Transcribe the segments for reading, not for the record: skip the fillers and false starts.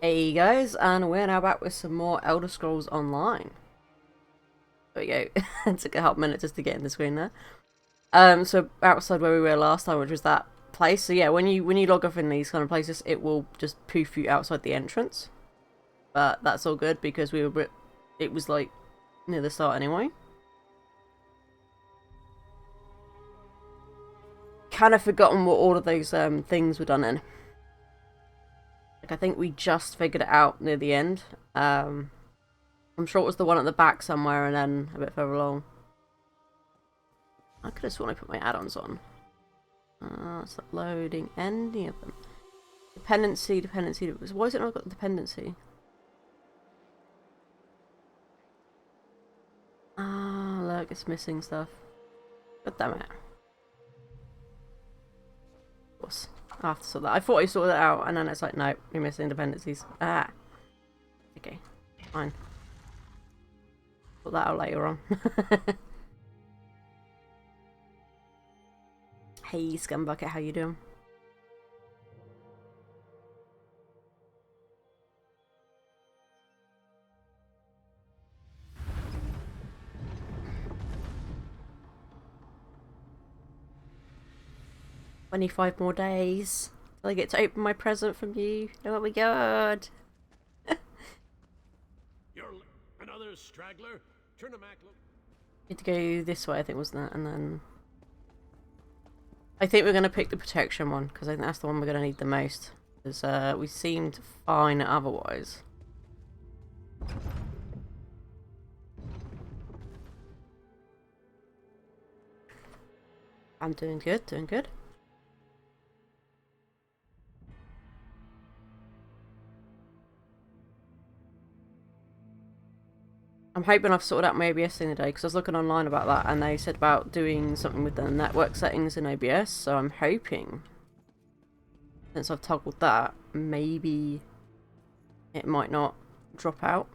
Hey guys, and we're now back with some more Elder Scrolls Online. There we go. It took a hot minute just to get in the screen there. So outside where we were last time, which was that place. So yeah, when you log off in these kind of places, it will just poof you outside the entrance. But that's all good because it was like near the start anyway. Kind of forgotten what all of those things were done in. Like I think we just figured it out near the end. I'm sure it was the one at the back somewhere, and then a bit further along. I could have sworn I put my add-ons on. It's not loading any of them. Dependency. Why is it not got dependency? Ah, look, it's missing stuff. God damn it. Of course. I have to sort that. I thought I sorted that out, and then it's like, no, you're missing dependencies. Ah. Okay, fine. Sort that out later on. Hey, Scumbucket, how you doing? "25 more days till I get to open my present from you. Oh my god." You're another straggler? Turn him back. Need to go this way, I think, wasn't it? And then I think we're going to pick the protection one, because I think that's the one we're going to need the most. Because we seemed fine otherwise. I'm doing good, doing good. I'm hoping I've sorted out my OBS thing today, because I was looking online about that, and they said about doing something with the network settings in OBS, so I'm hoping, since I've toggled that, maybe it might not drop out.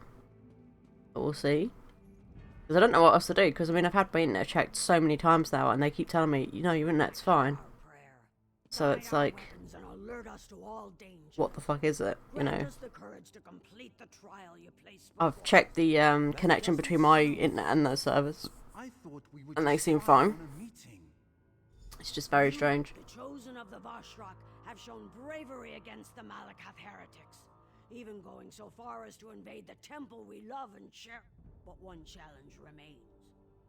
But we'll see. Because I don't know what else to do, because I mean, I've had my internet checked so many times now, and they keep telling me, you know, your internet's fine. So it's like, what the fuck is it, you know? I've checked the connection between my internet and their servers, and they seem fine. It's just very strange. The chosen of the Vashrak have shown bravery against the Malakath heretics, even going so far as to invade the temple we love and share. But one challenge remains.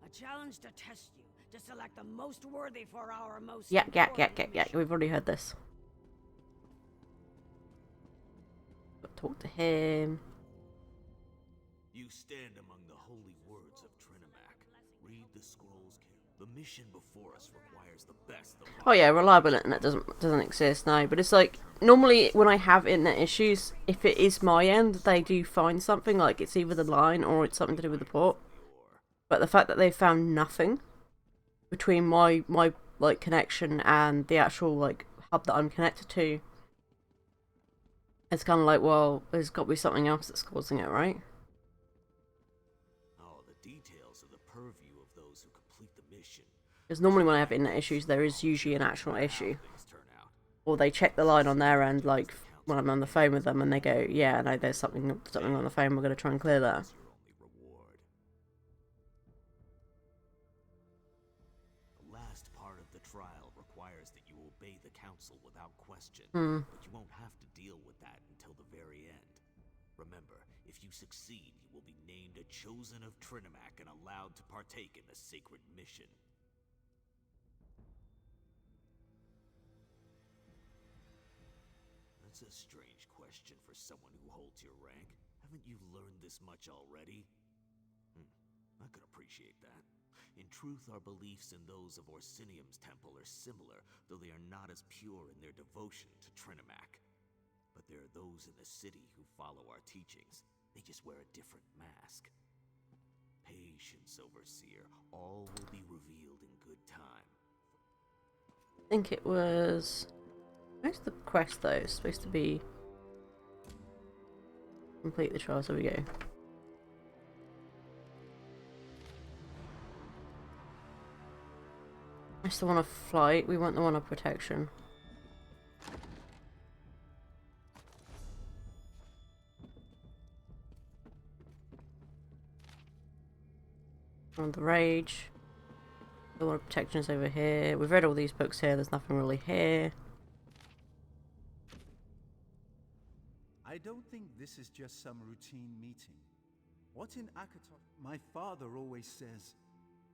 A challenge to test you, to select the most worthy for our most Yeah. We've already heard this. Talk to him. You stand among the holy words of Trinimac. Read the scrolls. The mission before us requires the best of. Oh yeah, reliable internet doesn't exist now. But it's like normally when I have internet issues, if it is my end, they do find something, like it's either the line or it's something to do with the port. But the fact that they found nothing between my like connection and the actual like hub that I'm connected to, it's kind of like, well, there's got to be something else that's causing it, right? Oh, the details are the purview of those who complete the mission. Because normally when I have internet issues, there is usually an actual issue. Or they check the line on their end, like when I'm on the phone with them, and they go, yeah, no, there's something on the phone, we're going to try and clear that. The last part of the trial requires that you obey the council without question, but you won't have to deal with that until the very end. Remember, if you succeed, you will be named a chosen of Trinimac and allowed to partake in the sacred mission. That's a strange question for someone who holds your rank. Haven't you learned this much already? I could appreciate that. In truth, our beliefs and those of Orsinium's temple are similar, though they are not as pure in their devotion to Trinimac. But there are those in the city who follow our teachings. They just wear a different mask. Patience, Overseer. All will be revealed in good time. I think it was... Where's the quest though? It's supposed to be... Complete the trial, so we go. That's the one of flight, we want the one of protection. On the Rage. The one of Protection's over here. We've read all these books here. There's nothing really here. I don't think this is just some routine meeting. What in Akator? My father always says,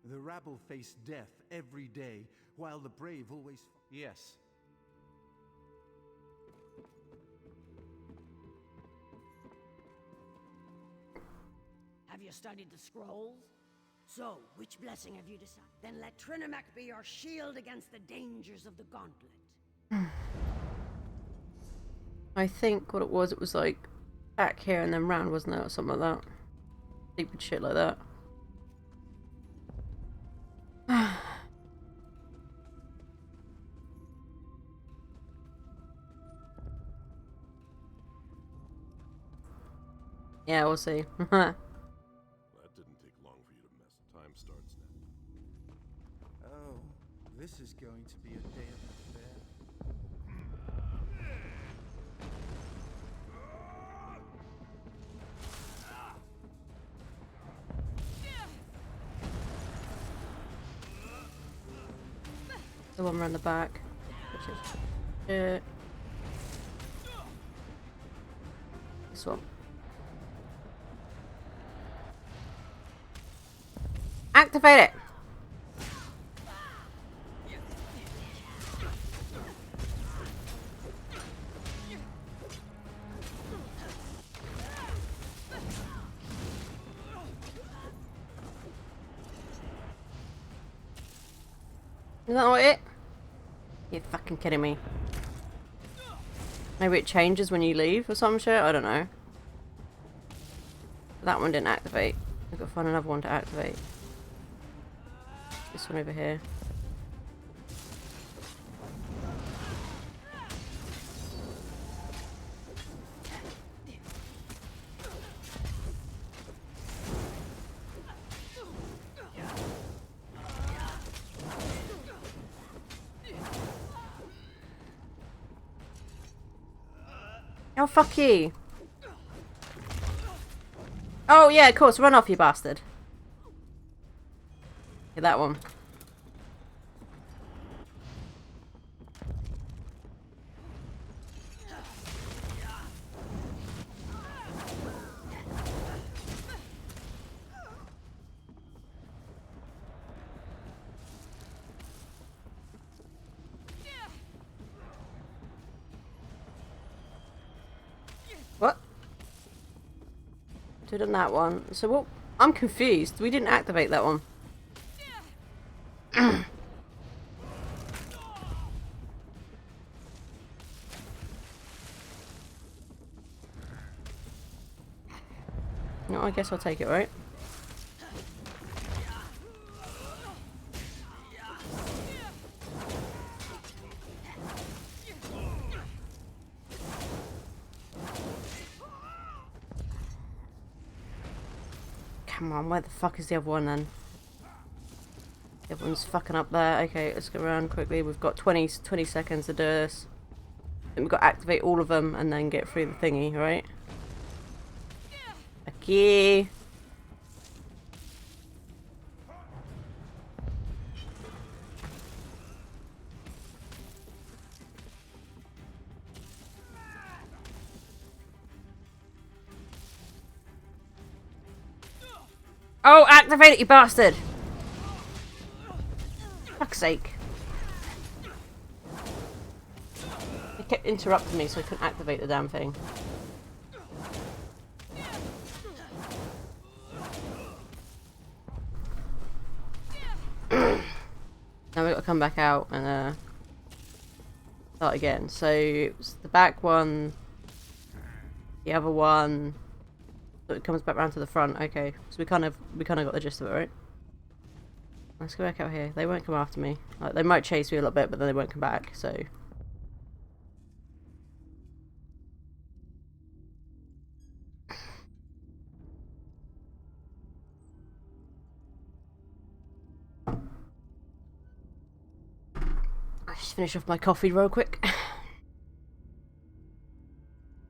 the rabble face death every day, while the brave always... Yes. Have you studied the scrolls? So, which blessing have you decided? Then let Trinimac be your shield against the dangers of the gauntlet. I think what it was like back here and then round, wasn't it? Or something like that. Stupid shit like that. Yeah, we'll see. That didn't take long for you to mess. Time starts now. Oh, this is going to be a day of affair. The one around the back. Which is shit. This one. Activate it! Is that not it? You're fucking kidding me. Maybe it changes when you leave or some shit? I don't know. That one didn't activate. I've got to find another one to activate. This one over here. Oh, fuck you. Oh, yeah, of course. Run off, you bastard. Yeah, that one. What? Did that one. So what? I'm confused. We didn't activate that one. No, I guess I'll take it, right? Come on, where the fuck is the other one then? The other one's fucking up there. Okay, let's go around quickly. We've got 20 seconds to do this. And we've got to activate all of them and then get through the thingy, right? Okay. Oh, activate it, you bastard! Fuck's sake. It kept interrupting me so I couldn't activate the damn thing. Now we've got to come back out and start again. So it was the back one, the other one. So it comes back round to the front. Okay, so we kind of got the gist of it, right? Let's go back out here. They won't come after me. Like, they might chase me a little bit, but then they won't come back. So. I'll just finish off my coffee real quick.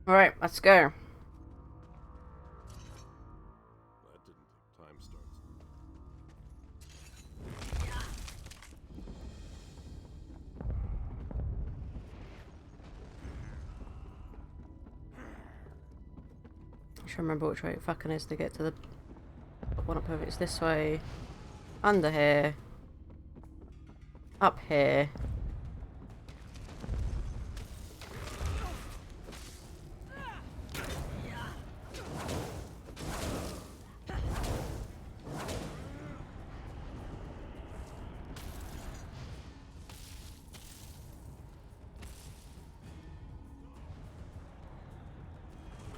Alright, let's go. That didn't take. Time starts now. trying to remember which way it fucking is to get to the one up over. It's this way. Under here. Up here.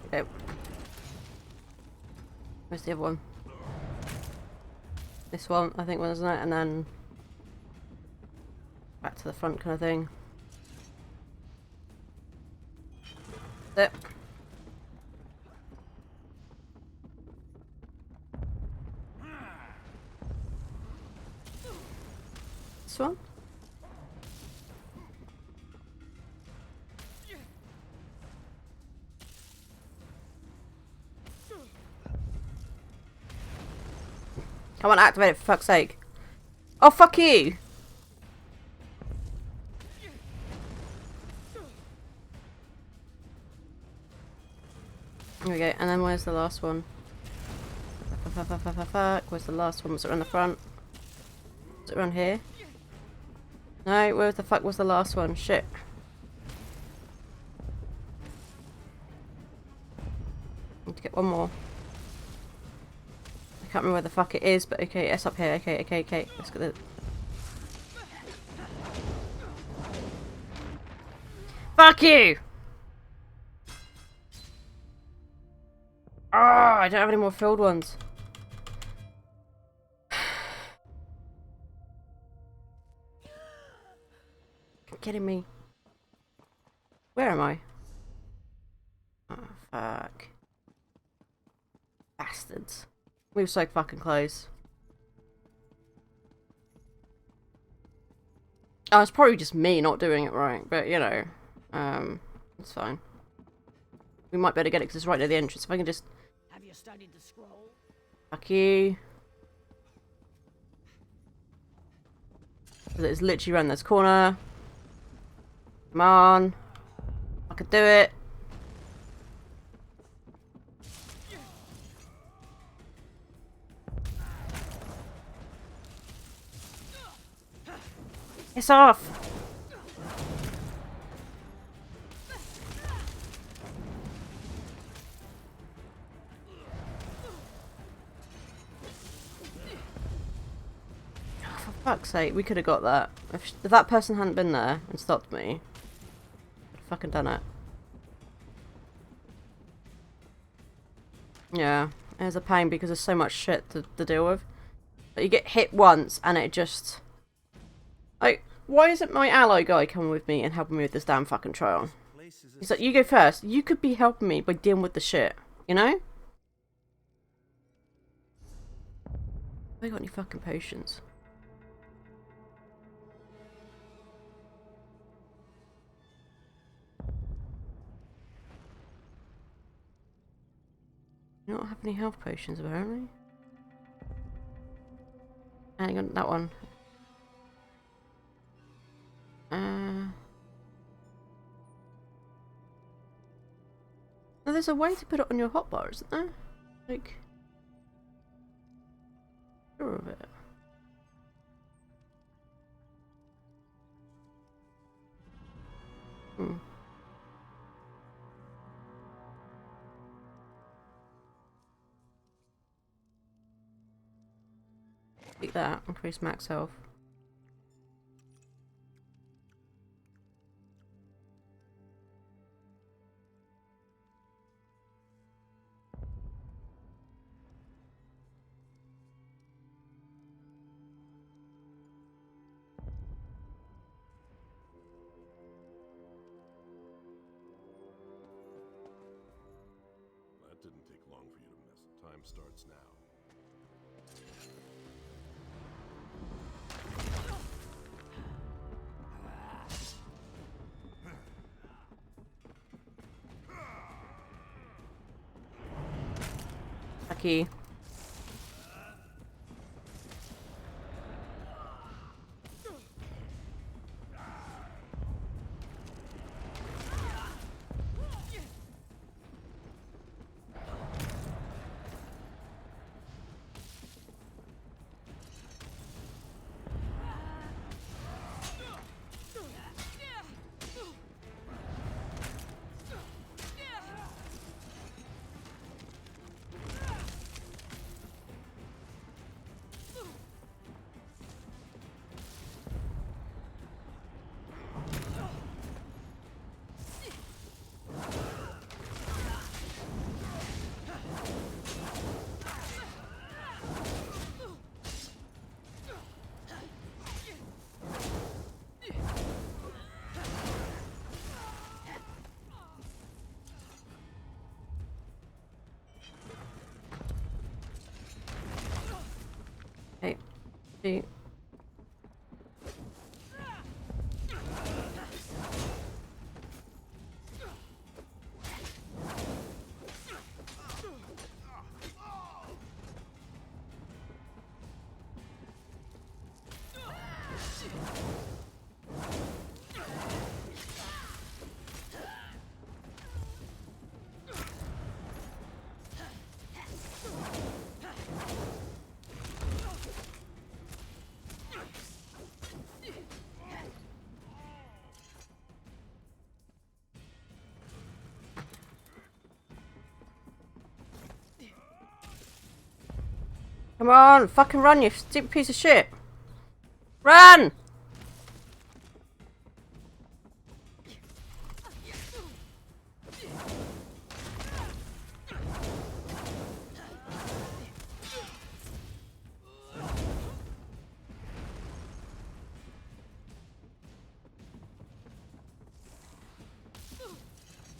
Okay. Where's the other one? This one, I think, wasn't it? And then back to the front kind of thing. That's it. This one? Come on, activate it for fuck's sake. Oh, fuck you! There we go, and then where's the last one? Fuck, where's the last one? Was it around the front? Was it around here? No, where the fuck was the last one? Shit. Need to get one more. I can't remember where the fuck it is, but okay, it's up here. Okay. Let's get it. Fuck you! Oh, I don't have any more filled ones. You're kidding me. Where am I? Oh, fuck. Bastards. We were so fucking close. Oh, it's probably just me not doing it right, but you know, it's fine. We might be able to get it because it's right near the entrance. If I can just... Have you studied the scroll? Fuck you. It's literally around this corner. Come on. I could do it. It's off! Oh, for fuck's sake, we could have got that. If that person hadn't been there and stopped me, I'd have fucking done it. Yeah, it's a pain because there's so much shit to deal with. But you get hit once and it just... Like, why isn't my ally guy coming with me and helping me with this damn fucking trial? He's like, you go first. You could be helping me by dealing with the shit, you know? Have I got any fucking potions? You don't have any health potions, apparently. Hang on, that one. No, there's a way to put it on your hotbar, isn't there? Like, sure of it. Take that, increase max health. That didn't take long for you to miss. Time starts now. Lucky. Okay. Shoot. Come on, fucking run, you stupid piece of shit. Run!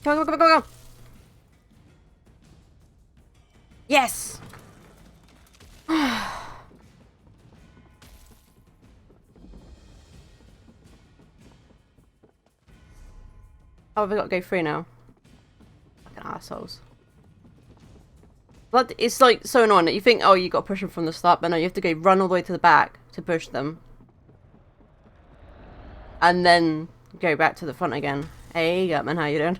Come on, come on, come on, come on. Yes! Oh, have I got to go through now? Fucking assholes. But it's like so annoying that you think, oh, you got to push them from the start, but no, you have to go run all the way to the back to push them. And then go back to the front again. Hey, Gutman, how you doing?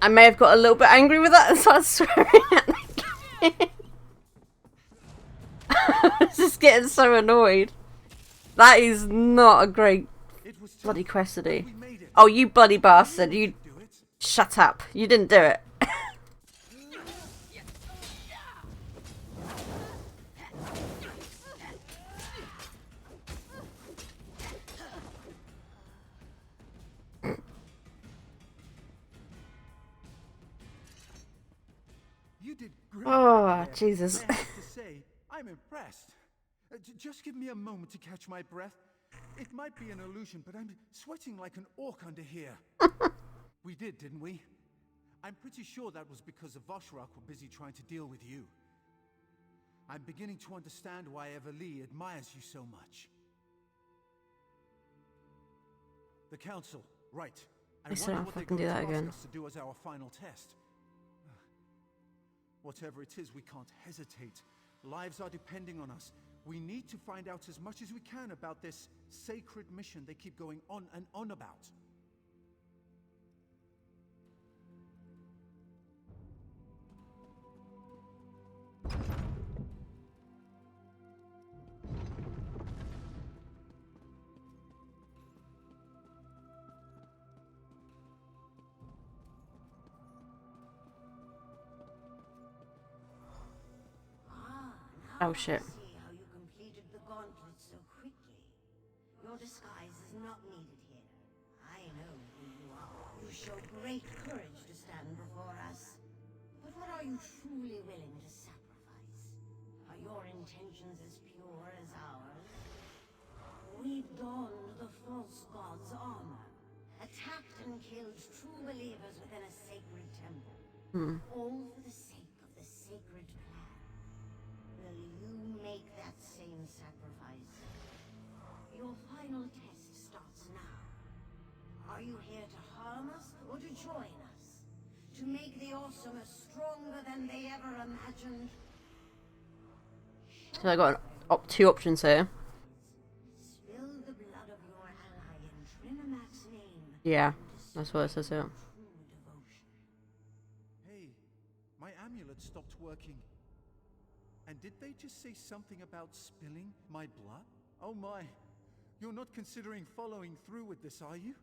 I may have got a little bit angry with that and started swearing at the game. I was just getting so annoyed. That is not a great bloody quest to do. Oh, you bloody bastard. You shut up. You didn't do it. You did great. Oh, Jesus. I have to say, I'm impressed. Just give me a moment to catch my breath. It might be an illusion, but I'm sweating like an orc under here. We did, didn't we? I'm pretty sure that was because the Voshrak were busy trying to deal with you. I'm beginning to understand why Everlee admires you so much. The Council, right. I said wonder I'll what they're fucking going do to that ask again. us to do as our final test. Whatever it is, we can't hesitate. Lives are depending on us. We need to find out as much as we can about this sacred mission they keep going on and on about. Oh, shit. See how you completed the gauntlet so quickly. Your disguise is not needed here. I know who you are. You show great courage to stand before us. But what are you truly willing to sacrifice? Are your intentions as pure as ours? We donned the false god's armor, attacked and killed true believers within a sacred temple. All for the sake of the sacred plan. Will you make that same sacrifice? Your final test starts now. Are you here to harm us or to join us? To make the Awesomers stronger than they ever imagined? So I got two options here. Spill the blood of your ally in Trinamac's name. Yeah, that's what it says here. True devotion. Hey, my amulet stopped working. And did they just say something about spilling my blood? Oh my, you're not considering following through with this, are you?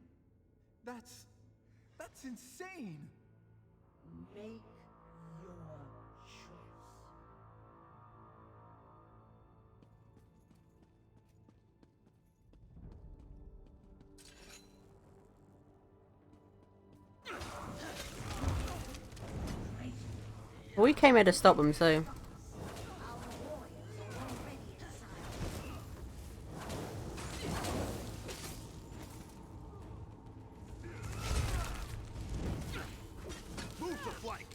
That's insane! Make your choice. Well, we came here to stop them, so... Move the flank!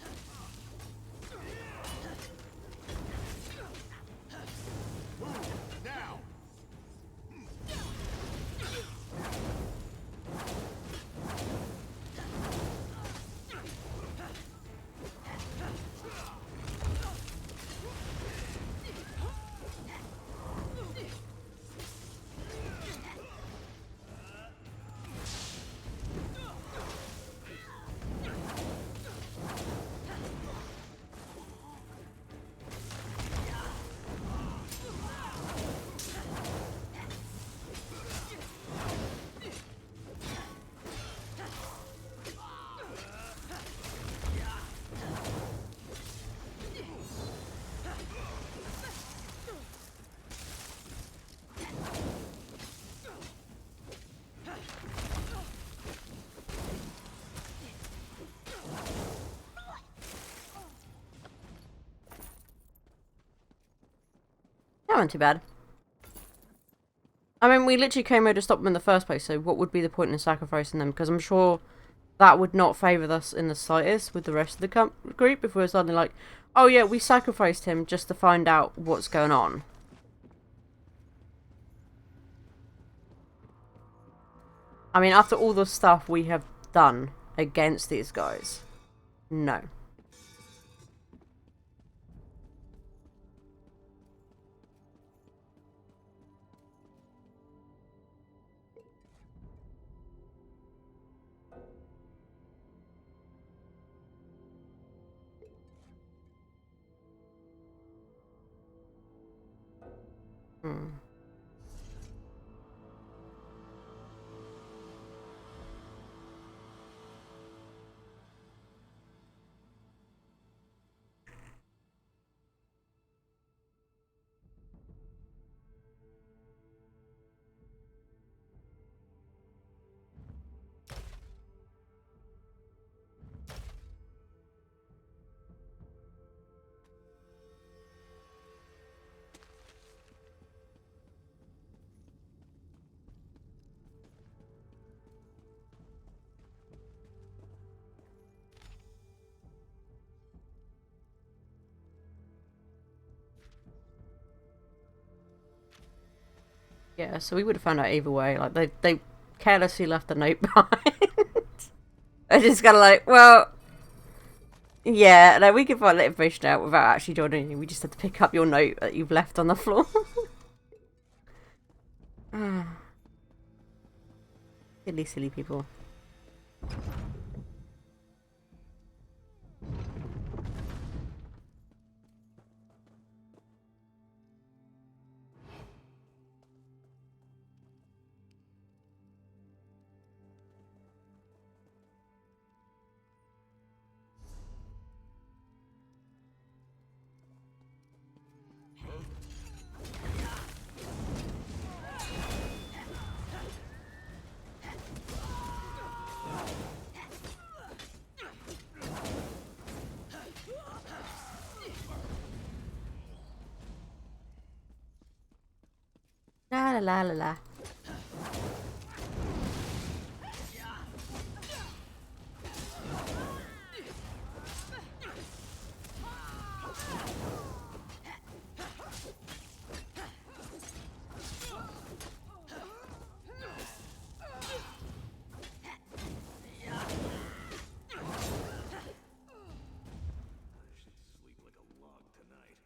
wasn't too bad. I mean, we literally came here to stop them in the first place, so what would be the point in sacrificing them? Because I'm sure that would not favour us in the slightest with the rest of the group if we were suddenly like, oh yeah, we sacrificed him just to find out what's going on. I mean, after all the stuff we have done against these guys, no. Hmm. Yeah, so we would have found out either way. Like, they carelessly left the note behind. I just kind of like, well, yeah, no, we could find that information out without actually doing anything. We just had to pick up your note that you've left on the floor. Silly, silly people. La la la la la. Sleep like a log tonight.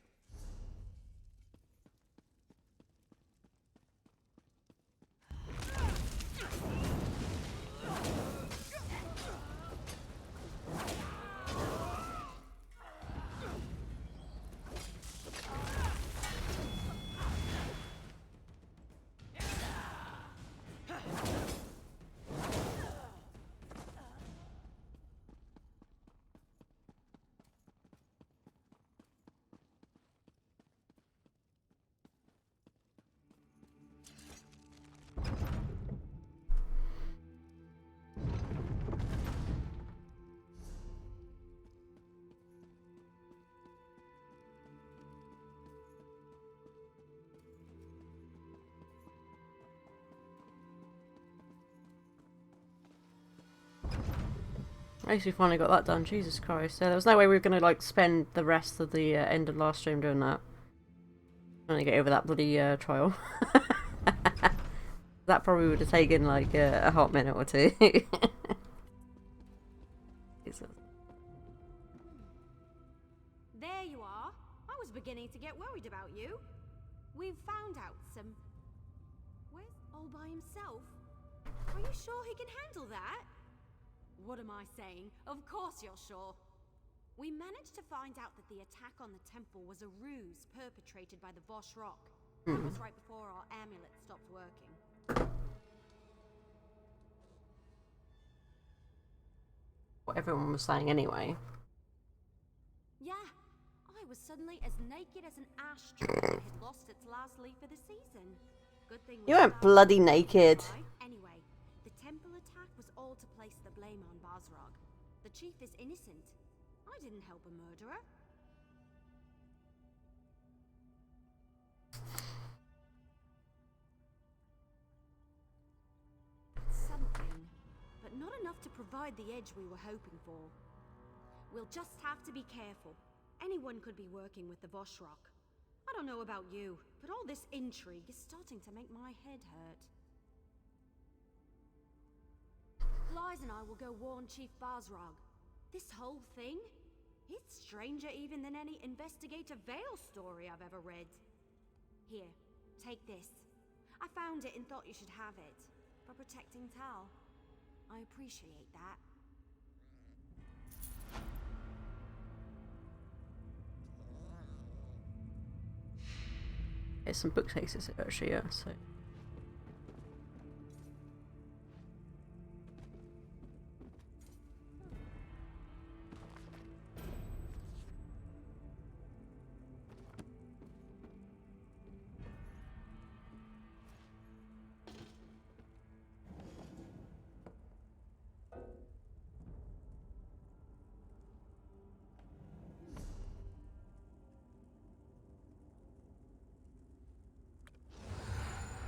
At least we finally got that done. Jesus Christ. Yeah, there was no way we were going to, like, spend the rest of the end of last stream doing that. Trying to get over that bloody trial. That probably would have taken, like, a hot minute or two. Jesus. There you are. I was beginning to get worried about you. We've found out some... Where's all by himself? Are you sure he can handle that? What am I saying? Of course you're sure. We managed to find out that the attack on the temple was a ruse perpetrated by the Vosh Rock. That was right before our amulet stopped working. What everyone was saying anyway. Yeah, I was suddenly as naked as an ash tree that had lost its last leaf of the season. Good thing You weren't bloody naked. Anyway, the temple attack was all to place the blame on Basrog. The chief is innocent. I didn't help a murderer. enough to provide the edge we were hoping for. We'll just have to be careful. Anyone could be working with the Voshrock. I don't know about you, but all this intrigue is starting to make my head hurt. Flies and I will go warn Chief Basrog. This whole thing? It's stranger even than any Investigator Vale story I've ever read. Here, take this. I found it and thought you should have it. For protecting Tal. I appreciate that. There's some bookcases here actually, yeah, so.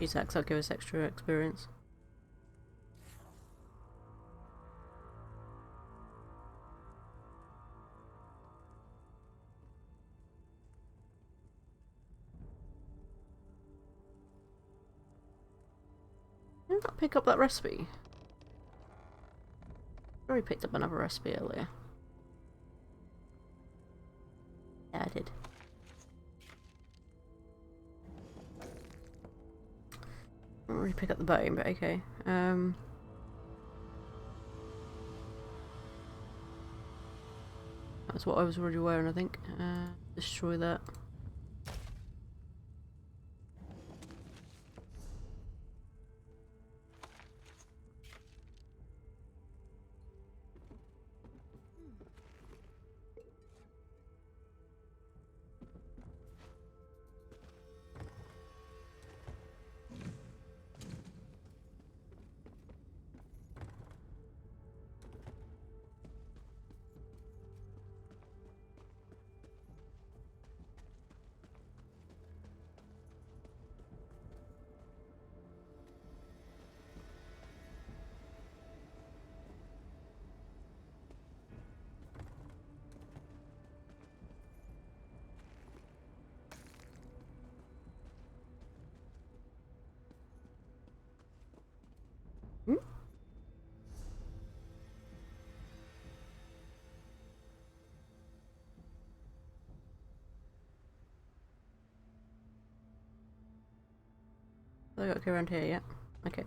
Use that 'cause that'll give us extra experience. Didn't I pick up that recipe? I already picked up another recipe earlier. Yeah, I did. I didn't really pick up the bone, but okay. That's what I was already wearing, I think. Destroy that. Hmm? I gotta go around here, yeah. Okay.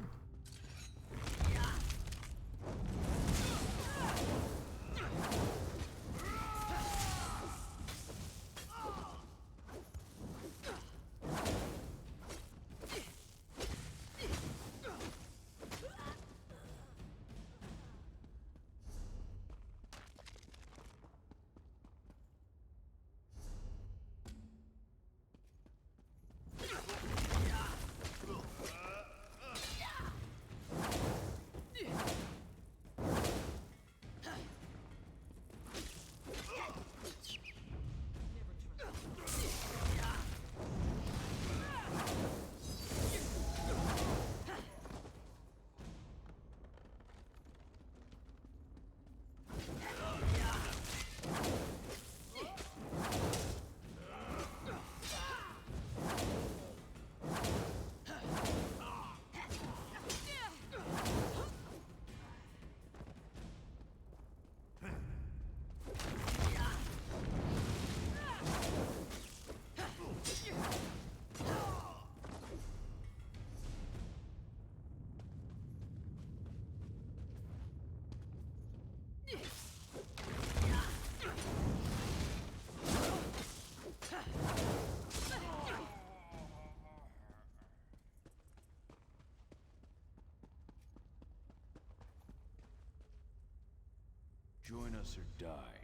Join us or die.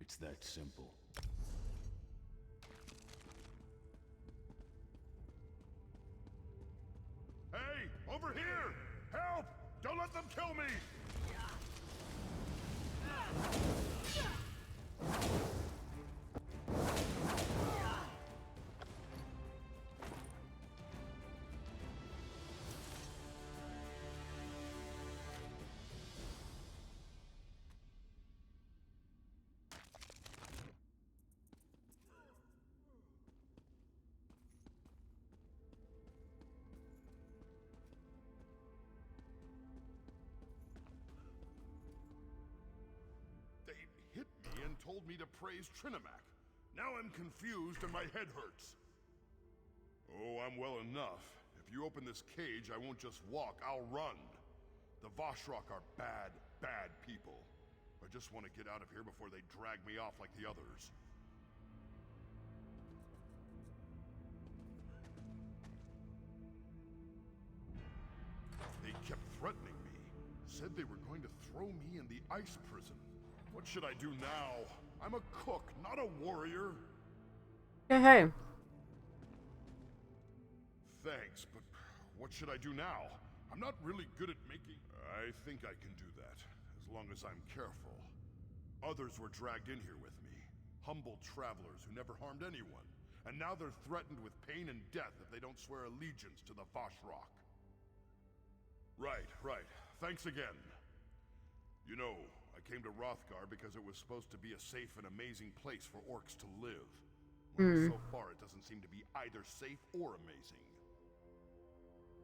It's that simple. Hey, over here! Help! Don't let them kill me! told me to praise Trinimac. Now I'm confused and my head hurts. Oh, I'm well enough. If you open this cage, I won't just walk, I'll run. The Vashrock are bad, bad people. I just want to get out of here before they drag me off like the others. They kept threatening me. Said they were going to throw me in the ice prison. What should I do now? I'm a cook, not a warrior. Go home. Thanks, but what should I do now? I'm not really good at making... I think I can do that, as long as I'm careful. Others were dragged in here with me. Humble travelers who never harmed anyone. And now they're threatened with pain and death if they don't swear allegiance to the Vashrock. Right. Thanks again. You know, I came to Rothgar because it was supposed to be a safe and amazing place for orcs to live. Well, so far it doesn't seem to be either safe or amazing.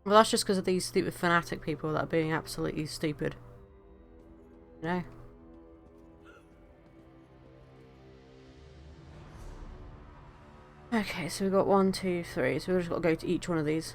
Well, that's just because of these stupid fanatic people that are being absolutely stupid. You know? Okay, so we've got 1, 2, 3. So we've just got to go to each one of these.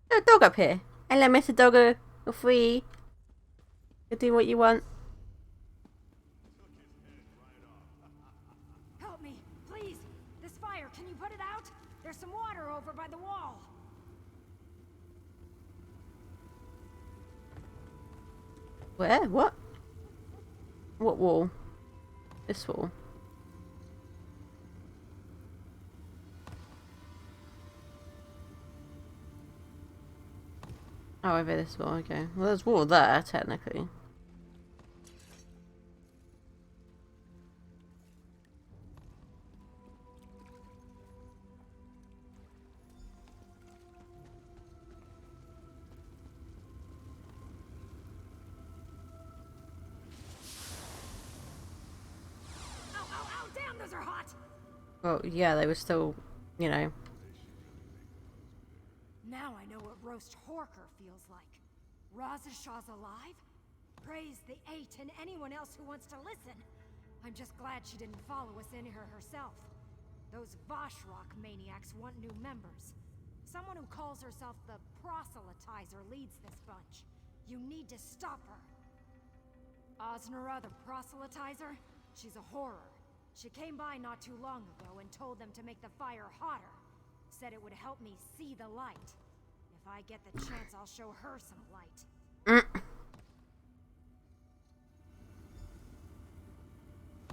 There's a dog up here. Hello, Mr. Doggo. You're free. You do what you want. Help me, please! This fire, can you put it out? There's some water over by the wall. Where? What? What wall? This wall. Oh, over this wall, okay. Well, there's wall there, technically. Ow, damn, those are hot! Well, yeah, they were still, you know. Now I know what roast Horker feels like. Raza Shaw's alive? Praise the Eight and anyone else who wants to listen. I'm just glad she didn't follow us in here herself. Those Vashrock maniacs want new members. Someone who calls herself the Proselytizer leads this bunch. You need to stop her. Osnora, the Proselytizer? She's a horror. She came by not too long ago and told them to make the fire hotter. Said it would help me see the light. If I get the chance, I'll show her some light.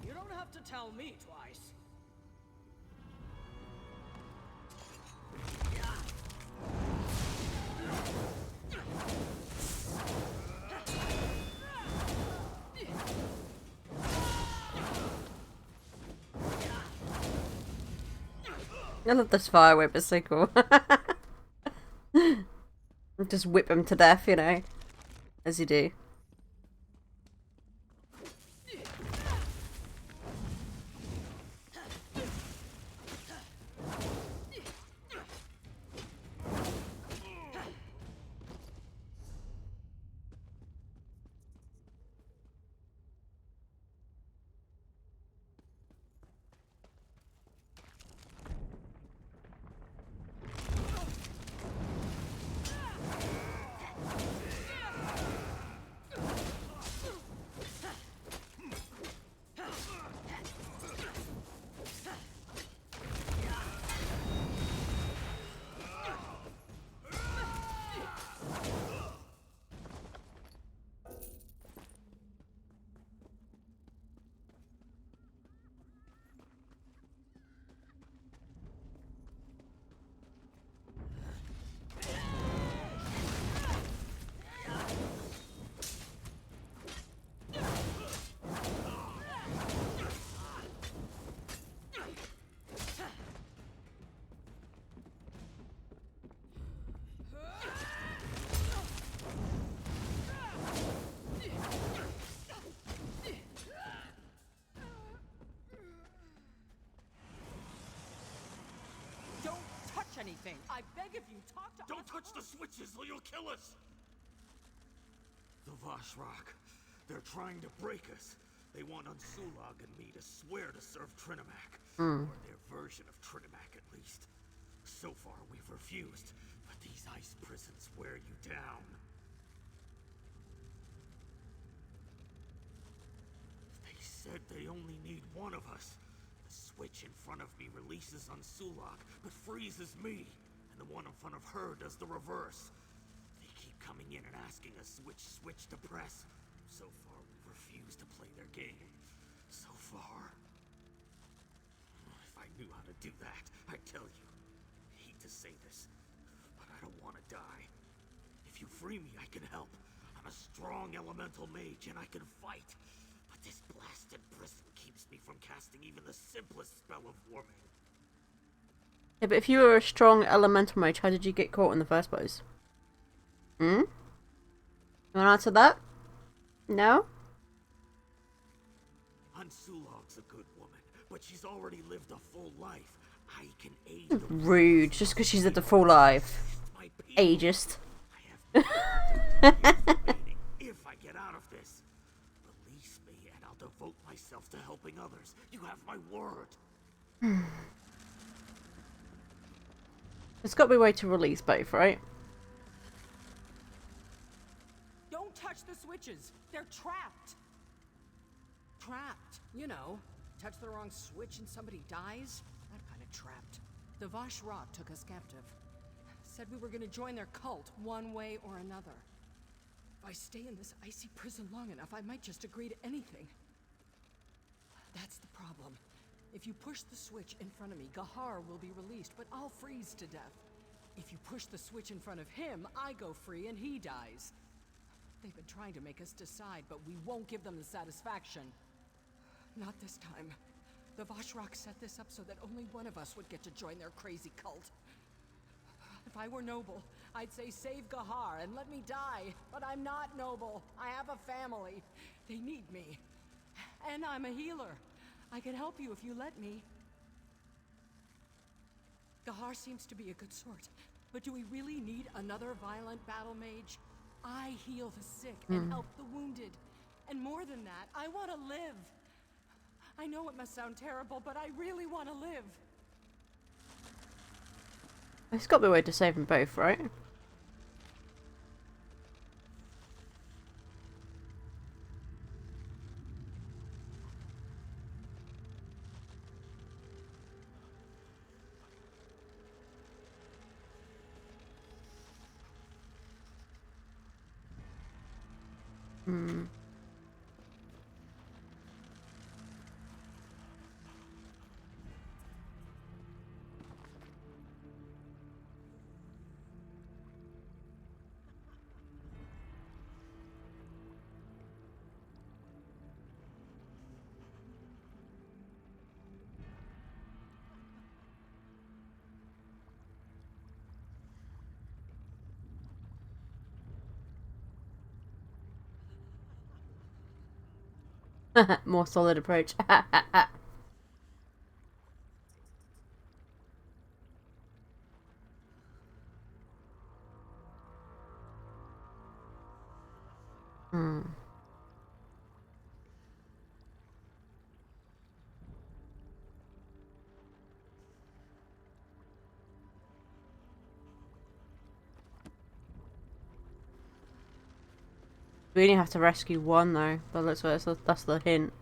You don't have to tell me twice. I love this fire whip, it's so cool. Just whip him to death, you know, as you do. touch anything. I beg of you, talk to Don't touch the switches or you'll kill us! The Vashrak. They're trying to break us. They want Unsulag and me to swear to serve Trinimac. Or their version of Trinimac, at least. So far, we've refused. But these ice prisons wear you down. They said they only need one of us. The switch in front of me releases Unsulag, but freezes me. And the one in front of her does the reverse. They keep coming in and asking us which switch to press. So far, we've refused to play their game. So far. If I knew how to do that, I'd tell you. I hate to say this, but I don't want to die. If you free me, I can help. I'm a strong elemental mage and I can fight. But this blasted prison keeps me from casting even the simplest spell of warming. Yeah, but if you were a strong elemental mage, how did you get caught in the first place? You want to answer that? No? Unsulog's a good woman, but she's already lived a full life. I can aid the Rude, just because she's lived a full life. my people. Ageist. I have remaining if I get out of this. Release me and I'll devote myself to helping others. You have my word. There's got to be a way to release both, right? Don't touch the switches. They're trapped. Trapped. You know, touch the wrong switch and somebody dies. That kind of trapped. The Vashrak took us captive. Said we were gonna join their cult one way or another. If I stay in this icy prison long enough, I might just agree to anything. That's the problem. If you push the switch in front of me, Gahar will be released, but I'll freeze to death. If you push the switch in front of him, I go free and he dies. They've been trying to make us decide, but we won't give them the satisfaction. Not this time. The Vashrak set this up so that only one of us would get to join their crazy cult. If I were noble, I'd say save Gahar and let me die. But I'm not noble. I have a family. They need me. And I'm a healer. I can help you if you let me. Gahar seems to be a good sort, but do we really need another violent battle mage? I heal the sick and help the wounded. And more than that, I want to live. I know it must sound terrible, but I really want to live. There's got to be a way to save them both, right? More solid approach. We only have to rescue one though, but that's the hint.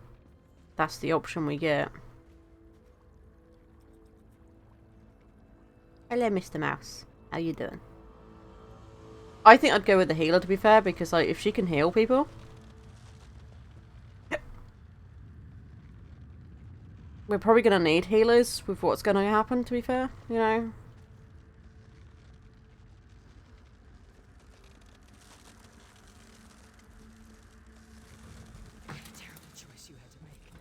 That's the option we get. Hello, Mr. Mouse. How you doing? I think I'd go with the healer, to be fair, because like if she can heal people, we're probably gonna need healers with what's gonna happen. To be fair, you know. Terrible choice you had to make.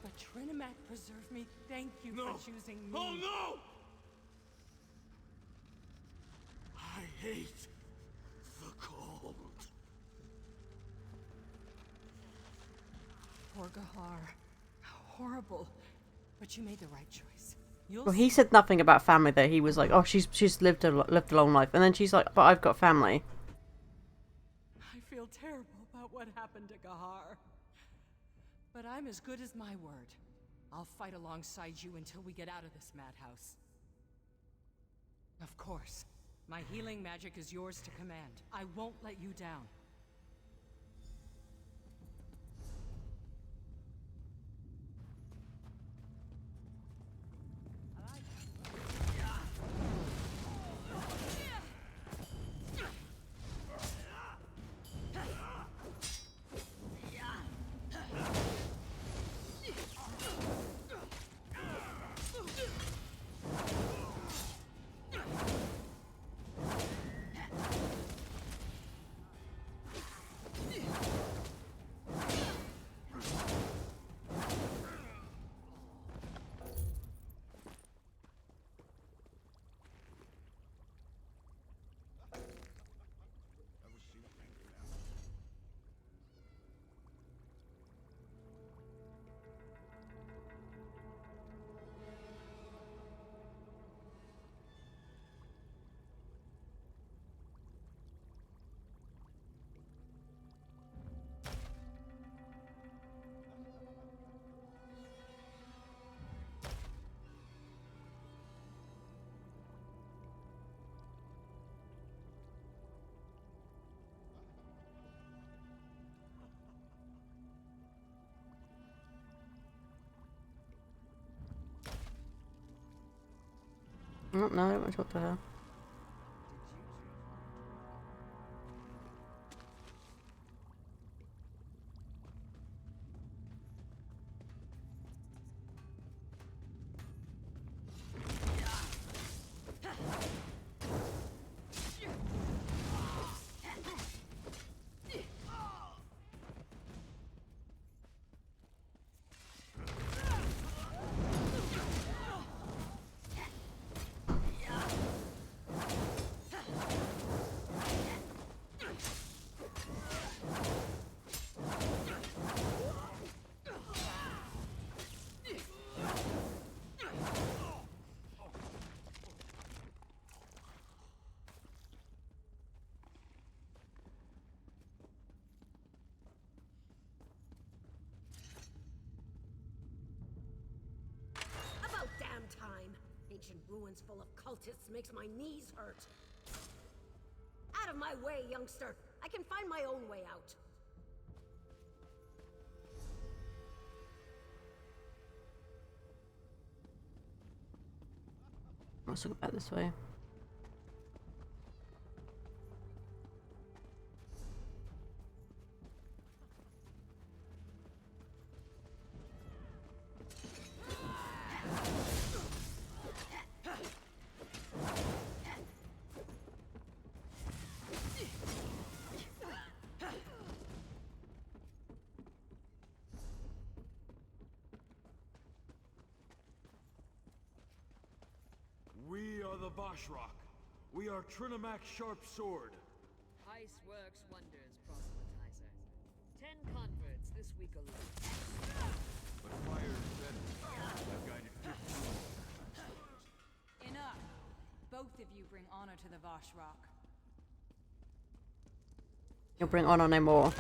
But Trinimac preserve me. Thank you No. for choosing me. Oh no! I hate the cold. Poor Gahar. How horrible. But you made the right choice. You'll Well, he see. said nothing about family there. He was like, "Oh, she's lived a long life," and then she's like, "But I've got family." I feel terrible about what happened to Gahar. But I'm as good as my word. I'll fight alongside you until we get out of this madhouse. Of course. My healing magic is yours to command. I won't let you down. Oh, no, I don't want to talk to her. About damn time. Ancient ruins full of cultists makes my knees hurt. Out of my way, youngster. I can find my own way out. Let's go back this way. We are the Vashrock. We are Trinamac's sharp sword. Ice works wonders, proselytizer. 10 converts this week alone. But fire is better. I've guided 15. Enough. Both of you bring honor to the Vashrock. You'll bring honor no more.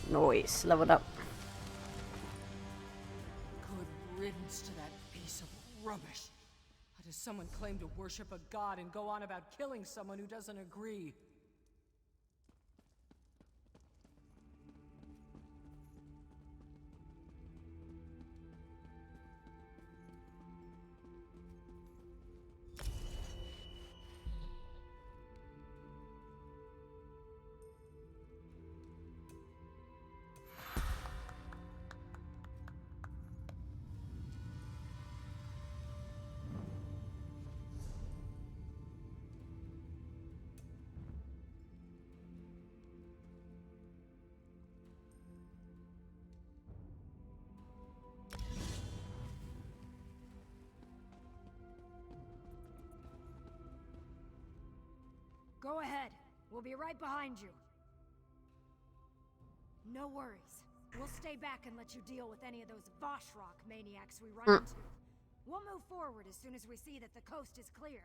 Nice, leveled up. Good riddance to that piece of rubbish. How does someone claim to worship a god and go on about killing someone who doesn't agree? Go ahead. We'll be right behind you. No worries. We'll stay back and let you deal with any of those Voshrock maniacs we run into. We'll move forward as soon as we see that the coast is clear.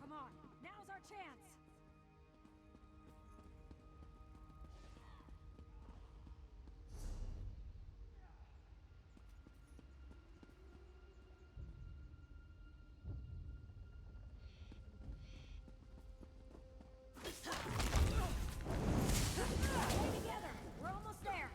Come on, now's our chance! Stay together! We're almost there!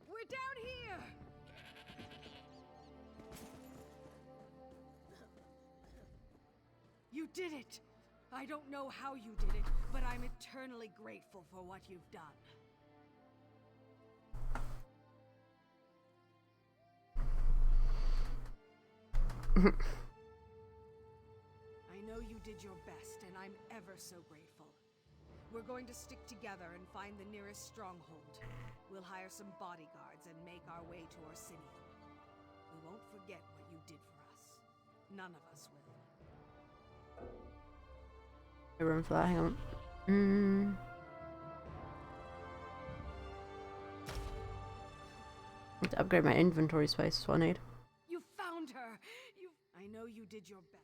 We're down here! You did it! I don't know how you did it, but I'm eternally grateful for what you've done. I know you did your best, and I'm ever so grateful. We're going to stick together and find the nearest stronghold. We'll hire some bodyguards and make our way to Orsinium. We won't forget what you did for us. None of us will. Room for that, hang on. I need to upgrade my inventory space, is what I need. You found her! I know you did your best.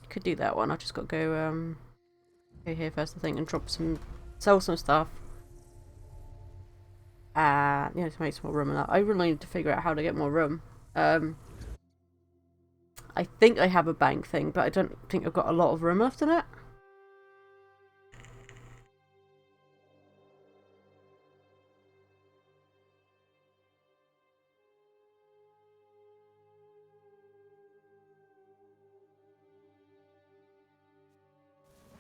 Could do that one. I just got to go here first, I think, and sell some stuff. To make some more room and that. I really need to figure out how to get more room. I think I have a bank thing, but I don't think I've got a lot of room left in it.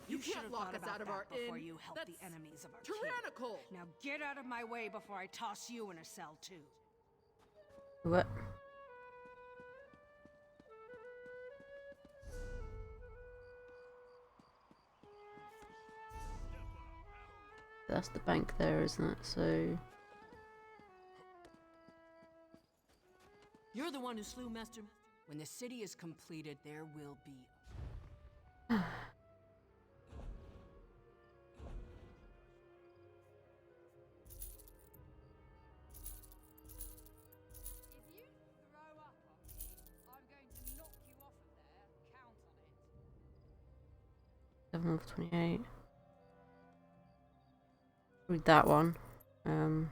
You can't lock us out of our before inn. you help That's the enemies of our tyrannical. king. Now get out of my way before I toss you in a cell too. What? That's the bank there, isn't it? So You're the one who slew Master. When the city is completed, there will be. If you throw up on me, I'm going to knock you off of there. Count on it. 7 of 28. Read that one. Open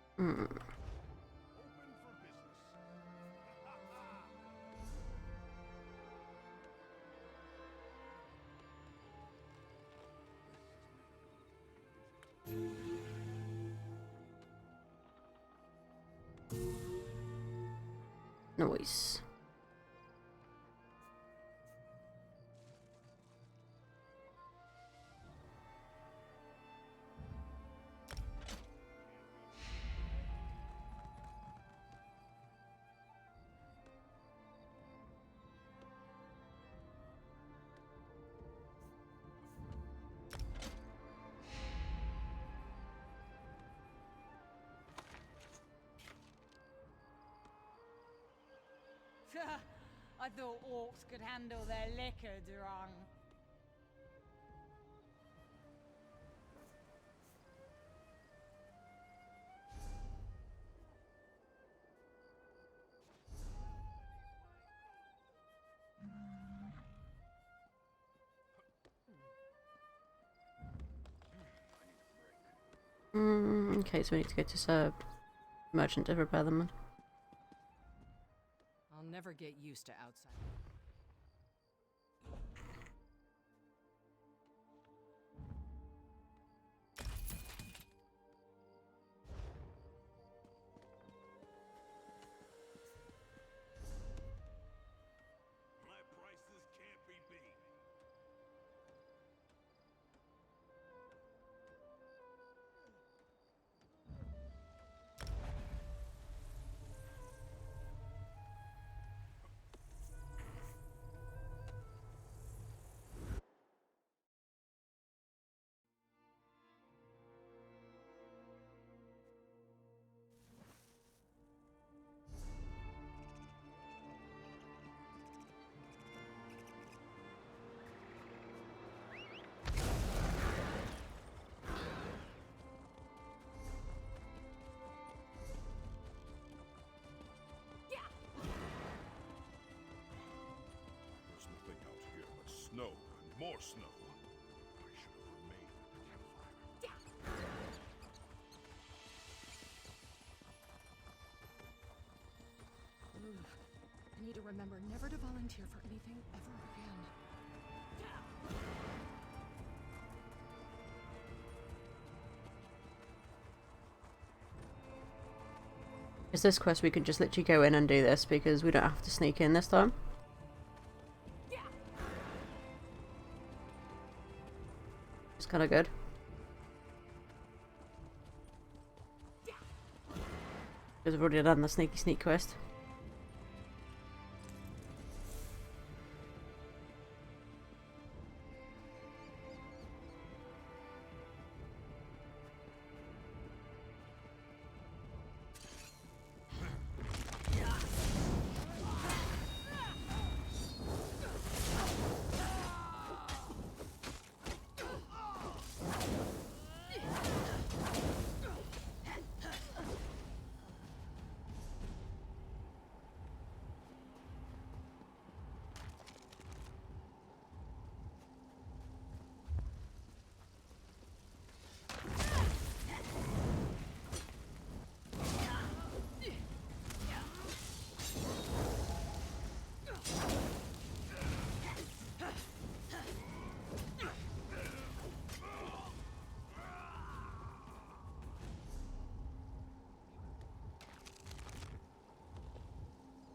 for business. Noise. I thought orcs could handle their liquor drunk. Okay, so we need to go to Sir Merchant to repair them. I'll never get used to outside. My prices can't be beat. There's nothing out here but snow and more snow. I should have remained at the campfire. I need to remember never to volunteer for anything ever again. Is this quest we can just literally go in and do this because we don't have to sneak in this time? It's kind of good. Because we've already done the sneaky sneak quest.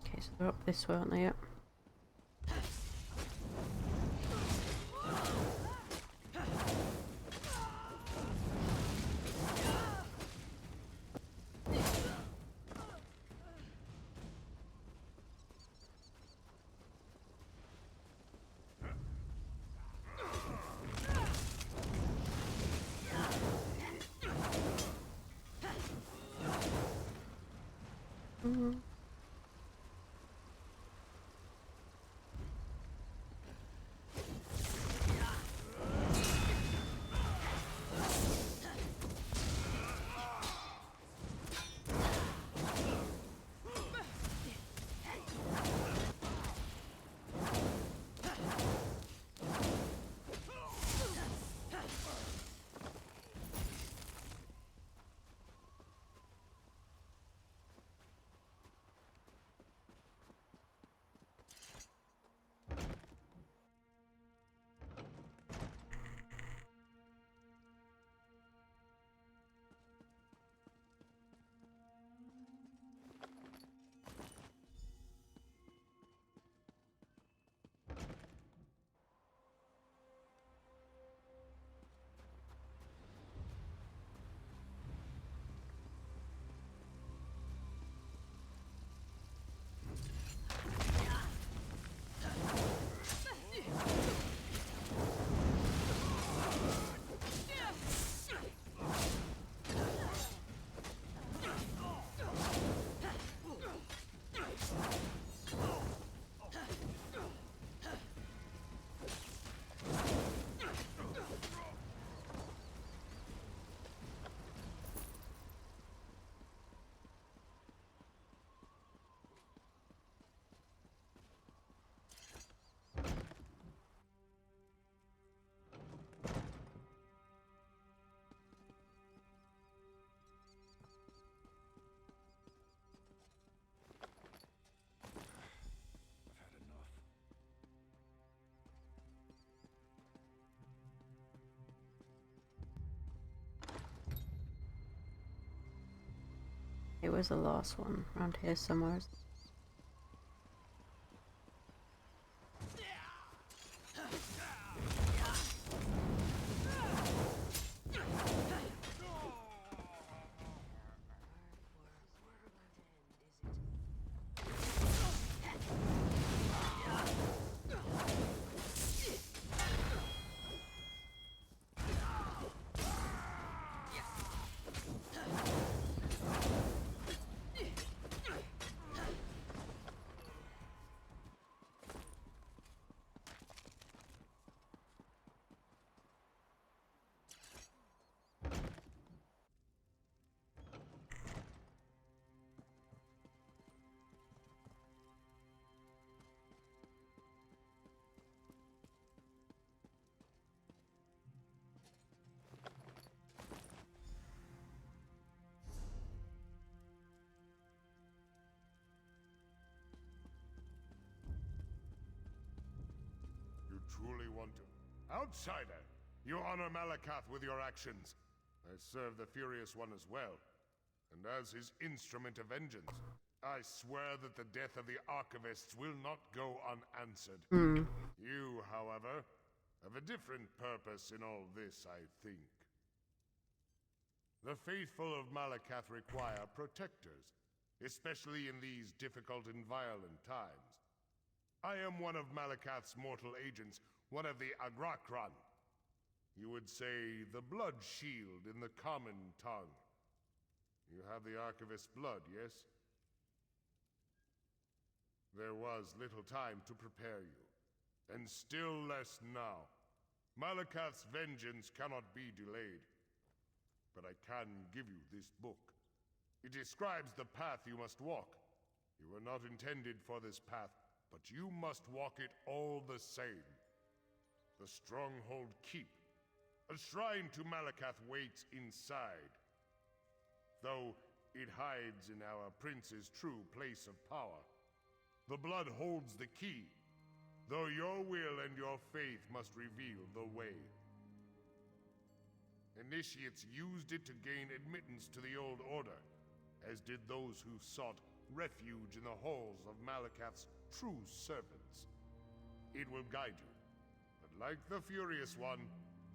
Okay, so they're up this way, aren't they? Yep. It was the last one around here somewhere. You truly want to... Outsider! You honor Malakath with your actions. I serve the Furious One as well. And as his instrument of vengeance, I swear that the death of the Archivists will not go unanswered. You, however, have a different purpose in all this, I think. The faithful of Malakath require protectors, especially in these difficult and violent times. I am one of Malakath's mortal agents, one of the Agrakran. You would say the blood shield in the common tongue. You have the Archivist's blood, yes? There was little time to prepare you, and still less now. Malakath's vengeance cannot be delayed. But I can give you this book. It describes the path you must walk. You were not intended for this path, but you must walk it all the same. The Stronghold Keep. A shrine to Malakath waits inside. Though it hides in our prince's true place of power. The blood holds the key, though your will and your faith must reveal the way. Initiates used it to gain admittance to the Old Order, as did those who sought refuge in the halls of Malakath's true servants. It will guide you, but like the Furious One,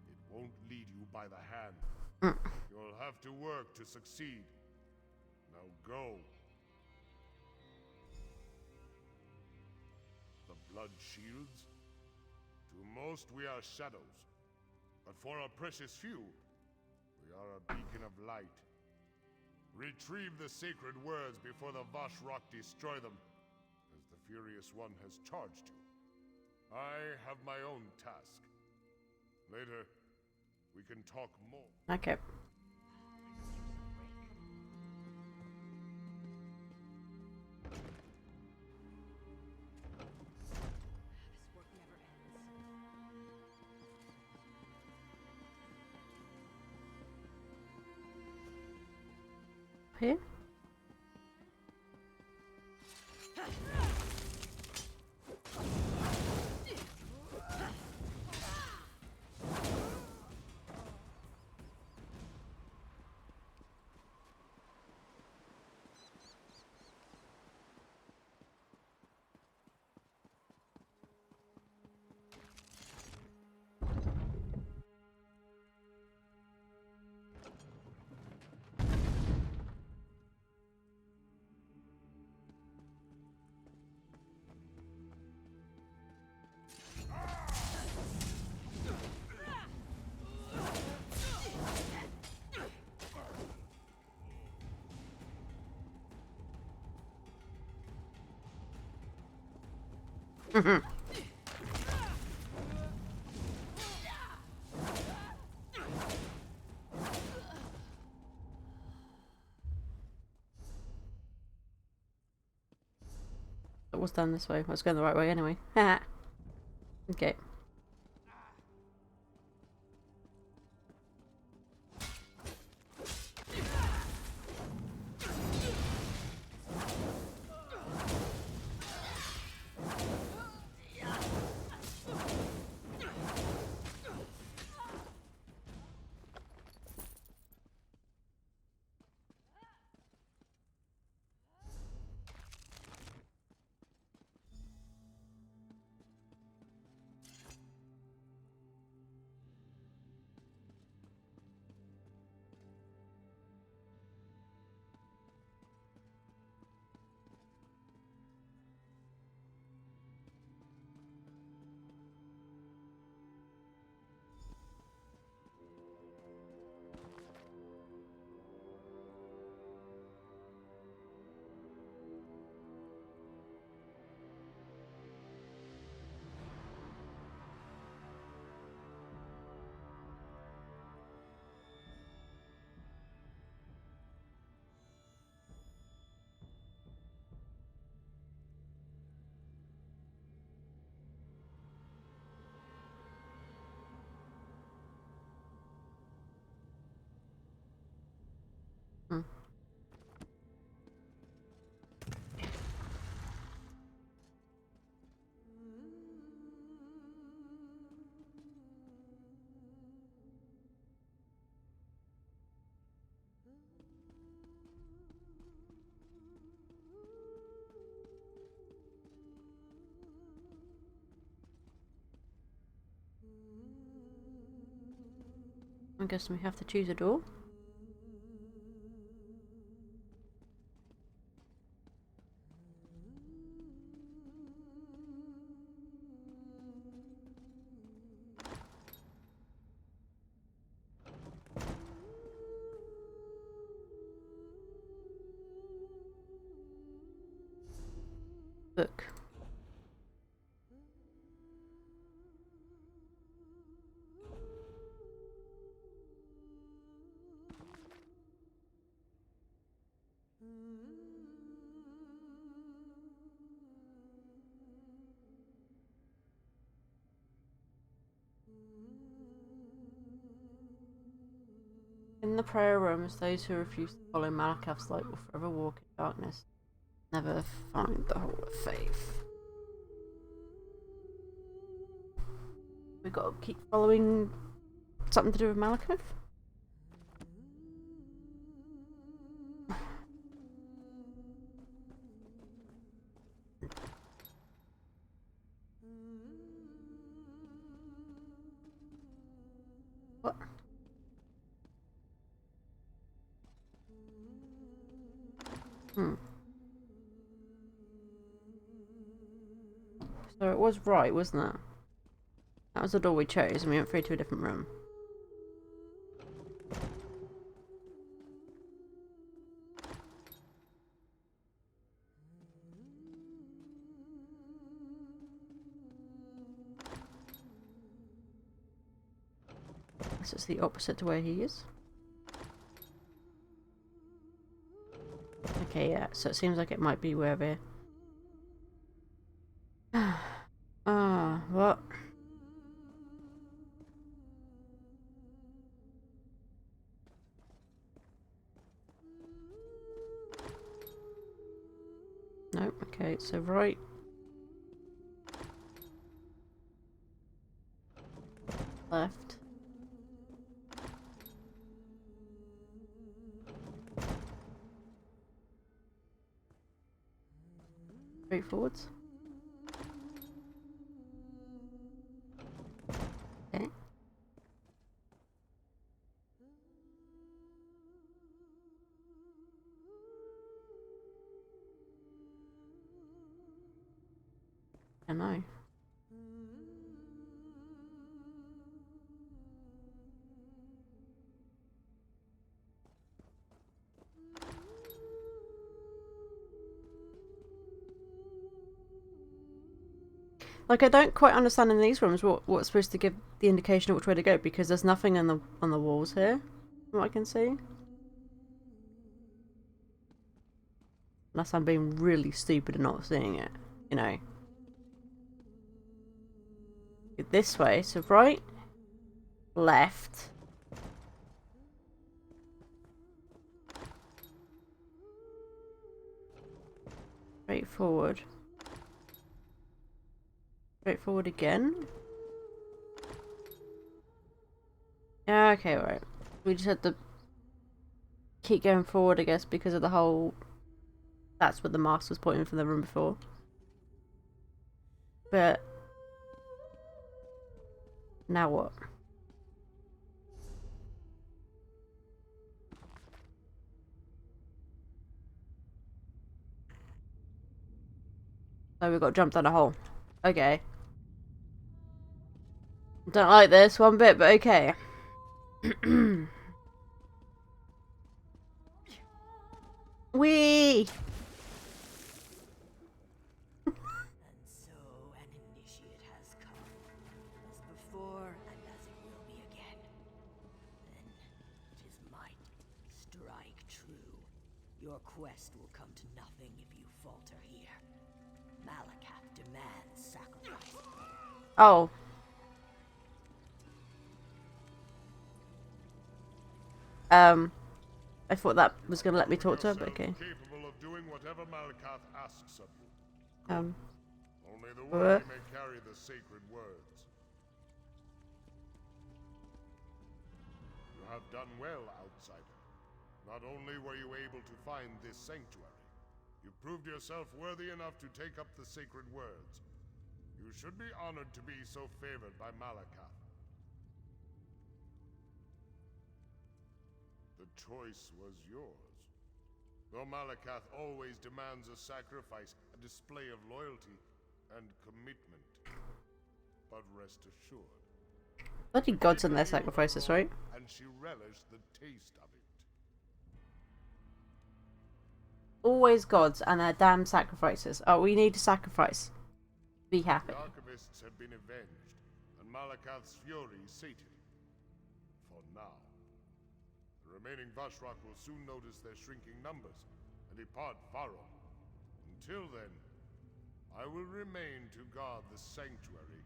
it won't lead you by the hand. You'll have to work to succeed. Now go. The blood shields? To most we are shadows, but for a precious few, we are a beacon of light. Retrieve the sacred words before the Vashrock destroy them, as the Furious One has charged you. I have my own task. Later, we can talk more. Okay. This work never ends. Here? It was done this way. I was going the right way anyway. Okay. I guess we have to choose a door. Book. In the prayer rooms, those who refuse to follow Malakath's light will forever walk in darkness, never find the Hall of Faith. We gotta keep following something to do with Malakath? What? So it was right, wasn't it? That was the door we chose, and we went through to a different room. This is the opposite to where he is. Okay, yeah, so it seems like it might be where we're... what? Nope, okay, so right. Left. Straight forwards. Okay. I know. Like, I don't quite understand in these rooms what's supposed to give the indication of which way to go, because there's nothing on the walls here, from what I can see. Unless I'm being really stupid and not seeing it, you know. This way, so right, left. Straight forward. Straight forward again. Yeah, okay, right. We just had to keep going forward, I guess, because of the whole... That's what the mask was pointing from the room before. But... Now what? So we got jumped down a hole. Okay. Don't like this one bit, but okay. Wee! And so an initiate has come, as before and as it will be again. Then 'tis might strike true. Your quest will come to nothing if you falter here. Malakath demands sacrifice. Oh. I thought that was going to let me talk to her, but okay. Capable of doing whatever Malakath asks of you. Only the what? worthy may carry the sacred words. You have done well, outsider. Not only were you able to find this sanctuary, you proved yourself worthy enough to take up the sacred words. You should be honored to be so favored by Malakath. choice was yours. Though Malakath always demands a sacrifice, a display of loyalty and commitment. But rest assured, Bloody gods and their sacrifices, right? and she relished the taste of it. Always gods and their damn sacrifices. Oh, we need a sacrifice. Be happy. The archivists have been avenged, and Malakath's fury sated. For now. The remaining Vashrak will soon notice their shrinking numbers and depart Faro. Until then, I will remain to guard the sanctuary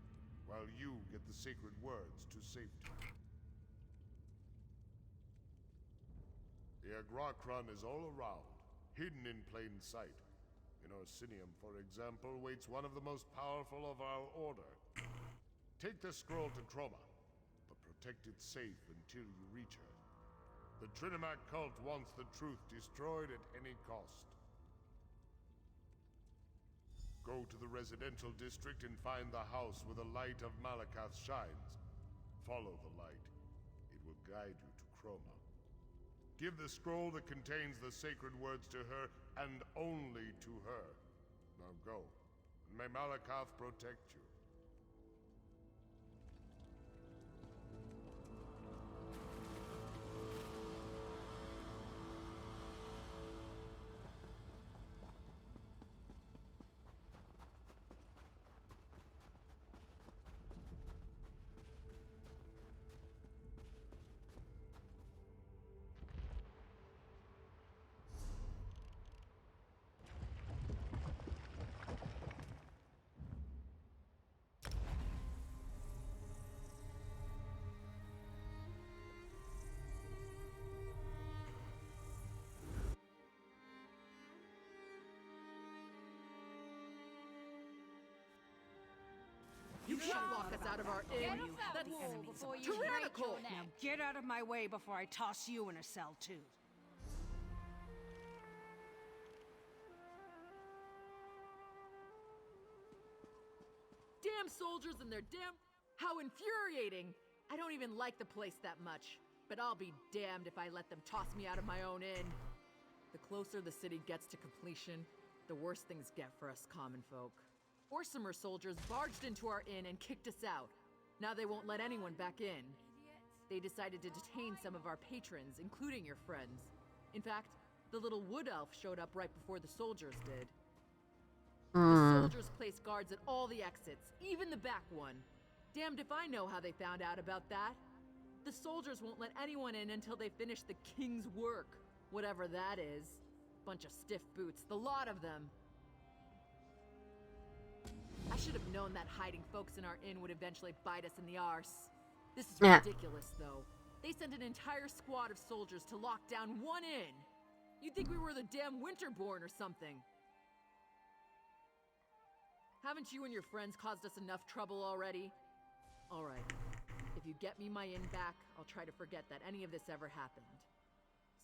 while you get the sacred words to safety. The Agrakron is all around, hidden in plain sight. In Orsinium, for example, waits one of the most powerful of our order. Take the scroll to Chroma, but protect it safe until you reach her. The Trinimac cult wants the truth destroyed at any cost. Go to the residential district and find the house where the light of Malakath shines. Follow the light. It will guide you to Chroma. Give the scroll that contains the sacred words to her, and only to her. Now go, and may Malakath protect you. You can't lock us out of our inn. That's tyrannical. Now get out of my way before I toss you in a cell too. Damn soldiers and their damn... How infuriating! I don't even like the place that much, but I'll be damned if I let them toss me out of my own inn. The closer the city gets to completion, the worse things get for us common folk. Orsimer soldiers barged into our inn and kicked us out. Now they won't let anyone back in. They decided to detain some of our patrons, including your friends. In fact, the little wood elf showed up right before the soldiers did. The soldiers placed guards at all the exits, even the back one. Damned if I know how they found out about that. The soldiers won't let anyone in until they finish the king's work. Whatever that is. Bunch of stiff boots, the lot of them. I should have known that hiding folks in our inn would eventually bite us in the arse. This is ridiculous, though. They sent an entire squad of soldiers to lock down one inn. You'd think we were the damn Winterborn or something. Haven't you and your friends caused us enough trouble already? Alright. If you get me my inn back, I'll try to forget that any of this ever happened.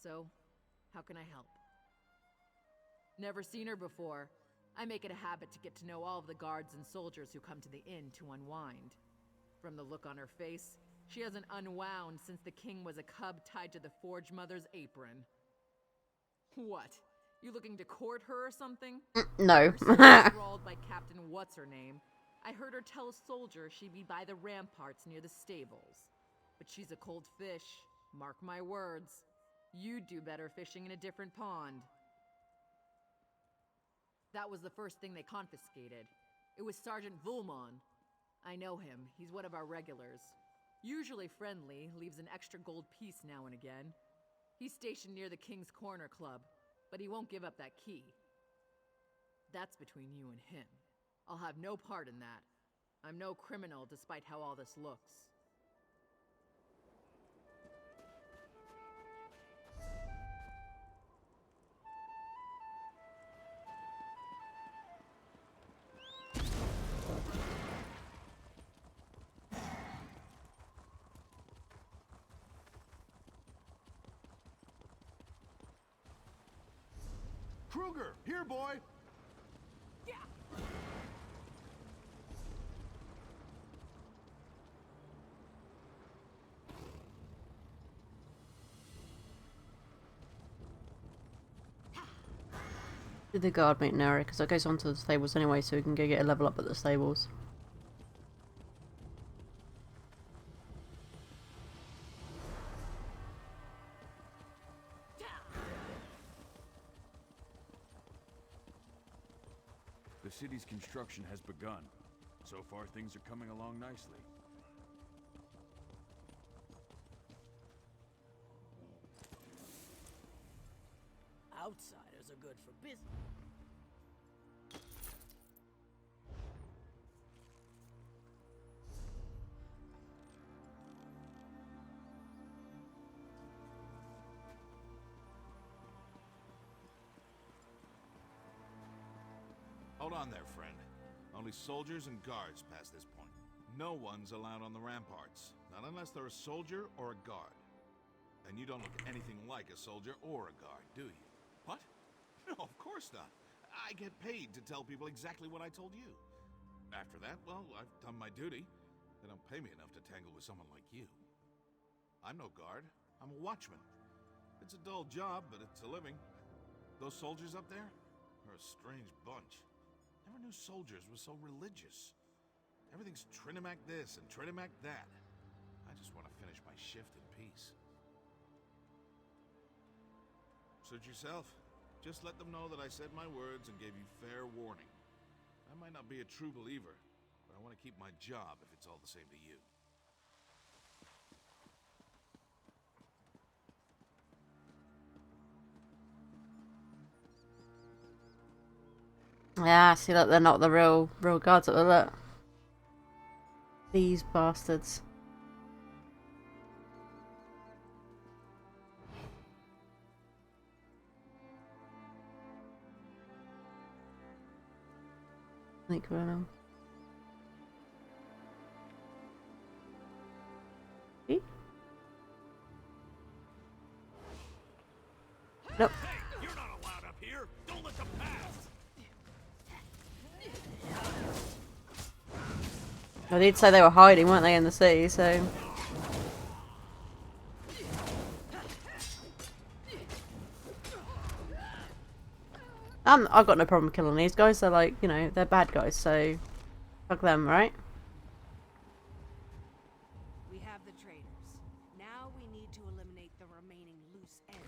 So, how can I help? Never seen her before. I make it a habit to get to know all of the guards and soldiers who come to the inn to unwind. From the look on her face, she hasn't unwound since the king was a cub tied to the Forge Mother's apron. What? You looking to court her or something? No. Enthralled by Captain What's-Her-Name, I heard her tell a soldier she'd be by the ramparts near the stables. But she's a cold fish, mark my words. You'd do better fishing in a different pond. That was the first thing they confiscated. It was Sergeant Vulmon. I know him, he's one of our regulars. Usually friendly, leaves an extra gold piece now and again. He's stationed near the King's Corner Club, but he won't give up that key. That's between you and him. I'll have no part in that. I'm no criminal despite how all this looks. Kruger, here, boy! Do the guard meeting area because that goes on to the stables anyway, so we can go get a level up at the stables. The city's construction has begun. So far, things are coming along nicely. Outsiders are good for business. Hold on there, friend. Only soldiers and guards past this point. No one's allowed on the ramparts. Not unless they're a soldier or a guard. And you don't look anything like a soldier or a guard, do you? What? No, of course not. I get paid to tell people exactly what I told you. After that, well, I've done my duty. They don't pay me enough to tangle with someone like you. I'm no guard. I'm a watchman. It's a dull job, but it's a living. Those soldiers up there are a strange bunch. Never knew soldiers were so religious. Everything's Trinimac this and Trinimac that. I just want to finish my shift in peace. Suit yourself. Just let them know that I said my words and gave you fair warning. I might not be a true believer, but I want to keep my job if it's all the same to you. Yeah, see, look, they're not the real guards. Look, these bastards. I think we're now. See? Nope. Hey, you're not allowed up here. Don't let them pass. I did say they were hiding, weren't they, in the city? So. I've got no problem killing these guys. They're like, you know, they're bad guys, so fuck them, right? We have the traitors. Now we need to eliminate the remaining loose ends.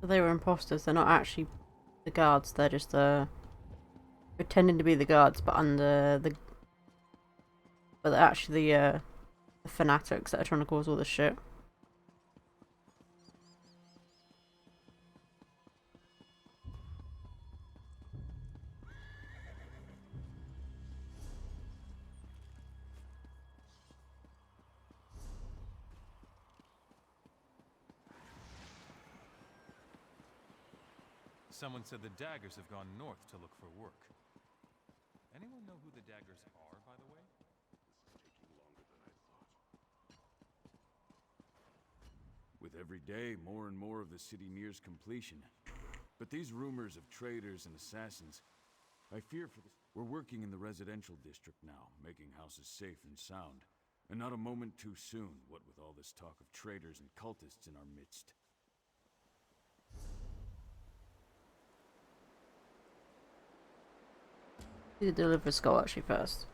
They were imposters. They're not actually the guards. They're just pretending to be the guards, but under the. But they're actually the fanatics that are trying to cause all this shit. Someone said the Daggers have gone north to look for work. Anyone know who the Daggers are, by the way? This is taking longer than I thought. With every day, more and more of the city nears completion. But these rumors of traitors and assassins, I fear for this. We're working in the residential district now, making houses safe and sound. And not a moment too soon, what with all this talk of traitors and cultists in our midst. You deliver skull actually first.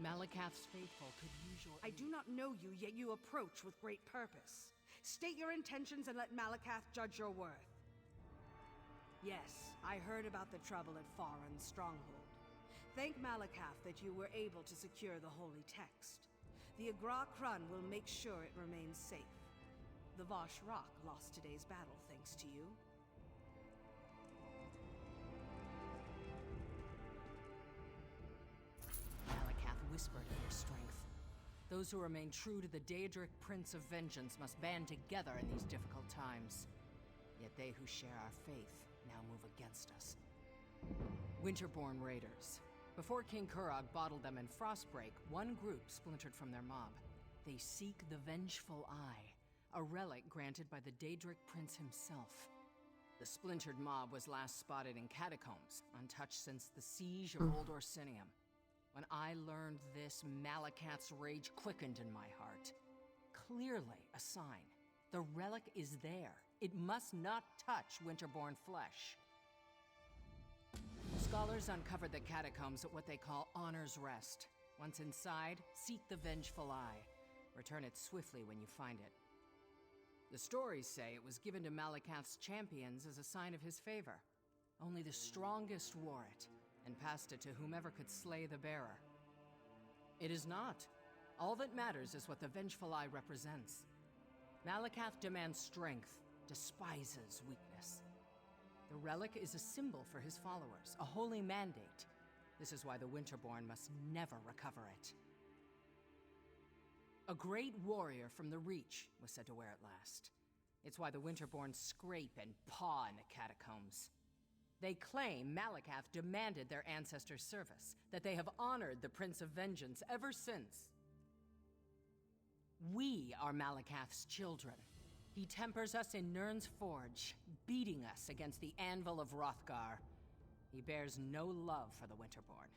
Malakath's faithful could use your I do not know you, yet you approach with great purpose. State your intentions and let Malakath judge your worth. Yes, I heard about the trouble at Faron's stronghold. Thank Malakath that you were able to secure the holy text. The Agra Krun will make sure it remains safe. The Vosh Rock lost today's battle thanks to you. Malakath whispered of your strength. Those who remain true to the Daedric Prince of Vengeance must band together in these difficult times. Yet they who share our faith now move against us. Winterborn raiders. Before King Kurog bottled them in Frostbreak, one group splintered from their mob. They seek the Vengeful Eye, a relic granted by the Daedric Prince himself. The splintered mob was last spotted in catacombs, untouched since the siege of Old Orsinium. When I learned this, Malakath's rage quickened in my heart. Clearly a sign. The relic is there. It must not touch Winterborn flesh. Scholars uncovered the catacombs at what they call Honor's Rest. Once inside, seek the Vengeful Eye. Return it swiftly when you find it. The stories say it was given to Malakath's champions as a sign of his favor. Only the strongest wore it, and passed it to whomever could slay the bearer. It is not. All that matters is what the Vengeful Eye represents. Malakath demands strength, despises weakness. The relic is a symbol for his followers, a holy mandate. This is why the Winterborn must never recover it. A great warrior from the Reach was said to wear it last. It's why the Winterborn scrape and paw in the catacombs. They claim Malakath demanded their ancestors' service, that they have honored the Prince of Vengeance ever since. We are Malakath's children. He tempers us in Nirn's Forge, beating us against the anvil of Hrothgar. He bears no love for the Winterborn.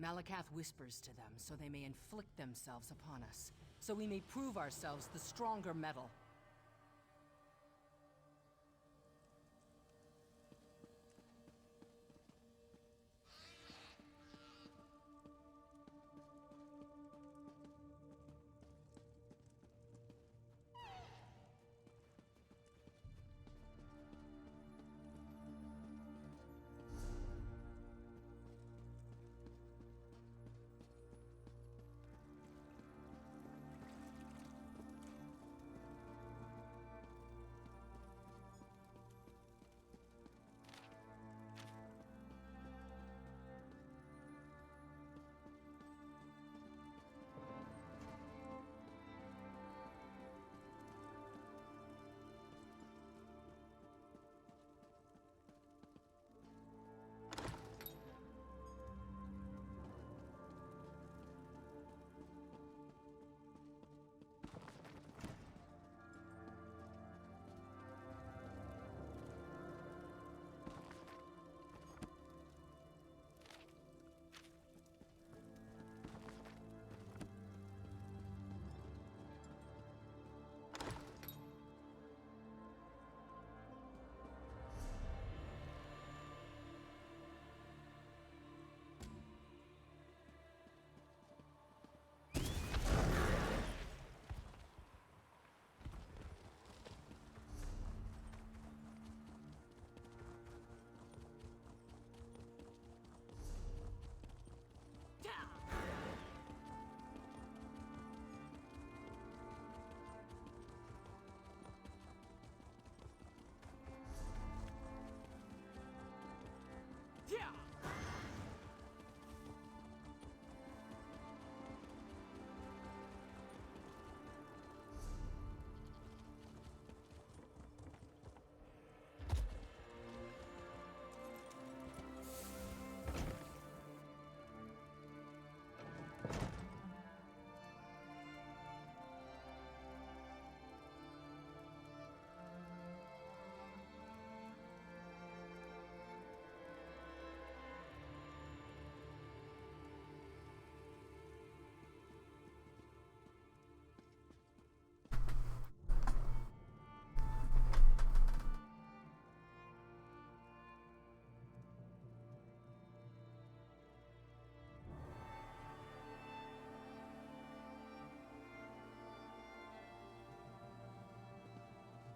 Malakath whispers to them so they may inflict themselves upon us, so we may prove ourselves the stronger metal.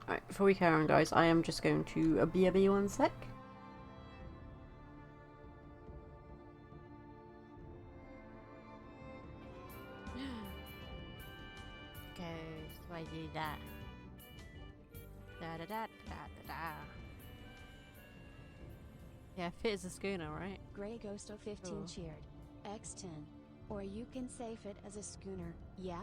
Alright, before we carry on, guys, I am just going to BRB 1 sec. Goes, why do that? Da da da da da da. Yeah, fit as a schooner, right? Grey Ghost 015 cheered. X10. Or you can say fit as a schooner, yeah?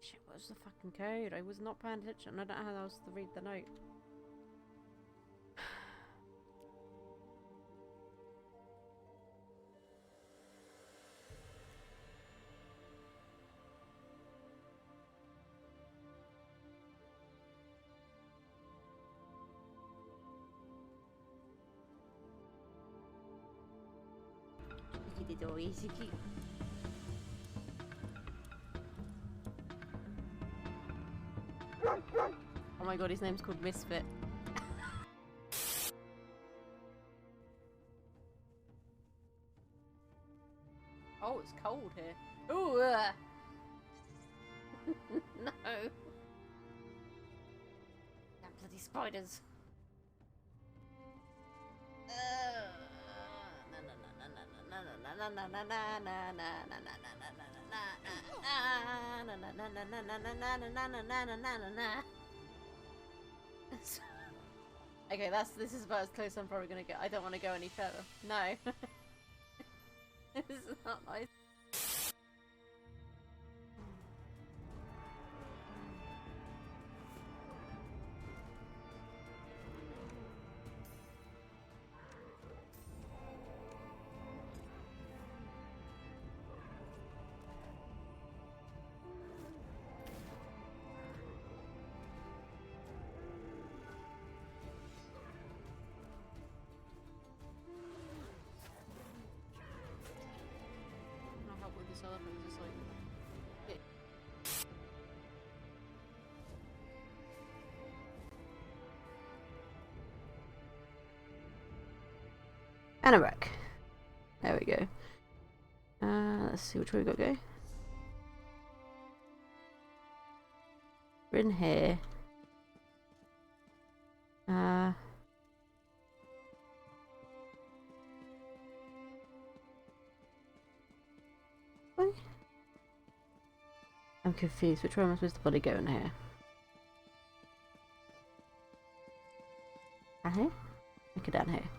Shit, what was the fucking code? I was not paying attention. I don't know how else to read the note. Oh my god, his name's called Misfit. Oh, it's cold here. Ooh! No! Damn bloody spiders. Okay, this is about as close I'm probably gonna get. I don't want to go any further. No. This is not nice. I'll help with this elephant, just like... Yeah. And I'm back. There we go. Let's see which way we got to go. We're in here. What? I'm confused. Which way am I supposed to bloody go in here? Down here? Look at down here.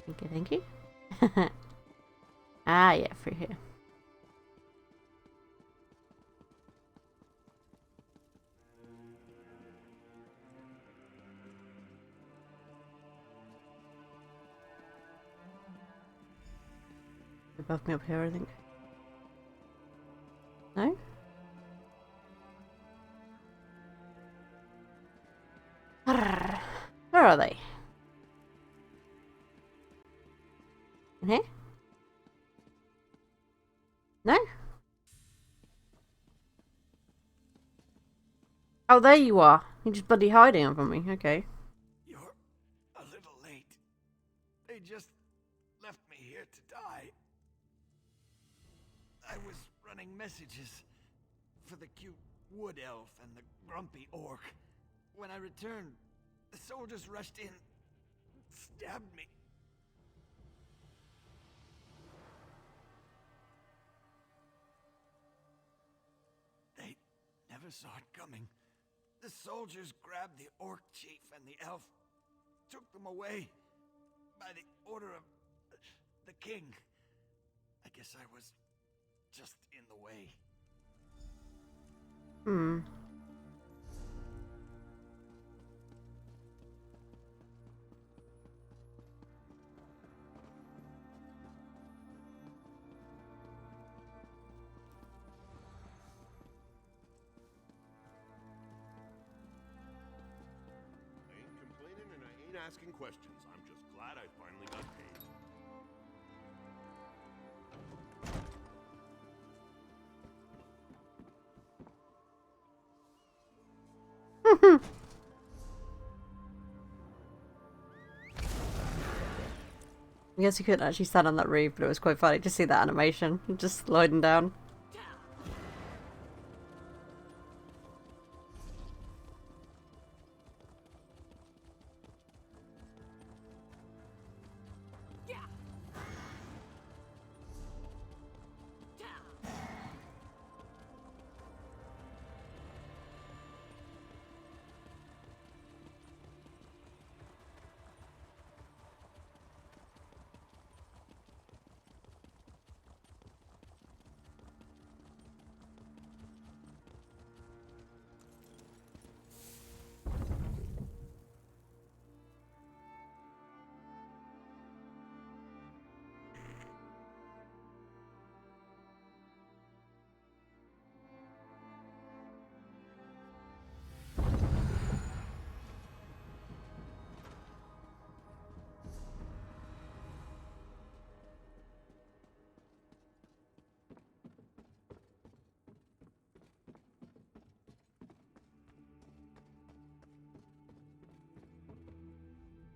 Thank you, thank you. Ah, yeah, through here. Above me up here, I think. No? Where are they? In here? No? Oh, there you are. You're just bloody hiding from me. Okay. You're a little late. They just left me here to die. I was running messages for the cute wood elf and the grumpy orc. When I returned, the soldiers rushed in, stabbed me. They never saw it coming. The soldiers grabbed the orc chief and the elf, took them away by the order of the king. I guess I was just in the way. Asking questions. I'm just glad I finally got paid. guess you couldn't actually stand on that roof, but it was quite funny to see that animation. Just sliding down.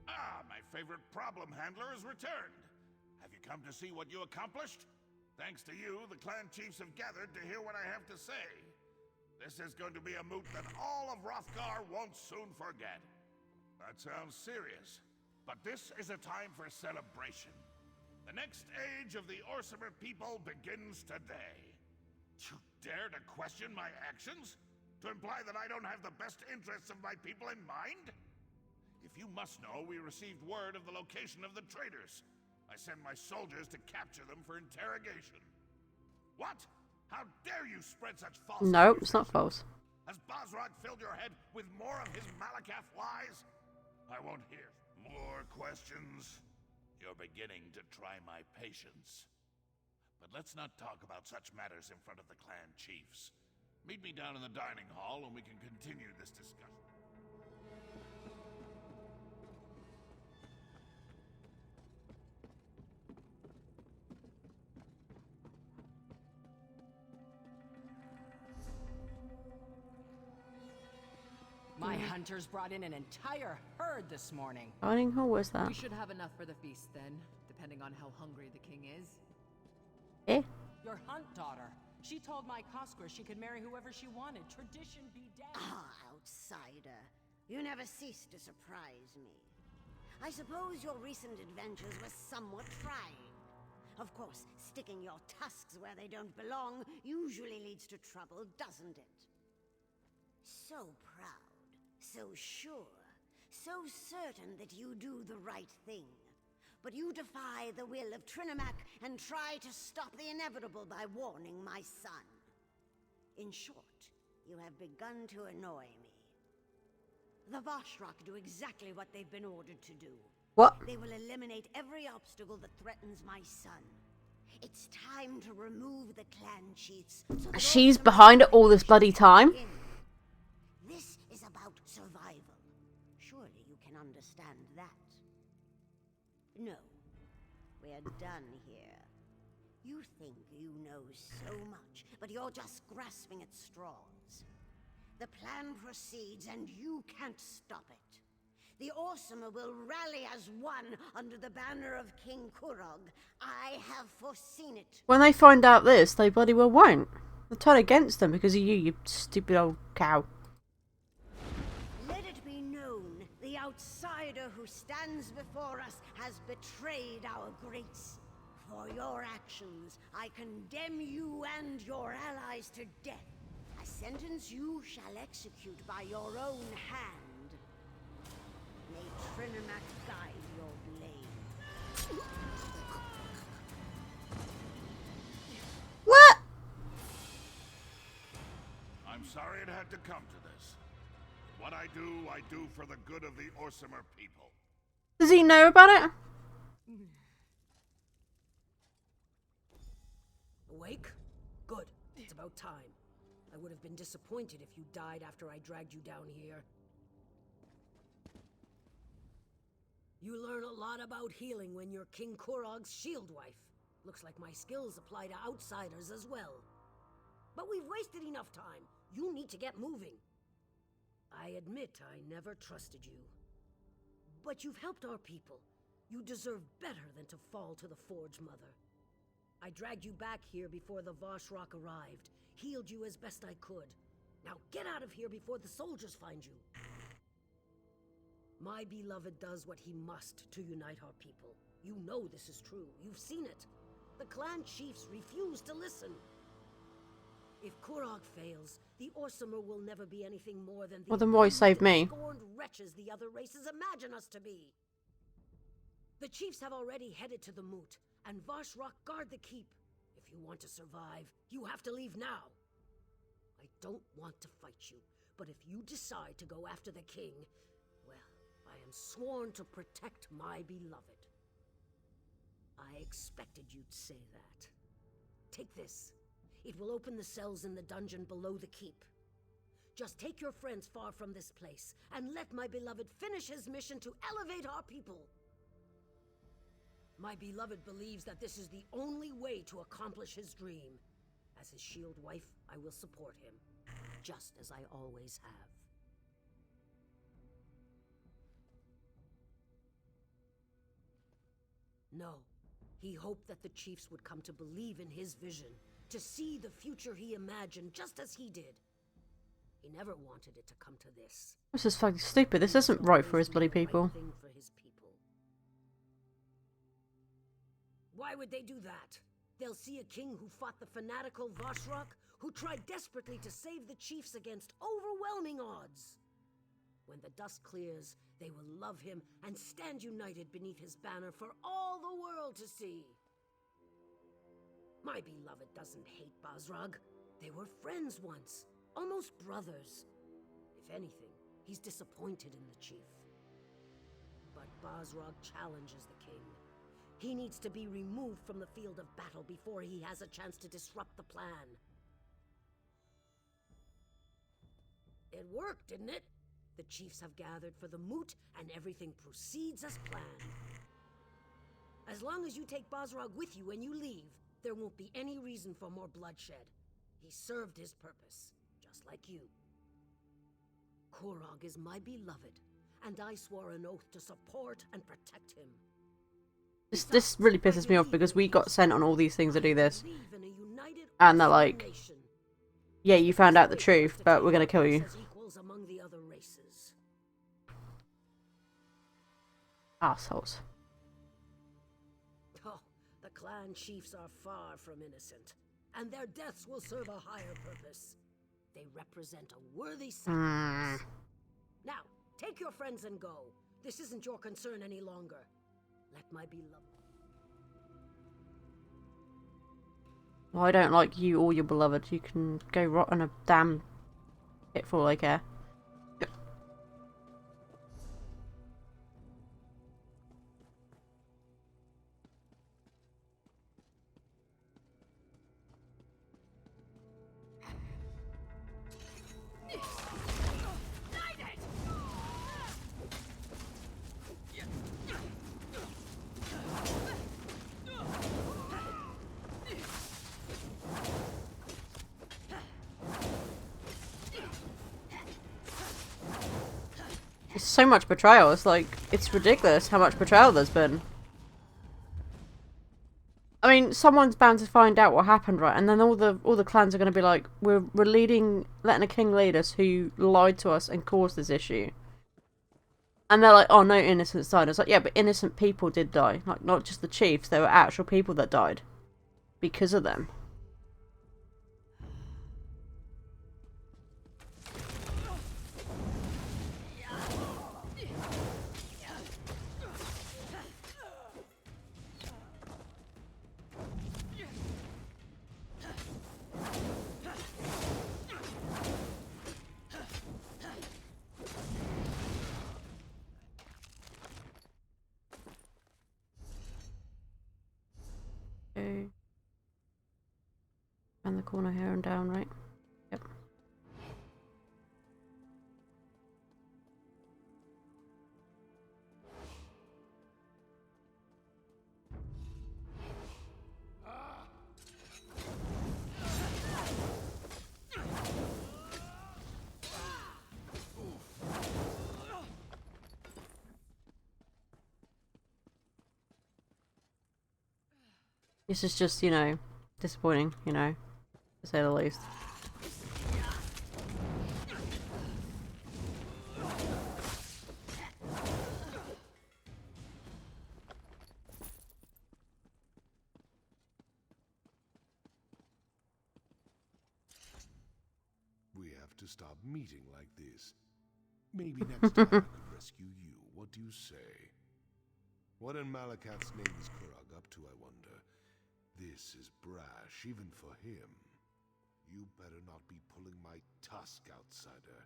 Ah, my favorite problem handler has returned. Have you come to see what you accomplished? Thanks to you, the clan chiefs have gathered to hear what I have to say. This is going to be a moot that all of Hrothgar won't soon forget. That sounds serious, but this is a time for celebration. The next age of the Orsimer people begins today. You dare to question my actions? To imply that I don't have the best interests of my people in mind? If you must know, we received word of the location of the traitors. I send my soldiers to capture them for interrogation. What? How dare you spread such false No, it's not false. Has Bosrog filled your head with more of his Malakath lies? I won't hear more questions. You're beginning to try my patience. But let's not talk about such matters in front of the clan chiefs. Meet me down in the dining hall and we can continue this discussion. My hunters brought in an entire herd this morning. Dining hall, where's that? We should have enough for the feast then, depending on how hungry the king is. Eh? Your hunt daughter. She told my Koskra she could marry whoever she wanted. Tradition be damned. Ah, outsider. You never cease to surprise me. I suppose your recent adventures were somewhat trying. Of course, sticking your tusks where they don't belong usually leads to trouble, doesn't it? So proud, so sure, so certain that you do the right thing. But you defy the will of Trinimac and try to stop the inevitable by warning my son. In short, you have begun to annoy me. The Vashrak do exactly what they've been ordered to do. What? They will eliminate every obstacle that threatens my son. It's time to remove the clan chiefs. So She's behind it all this bloody time. This is about survival. Surely you can understand that. No, we're done here. You think you know so much, but you're just grasping at straws. The plan proceeds and you can't stop it. The Orsimer will rally as one under the banner of King Kurog. I have foreseen it. When they find out this, they bloody well won't. They'll turn against them because of you, you stupid old cow. Let it be known, the outsider who stands before us has betrayed our greats. For your actions, I condemn you and your allies to death. A sentence you shall execute by your own hand. May Trinimac guide your blade. What? I'm sorry it had to come to this. What I do for the good of the Orsimer people. Does he know about it? Awake? Good. It's about time. I would have been disappointed if you died after I dragged you down here. You learn a lot about healing when you're King Kurog's shield wife. Looks like my skills apply to outsiders as well. But we've wasted enough time. You need to get moving. I admit I never trusted you. But you've helped our people. You deserve better than to fall to the Forge Mother. I dragged you back here before the Vashrock arrived, healed you as best I could. Now get out of here before the soldiers find you. My beloved does what he must to unite our people. You know this is true. You've seen it. The clan chiefs refuse to listen. If Kurog fails, the Orsimer will never be anything more than the Well, then why save me? scorned wretches the other races imagine us to be. The chiefs have already headed to the moot, and Vashrock guard the keep. If you want to survive, you have to leave now. I don't want to fight you, but if you decide to go after the king, well, I am sworn to protect my beloved. I expected you'd say that. Take this. It will open the cells in the dungeon below the keep. Just take your friends far from this place, and let my beloved finish his mission to elevate our people. My beloved believes that this is the only way to accomplish his dream. As his shield wife, I will support him, just as I always have. No, he hoped that the chiefs would come to believe in his vision, to see the future he imagined just as he did. He never wanted it to come to this. This is fucking stupid. This isn't right for his bloody people. Why would they do that? They'll see a king who fought the fanatical Vashrock, who tried desperately to save the chiefs against overwhelming odds. When the dust clears, they will love him and stand united beneath his banner for all the world to see. My beloved doesn't hate Basrog. They were friends once, almost brothers. If anything, he's disappointed in the chief. But Basrog challenges the king. He needs to be removed from the field of battle before he has a chance to disrupt the plan. It worked, didn't it? The chiefs have gathered for the moot, and everything proceeds as planned. As long as you take Basrog with you when you leave, there won't be any reason for more bloodshed. He served his purpose, just like you. Kurog is my beloved, and I swore an oath to support and protect him. This really pisses me off because we got sent on all these things to do this. And they're like, yeah, you found out the truth, but we're gonna kill you. Assholes. Oh, the clan chiefs are far from innocent, and their deaths will serve a higher purpose. They represent a worthy sacrifice. Now, take your friends and go. This isn't your concern any longer. Let my beloved... Well, I don't like you or your beloved. You can go rot in a damn pit for all I care. It's so much betrayal. It's like, it's ridiculous how much betrayal there's been. I mean, someone's bound to find out what happened, right? And then all the clans are going to be like, we're letting a king lead us who lied to us and caused this issue. And they're like, oh, no innocents died. It's like, yeah, but innocent people did die. Like, not just the chiefs. There were actual people that died because of them. Okay. And the corner here and down, right? Yep. This is just, you know, disappointing, you know, to say the least. We have to stop meeting like this. Maybe next time I could rescue you. What do you say? What in Malakath's name is Kurog up to, I wonder? This is brash, even for him. You better not be pulling my tusk, outsider.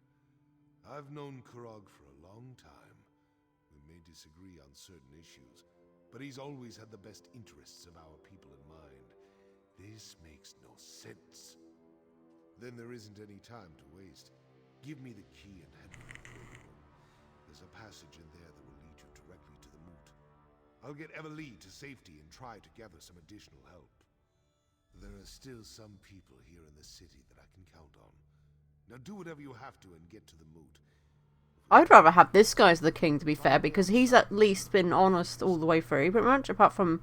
I've known Kurog for a long time. We may disagree on certain issues, but he's always had the best interests of our people in mind. This makes no sense. Then there isn't any time to waste. Give me the key and head for the throne room. There's a passage in there that will lead you directly to the moot. I'll get Everlee to safety and try to gather some additional help. There are still some people here in the city that I can count on. Now do whatever you have to and get to the moot. I'd rather have this guy as the king, to be fair, because he's at least been honest all the way through, pretty much, apart from...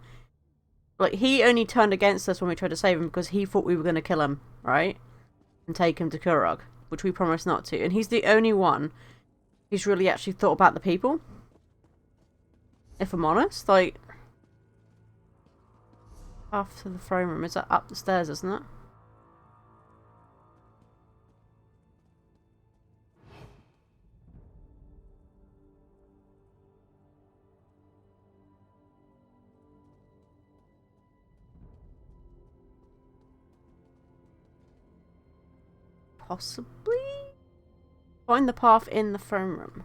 Like, he only turned against us when we tried to save him because he thought we were going to kill him, right? And take him to Kurog, which we promised not to. And he's the only one who's really actually thought about the people. If I'm honest, like... Path to the throne room. Is that up the stairs, isn't it? Possibly? Find the path in the throne room.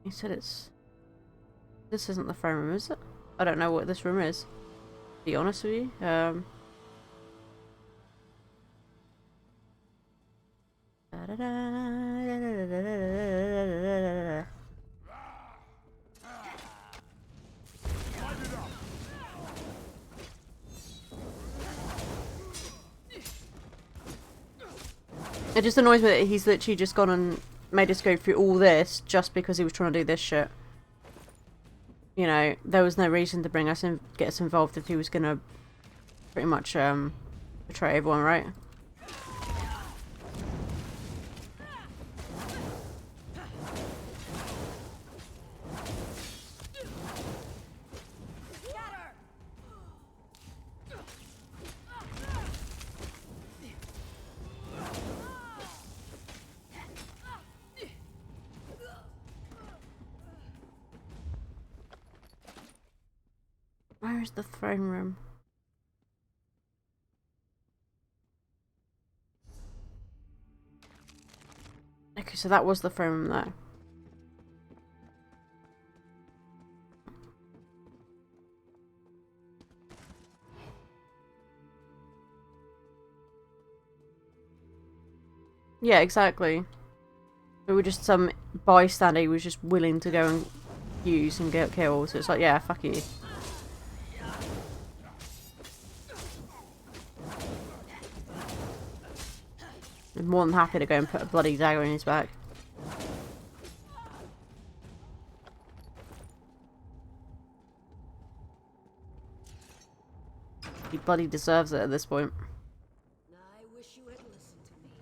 He said it's... This isn't the throne room, is it? I don't know what this room is, to be honest with you. It just annoys me that he's literally just gone and made us go through all this just because he was trying to do this shit. You know, there was no reason to bring us in, get us involved if he was gonna pretty much betray everyone, right? Where's the throne room? Okay, so that was the throne room there. Yeah, exactly. We were just some bystander who was just willing to go and use and get killed. So it's like, yeah, fuck you. I'm more than happy to go and put a bloody dagger in his back. He bloody deserves it at this point. I wish you had listened to me.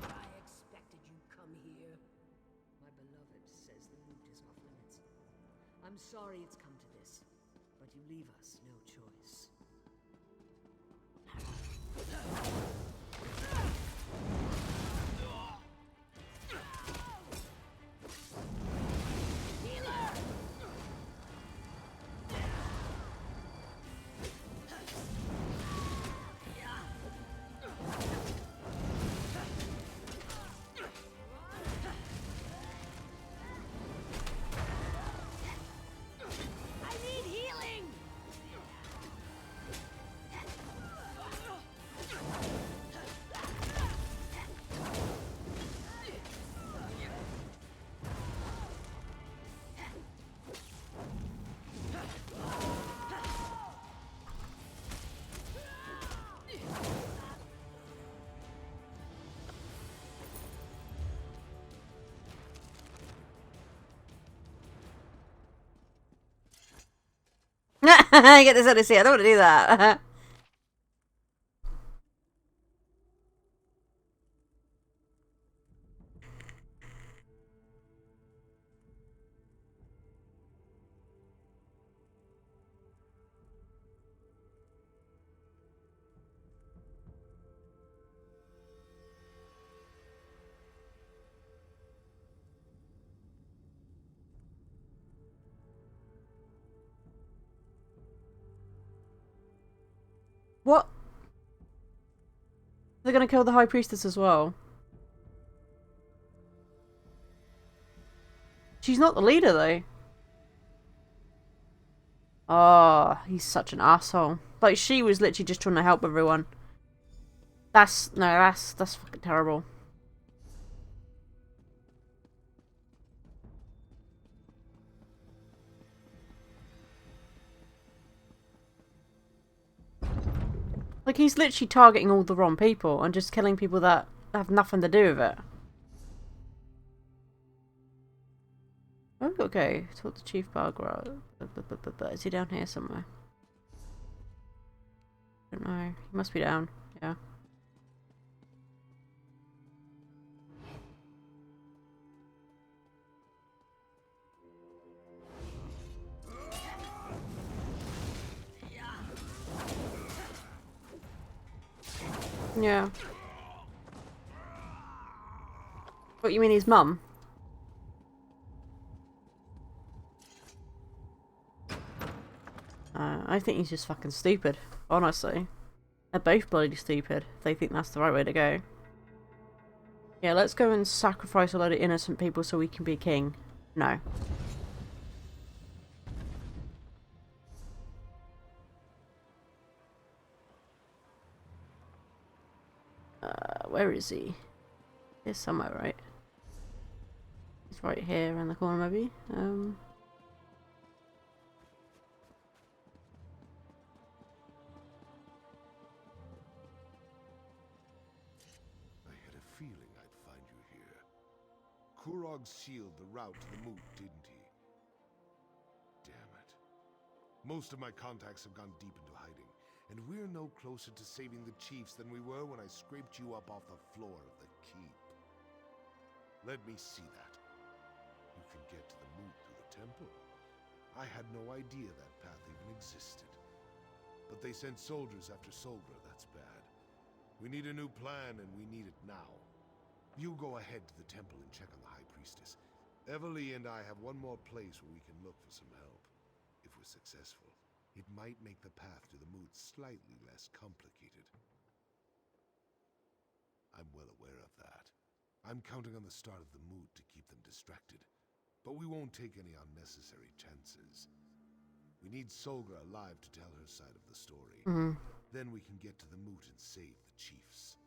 I expected you'd come here. My beloved says the moot is off limits. I'm sorry it's come to this, but you leave us no choice. Get this out of here. I don't want to do that. What? They're gonna kill the High Priestess as well. She's not the leader, though. Oh, he's such an asshole. Like, she was literally just trying to help everyone. That's fucking terrible. Like, he's literally targeting all the wrong people and just killing people that have nothing to do with it. Where have we got to go? Talk to Chief Bargra. Is he down here somewhere? I don't know. He must be down. Yeah. Yeah. What, you mean his mum? I think he's just fucking stupid, honestly. They're both bloody stupid if they think that's the right way to go. Yeah, let's go and sacrifice a load of innocent people so we can be king. No. Where is he? He's somewhere, right? He's right here around the corner, maybe. Feeling I'd find you here. Kurog sealed the route to the moot, didn't he? Damn it. Most of my contacts have gone deep into hiding, and we're no closer to saving the chiefs than we were when I scraped you up off the floor of the keep. Let me see that. You can get to the moot through the temple. I had no idea that path even existed. But they sent soldiers after Solgra, that's bad. We need a new plan, and we need it now. You go ahead to the temple and check on the High Priestess. Everly and I have one more place where we can look for some help. If we're successful, it might make the path to the moot slightly less complicated. I'm well aware of that. I'm counting on the start of the moot to keep them distracted. But we won't take any unnecessary chances. We need Solgra alive to tell her side of the story. Then we can get to the moot and save the chiefs.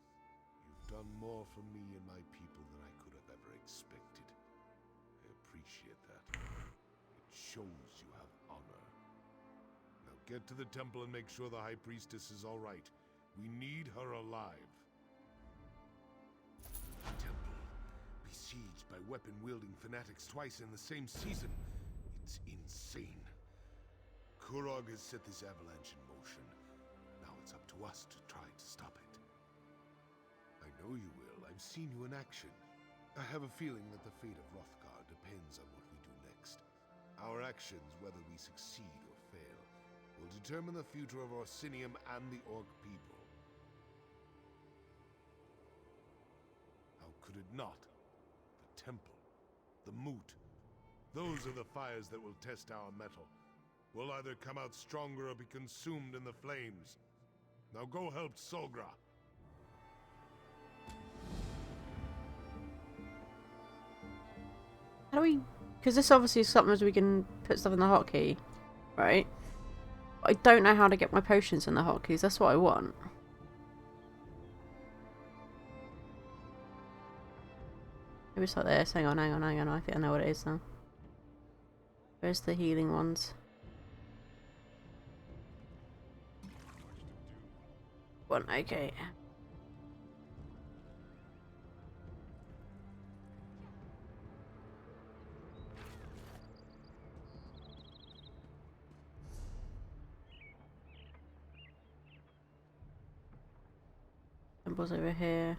You've done more for me and my people than I could have ever expected. I appreciate that. It shows you have honor. Now get to the temple and make sure the High Priestess is all right. We need her alive. The temple, besieged by weapon-wielding fanatics twice in the same season. It's insane. Kurog has set this avalanche in motion. Now it's up to us to try to stop it. I know you will. I've seen you in action. I have a feeling that the fate of Hrothgar depends on what we do next. Our actions, whether we succeed or fail, will determine the future of Orsinium and the Orc people. How could it not? The temple, the moot, those are the fires that will test our mettle. We'll either come out stronger or be consumed in the flames. Now go help Solgra. How do we... Because this obviously is something as we can put stuff in the hotkey, right? I don't know how to get my potions in the hotkeys. That's what I want. Maybe it's like this. Hang on. I think I know what it is now. Where's the healing ones? One, okay. Temple's over here.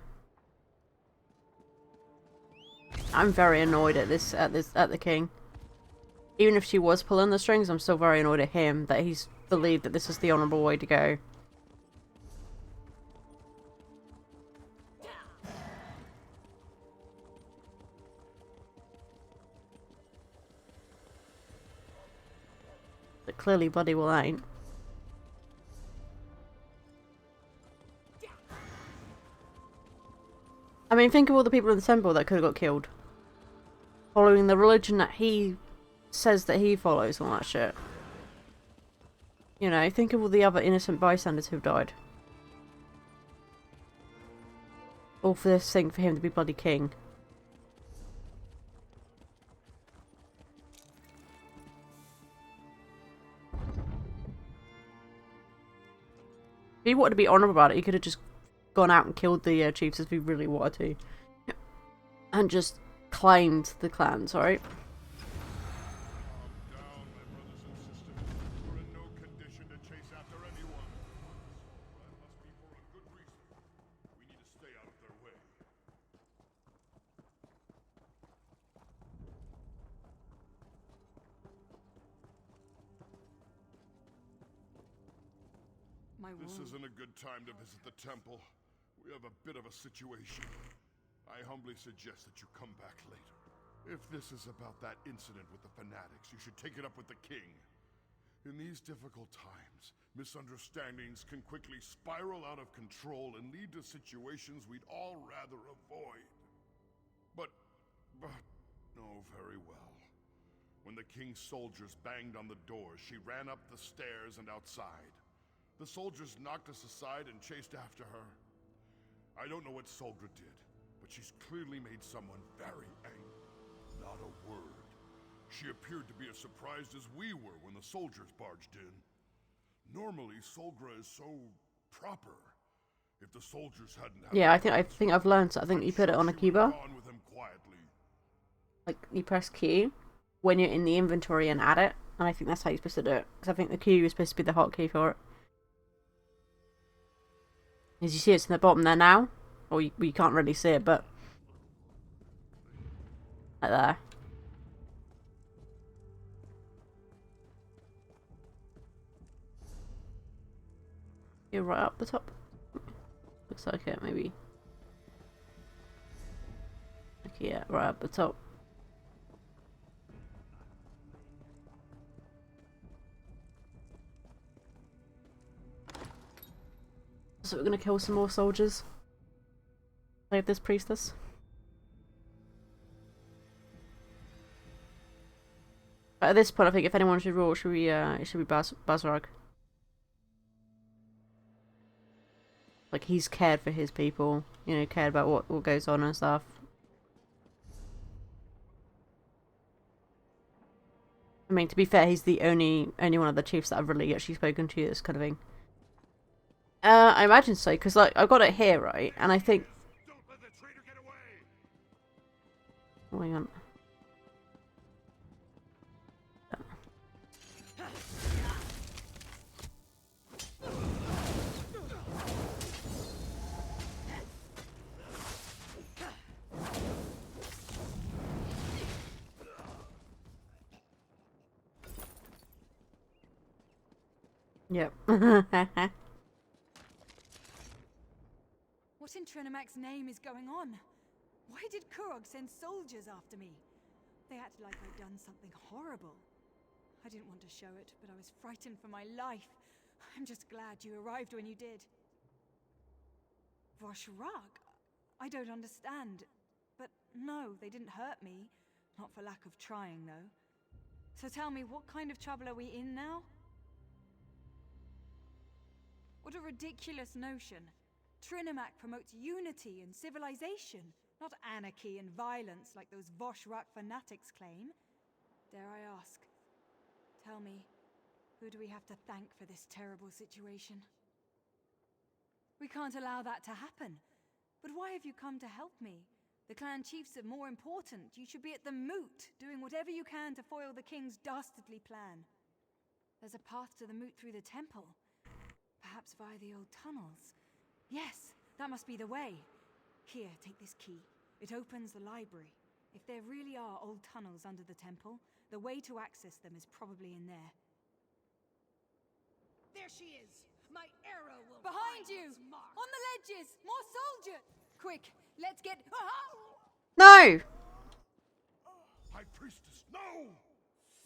I'm very annoyed at the king. Even if she was pulling the strings, I'm still very annoyed at him that he's believed that this is the honourable way to go. But clearly bloody well ain't. I mean, think of all the people in the temple that could have got killed. Following the religion that he says that he follows and all that shit. You know, think of all the other innocent bystanders who've died. All for this thing for him to be bloody king. If he wanted to be honourable about it, he could have just gone out and killed the chiefs if he really wanted to. And just claimed the clans, right? This isn't a good time to visit the temple. We have a bit of a situation. I humbly suggest that you come back later. If this is about that incident with the fanatics, you should take it up with the king. In these difficult times, misunderstandings can quickly spiral out of control and lead to situations we'd all rather avoid. But, oh, very well. When the king's soldiers banged on the door, she ran up the stairs and outside. The soldiers knocked us aside and chased after her. I don't know what Solgra did, but she's clearly made someone very angry. Not a word. She appeared to be as surprised as we were when the soldiers barged in. Normally, Solgra is so proper. If the soldiers hadn't... Yeah, I think I've learned. I think you put it on a keybar. Like, you press Q when you're in the inventory and add it. And I think that's how you're supposed to do it. Because I think the Q is supposed to be the hotkey for it. As you see, it's in the bottom there now. Or you can't really see it, but... Like there. You're right up the top. Looks like it, maybe. Okay, yeah, right up the top. So we're gonna kill some more soldiers. Save this priestess. But at this point, I think if anyone should rule, it should be Bazrag. Like, he's cared for his people, you know, cared about what goes on and stuff. I mean, to be fair, he's the only one of the chiefs that I've really actually spoken to this kind of thing. I imagine so, because like I've got it here, right? And I think. Oh, hang on. Yep. What in Trinamac's name is going on? Why did Kurog send soldiers after me? They acted like I'd done something horrible. I didn't want to show it, but I was frightened for my life. I'm just glad you arrived when you did. Voshrak? I don't understand. But no, they didn't hurt me. Not for lack of trying, though. So tell me, what kind of trouble are we in now? What a ridiculous notion. Trinamac promotes unity and civilization, not anarchy and violence like those Voshrak fanatics claim. Dare I ask? Tell me, who do we have to thank for this terrible situation? We can't allow that to happen. But why have you come to help me? The clan chiefs are more important. You should be at the moot, doing whatever you can to foil the king's dastardly plan. There's a path to the moot through the temple. Perhaps via the old tunnels. Yes, That must be the way. Here, take this key. It opens the library. If there really are old tunnels under the temple, the way to access them is probably in there. There she is! My arrow will Behind find you! its mark. On the ledges! More soldiers! Quick, let's get... No! High Priestess, no!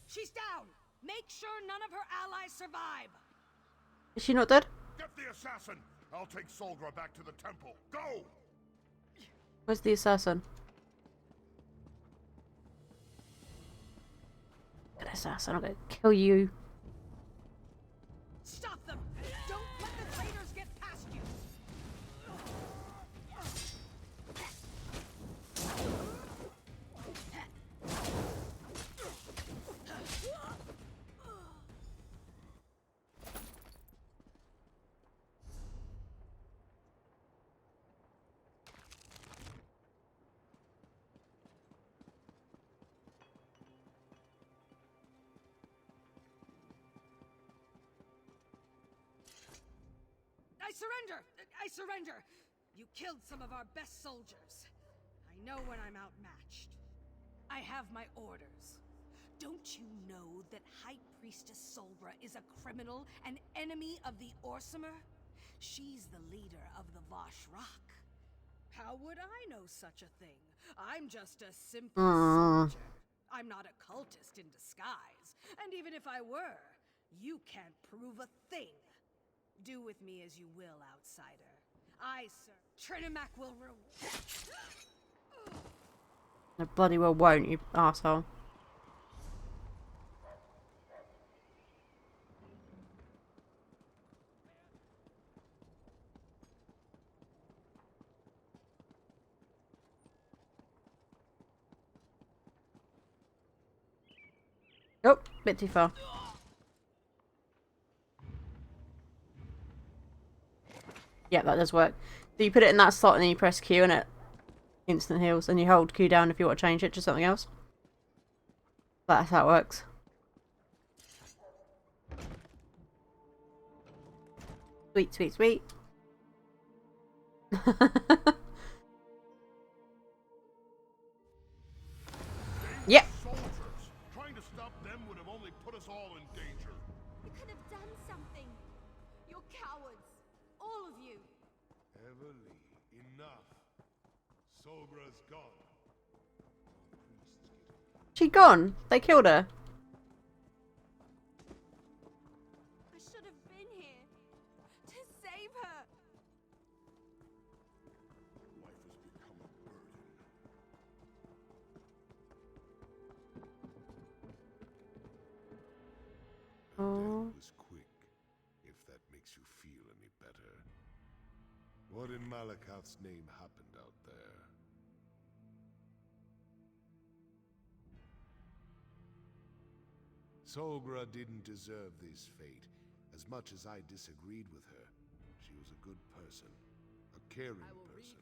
She's down! Make sure none of her allies survive! Is she not dead? Get the assassin! I'll take Solgra back to the temple. Go! Where's the assassin? Good assassin, I'm gonna kill you. Stop them! Don't let the traitors get past you! I surrender! You killed some of our best soldiers. I know when I'm outmatched. I have my orders. Don't you know that High Priestess Solbra is a criminal, an enemy of the Orsimer? She's the leader of the Vashrak. How would I know such a thing? I'm just a simple soldier. I'm not a cultist in disguise. And even if I were, you can't prove a thing. Do with me as you will, outsider. I, sir, Trinimac will I bloody well won't, you arsehole. Oh, bit too far. Yeah, that does work. So you put it in that slot and then you press Q and it instant heals. And you hold Q down if you want to change it to something else. That's how it works. Sweet, sweet, sweet. Yep. Soldiers! Trying to stop them would have only put us all in danger. You could have done something. You're cowards. All of you. Everly, enough. Solgra's gone. She gone? They killed her. I should have been here to save her. Life has become a burden. Death was quick, if that makes you feel any better. What in Malakath's name happened out there? Solgra didn't deserve this fate, as much as I disagreed with her. She was a good person, a caring person.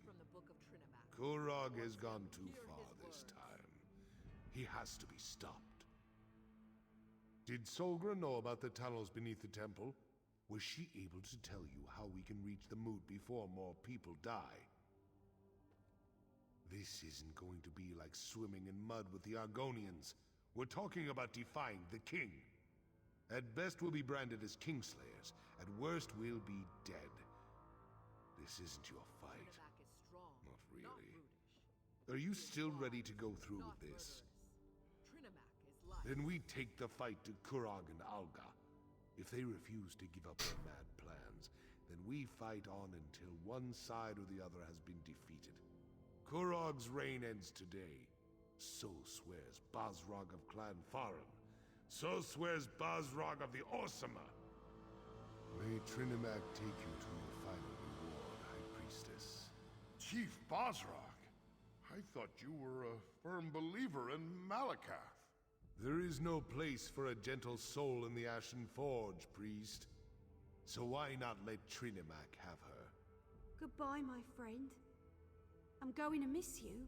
Kurog has gone too far this time. He has to be stopped. Did Solgra know about the tunnels beneath the temple? Was she able to tell you how we can reach the moot before more people die? This isn't going to be like swimming in mud with the Argonians. We're talking about defying the king. At best, we'll be branded as Kingslayers. At worst, we'll be dead. This isn't your fight. Not really. Are you still ready to go through with this? Then we take the fight to Kurog and Alga. If they refuse to give up their mad plans, then we fight on until one side or the other has been defeated. Kurog's reign ends today. So swears Basrog of Clan Farum. So swears Basrog of the Orsimer. May Trinimac take you to your final reward, High Priestess. Chief Basrog, I thought you were a firm believer in Malakath. There is no place for a gentle soul in the Ashen Forge, priest. So why not let Trinimac have her? Goodbye, my friend. I'm going to miss you.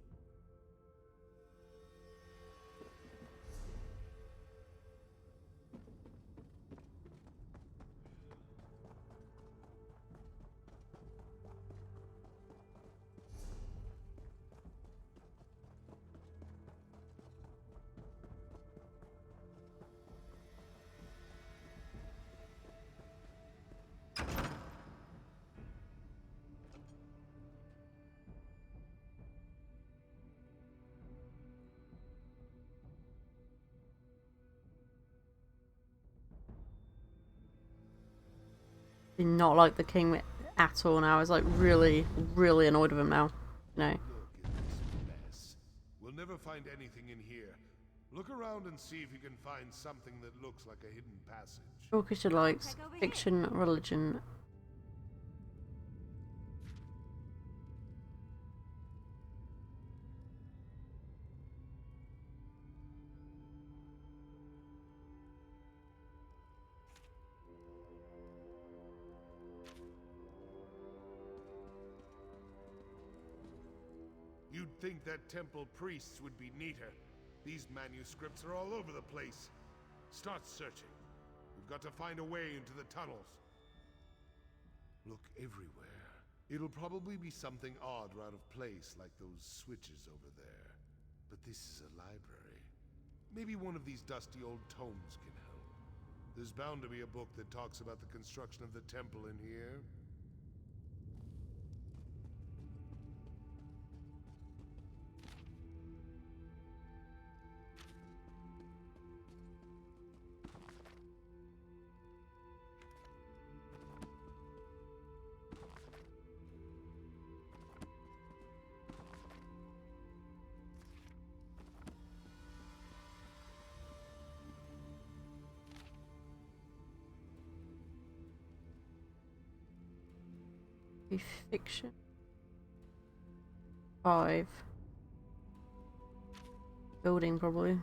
did not like the king at all now. I was like really, really annoyed with him now. You know. Look at this mess. We'll never find anything in here. Look around and see if you can find something that looks like a hidden passage. Orchestra likes fiction, religion. You'd think that temple priests would be neater. These manuscripts are all over the place. Start searching. We've got to find a way into the tunnels. Look everywhere. It'll probably be something odd or out of place, like those switches over there. But this is a library. Maybe one of these dusty old tomes can help. There's bound to be a book that talks about the construction of the temple in here. Fiction. 5. Building probably.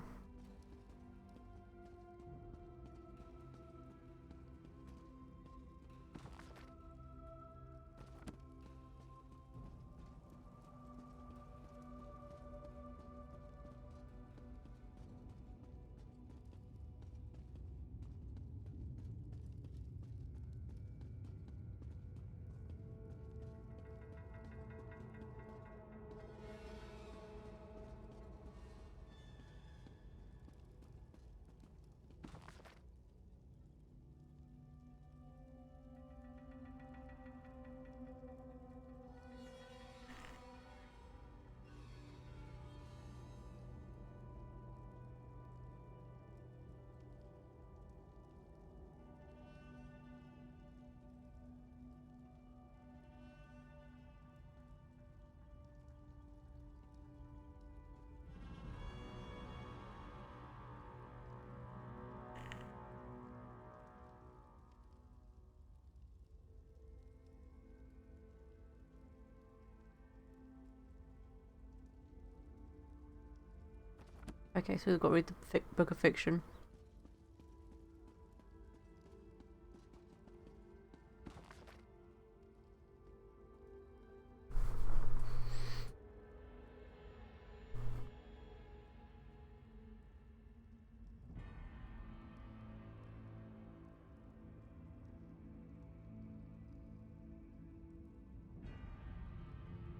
Okay, so we've got to read the book of fiction.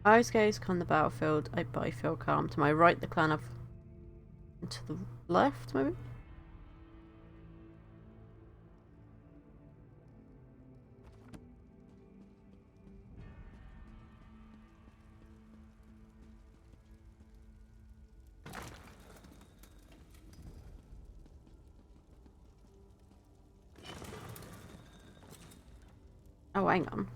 Eyes gaze on the battlefield. I feel calm. To my right, the clan of... To the left, maybe? Oh, hang on.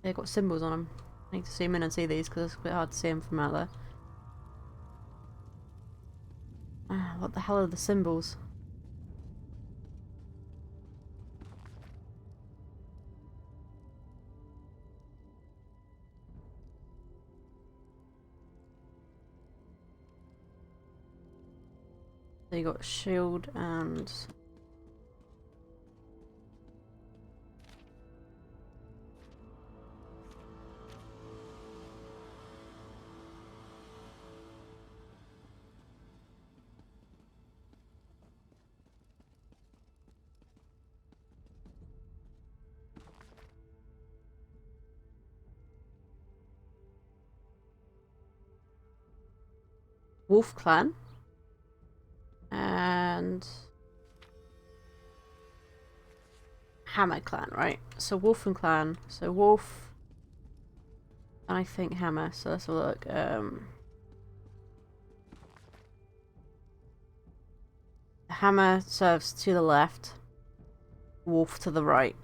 They've got symbols on them. I need to zoom in and see these because it's a bit hard to see them from out there. What the hell are the symbols? So you got shield and... Wolf Clan. And... Hammer Clan, right? So Wolf and Clan. So Wolf... And I think Hammer, so let's have a look. hammer serves to the left, wolf to the right.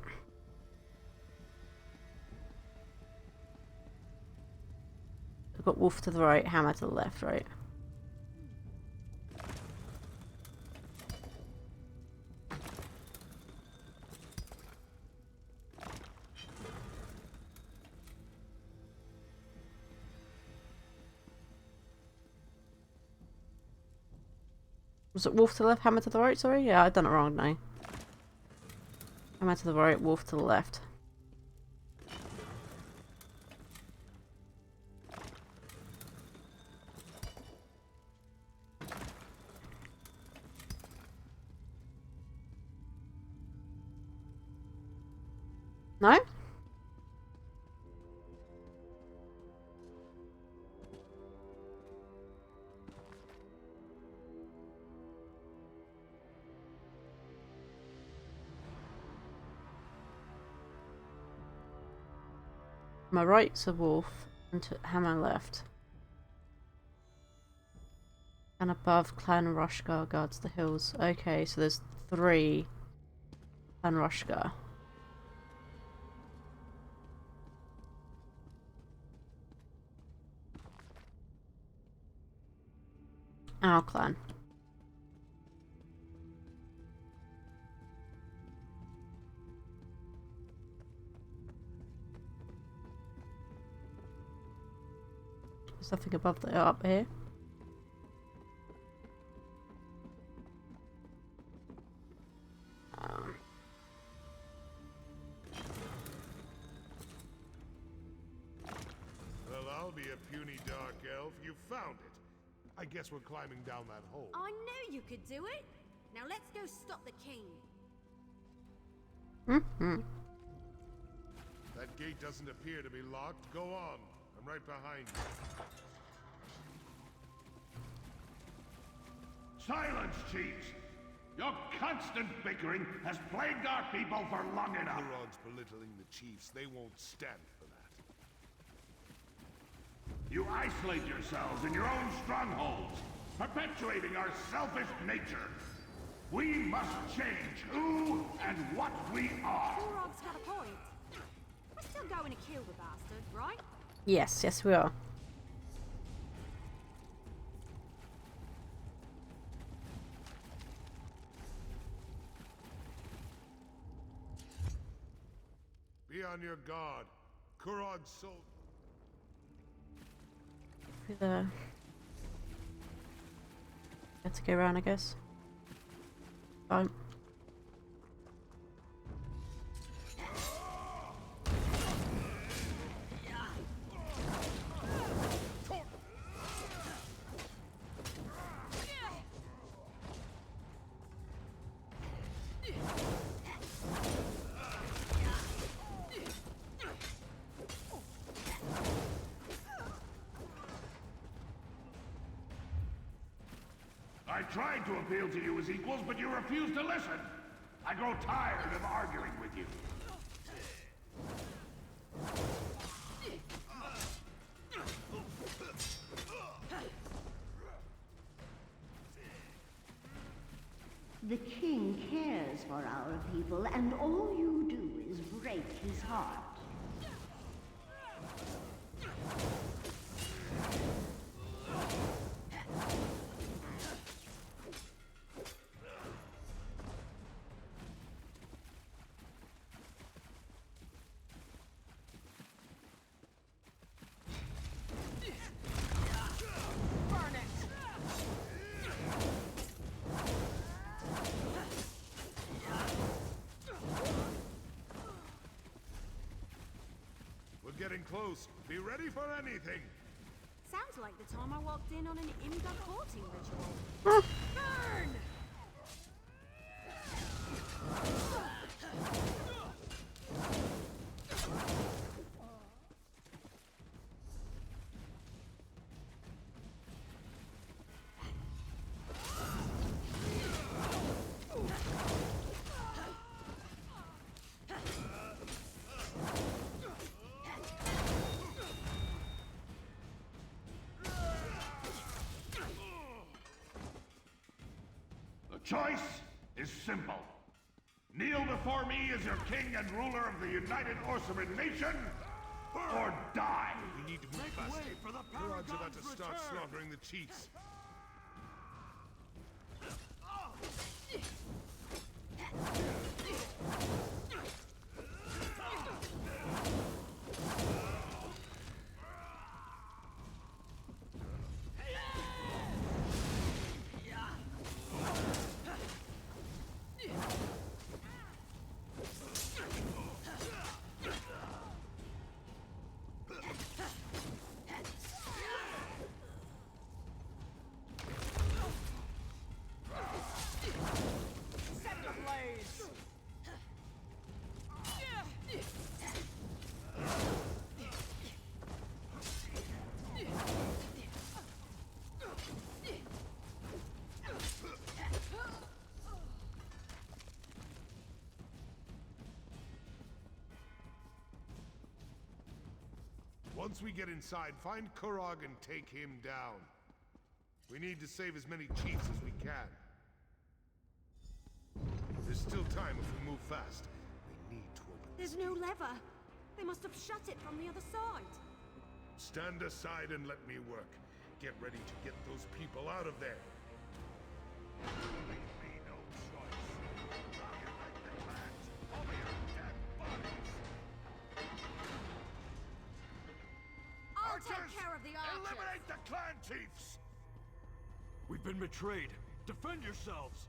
We've got wolf to the right, hammer to the left, right? Was it wolf to the left, hammer to the right? Sorry? Yeah, I've done it wrong now. Hammer to the right, wolf to the left. No? My right's a wolf, and hammer left. And above, Clan Rushgar guards the hills. Okay, so there's 3 Clan Rushgar. Our clan. There's nothing above the up here. Well, I'll be a puny dark elf. You found it. I guess we're climbing down that hole. I knew you could do it. Now let's go stop the king. That gate doesn't appear to be locked. Go on. I'm right behind you. Silence, chiefs! Your constant bickering has plagued our people for long enough. Kurog's belittling the chiefs. They won't stand for that. You isolate yourselves in your own strongholds, perpetuating our selfish nature. We must change who and what we are. Kurog's got a point. We're still going to kill the bastard, right? Yes, yes we are. Be on your guard. Kurog's soul. Have to go around, I guess. Fine. I tried to appeal to you as equals, but you refused to listen. I grow tired of arguing with you. The king cares for our people, and all you do is break his heart. Getting close. Be ready for anything. Sounds like the time I walked in on an Imga courting ritual. Burn! choice is simple. Kneel before me as your king and ruler of the United Orciman Nation, or die! We need to move faster. Kurog's about to start slaughtering the chiefs. Once we get inside, find Kurog and take him down. We need to save as many chiefs as we can. There's still time if we move fast. We need to open There's no lever. They must have shut it from the other side. Stand aside and let me work. Get ready to get those people out of there. Leave me no choice. Annihilate the clans over your dead bodies. I'll take care of the archers. Eliminate the clan chiefs! We've been betrayed. Defend yourselves!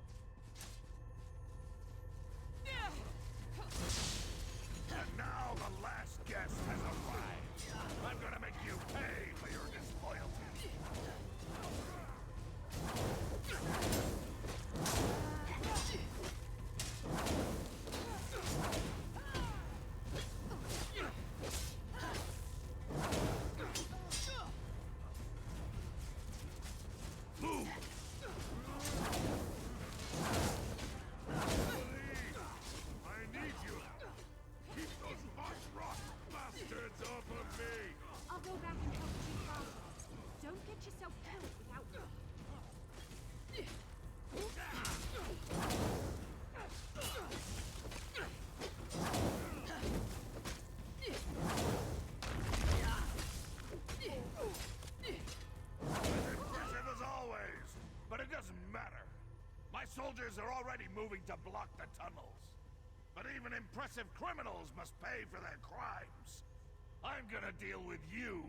And now the last guest has arrived. I'm gonna make you pay for your disloyalty. Move! I need you! Keep those Bosch bastards off of me! I'll go back and help you faster. Don't get yourself killed without me. Impressive as always, but it doesn't matter. My soldiers are already moving to block the tunnels. But even impressive criminals must pay for their crimes. I'm gonna deal with you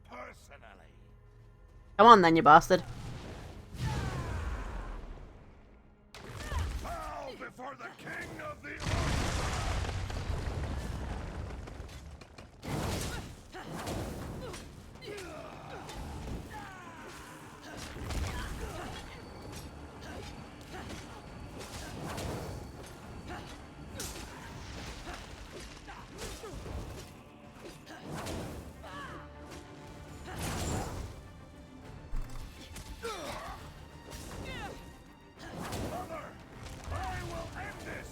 personally. Come on then, you bastard. Bow before the king of the Mother, I will end this.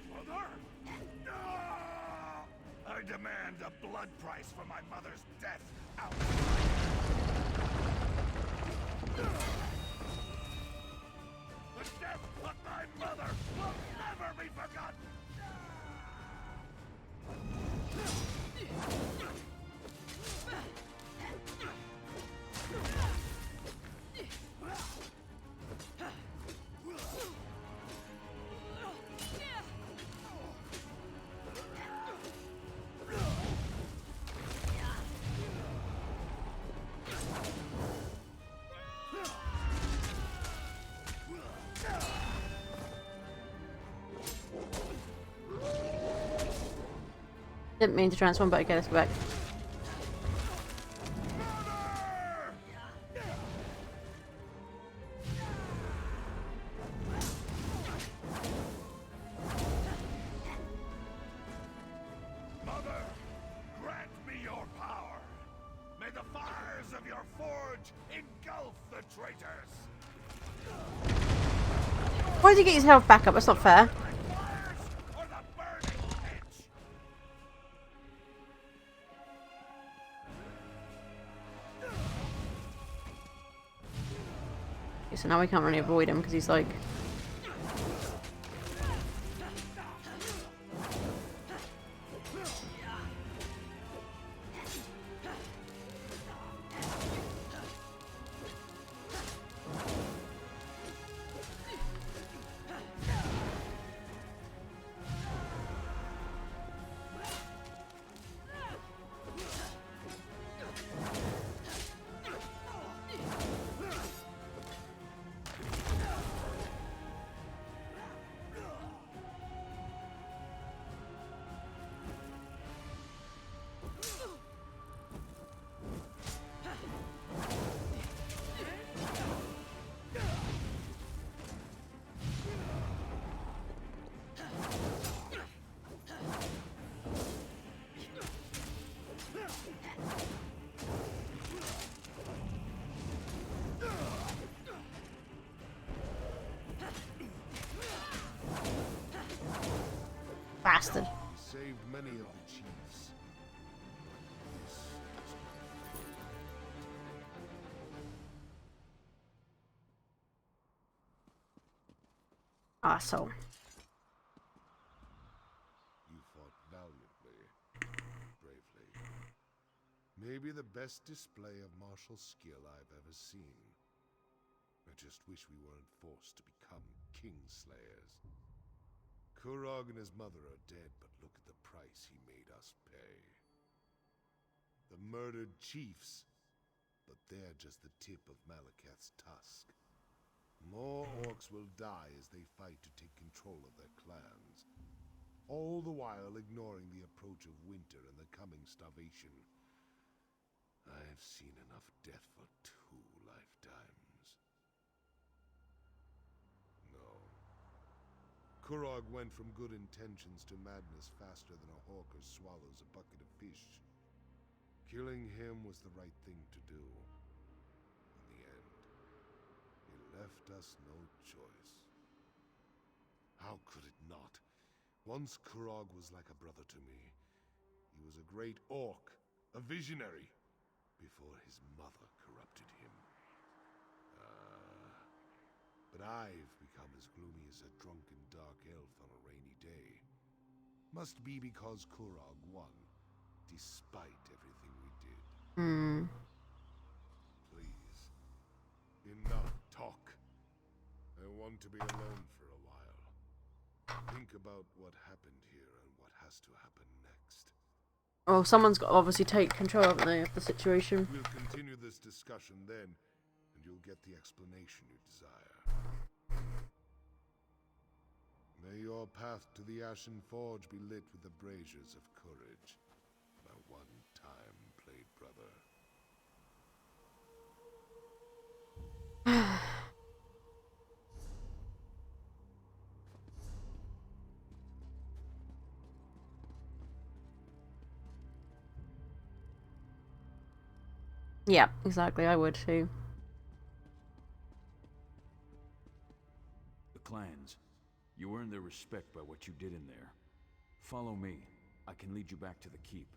Mother? No! I demand a blood price for my mother's death out. The death of my mother will never be forgotten! Didn't mean to transform, but okay, let's go back. Mother, grant me your power. May the fires of your forge engulf the traitors. Why did he get his health back up? That's not fair. Okay, so now we can't really avoid him because he's like... Bastard. Saved many of the chiefs. Asshole. You fought valiantly, bravely. Maybe the best display of martial skill I've ever seen. I just wish we weren't forced to become Kingslayers. Kurog and his mother are dead, but look at the price he made us pay. The murdered chiefs, but they're just the tip of Malakath's tusk. More orcs will die as they fight to take control of their clans, all the while ignoring the approach of winter and the coming starvation. I've seen enough death for 2 lifetimes. No. Kurog went from good intentions to madness faster than a hawker swallows a bucket of fish. Killing him was the right thing to do. In the end, he left us no choice. How could it not? Once Kurog was like a brother to me. He was a great orc, a visionary, before his mother corrupted him. But I've become as gloomy as a drunken dark elf on a rainy day. Must be because Kurog won, despite everything we did. Please, enough talk. I want to be alone for a while. Think about what happened here and what has to happen next. Well, someone's got to obviously take control, haven't they, of the situation. We'll continue this discussion then, and you'll get the explanation you desire. May your path to the Ashen Forge be lit with the braziers of courage, my one-time blade brother. Yeah, exactly, I would too. The clans. You earned their respect by what you did in there. Follow me. I can lead you back to the keep.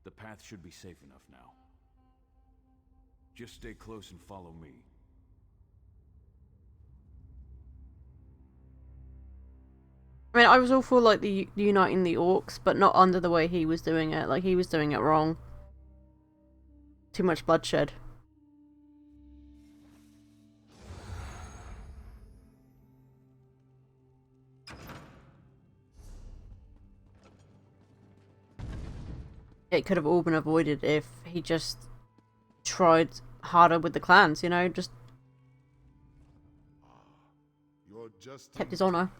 The path should be safe enough now. Just stay close and follow me. I mean, I was all for, like, the uniting the orcs, but not under the way he was doing it. Like, he was doing it wrong. Too much bloodshed. It could have all been avoided if he just tried harder with the clans, you know, just kept his honor.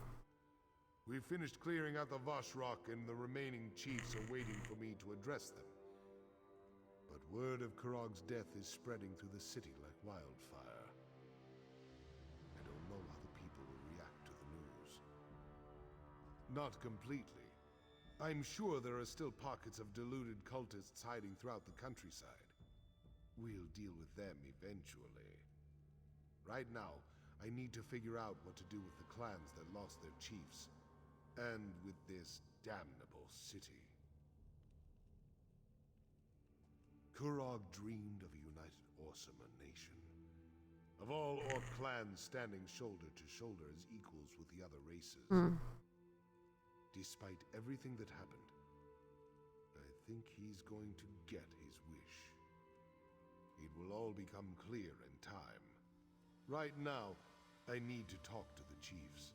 We finished clearing out the Vashrock and the remaining chiefs are waiting for me to address them. But word of Kurog's death is spreading through the city like wildfire. I don't know how the people will react to the news. Not completely. I'm sure there are still pockets of deluded cultists hiding throughout the countryside. We'll deal with them eventually. Right now, I need to figure out what to do with the clans that lost their chiefs, and with this damnable city. Kurog dreamed of a united Orsimer nation, of all Orc clans standing shoulder to shoulder as equals with the other races. Despite everything that happened, I think he's going to get his wish. It will all become clear in time. Right now, I need to talk to the chiefs.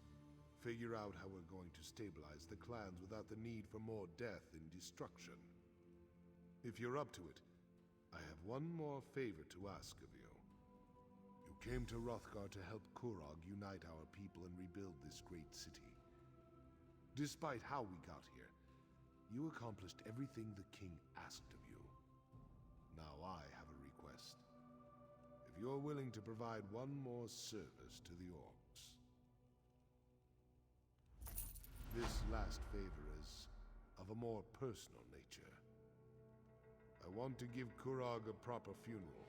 Figure out how we're going to stabilize the clans without the need for more death and destruction. If you're up to it, I have one more favor to ask of you. You came to Hrothgar to help Kurog unite our people and rebuild this great city. Despite how we got here, you accomplished everything the king asked of you. Now I have a request. If you're willing to provide one more service to the orcs. This last favor is of a more personal nature. I want to give Kurog a proper funeral,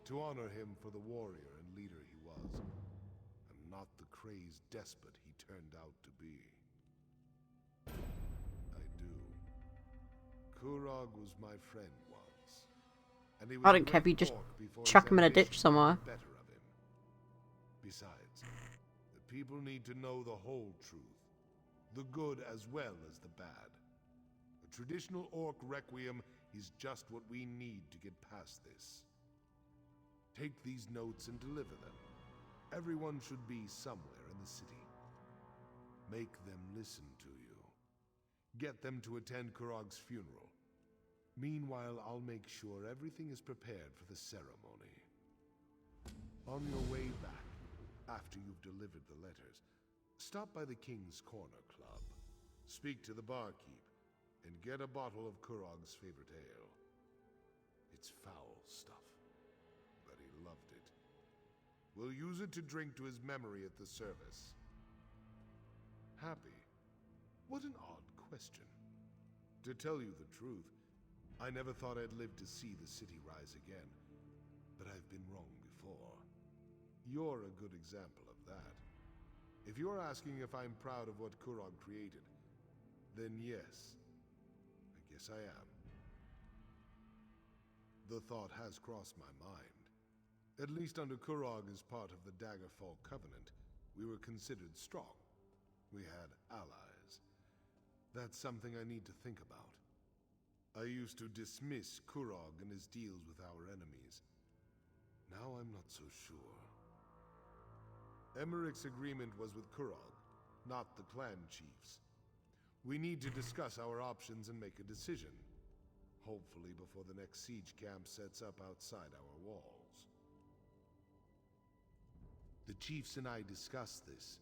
to honor him for the warrior and leader he was, and not the crazed despot he turned out to be. I do. Kurog was my friend once, and he was I don't care if you just chuck him in a ditch somewhere. Better of him. Besides, the people need to know the whole truth, the good as well as the bad. A traditional orc requiem is just what we need to get past this. Take these notes and deliver them. Everyone should be somewhere in the city. Make them listen to you. Get them to attend Kurog's funeral. Meanwhile, I'll make sure everything is prepared for the ceremony. On your way back, after you've delivered the letters, stop by the King's Corner Club. Speak to the barkeep, and get a bottle of Kurog's favorite ale. It's foul stuff, but he loved it. We'll use it to drink to his memory at the service. Happy? What an odd question. To tell you the truth, I never thought I'd live to see the city rise again, but I've been wrong before. You're a good example of that. If you're asking if I'm proud of what Kurog created, then yes, I guess I am. The thought has crossed my mind. At least under Kurog as part of the Daggerfall Covenant, we were considered strong. We had allies. That's something I need to think about. I used to dismiss Kurog and his deals with our enemies. Now I'm not so sure. Emmerich's agreement was with Kurog, not the clan chiefs. We need to discuss our options and make a decision. Hopefully before the next siege camp sets up outside our walls. The chiefs and I discussed this.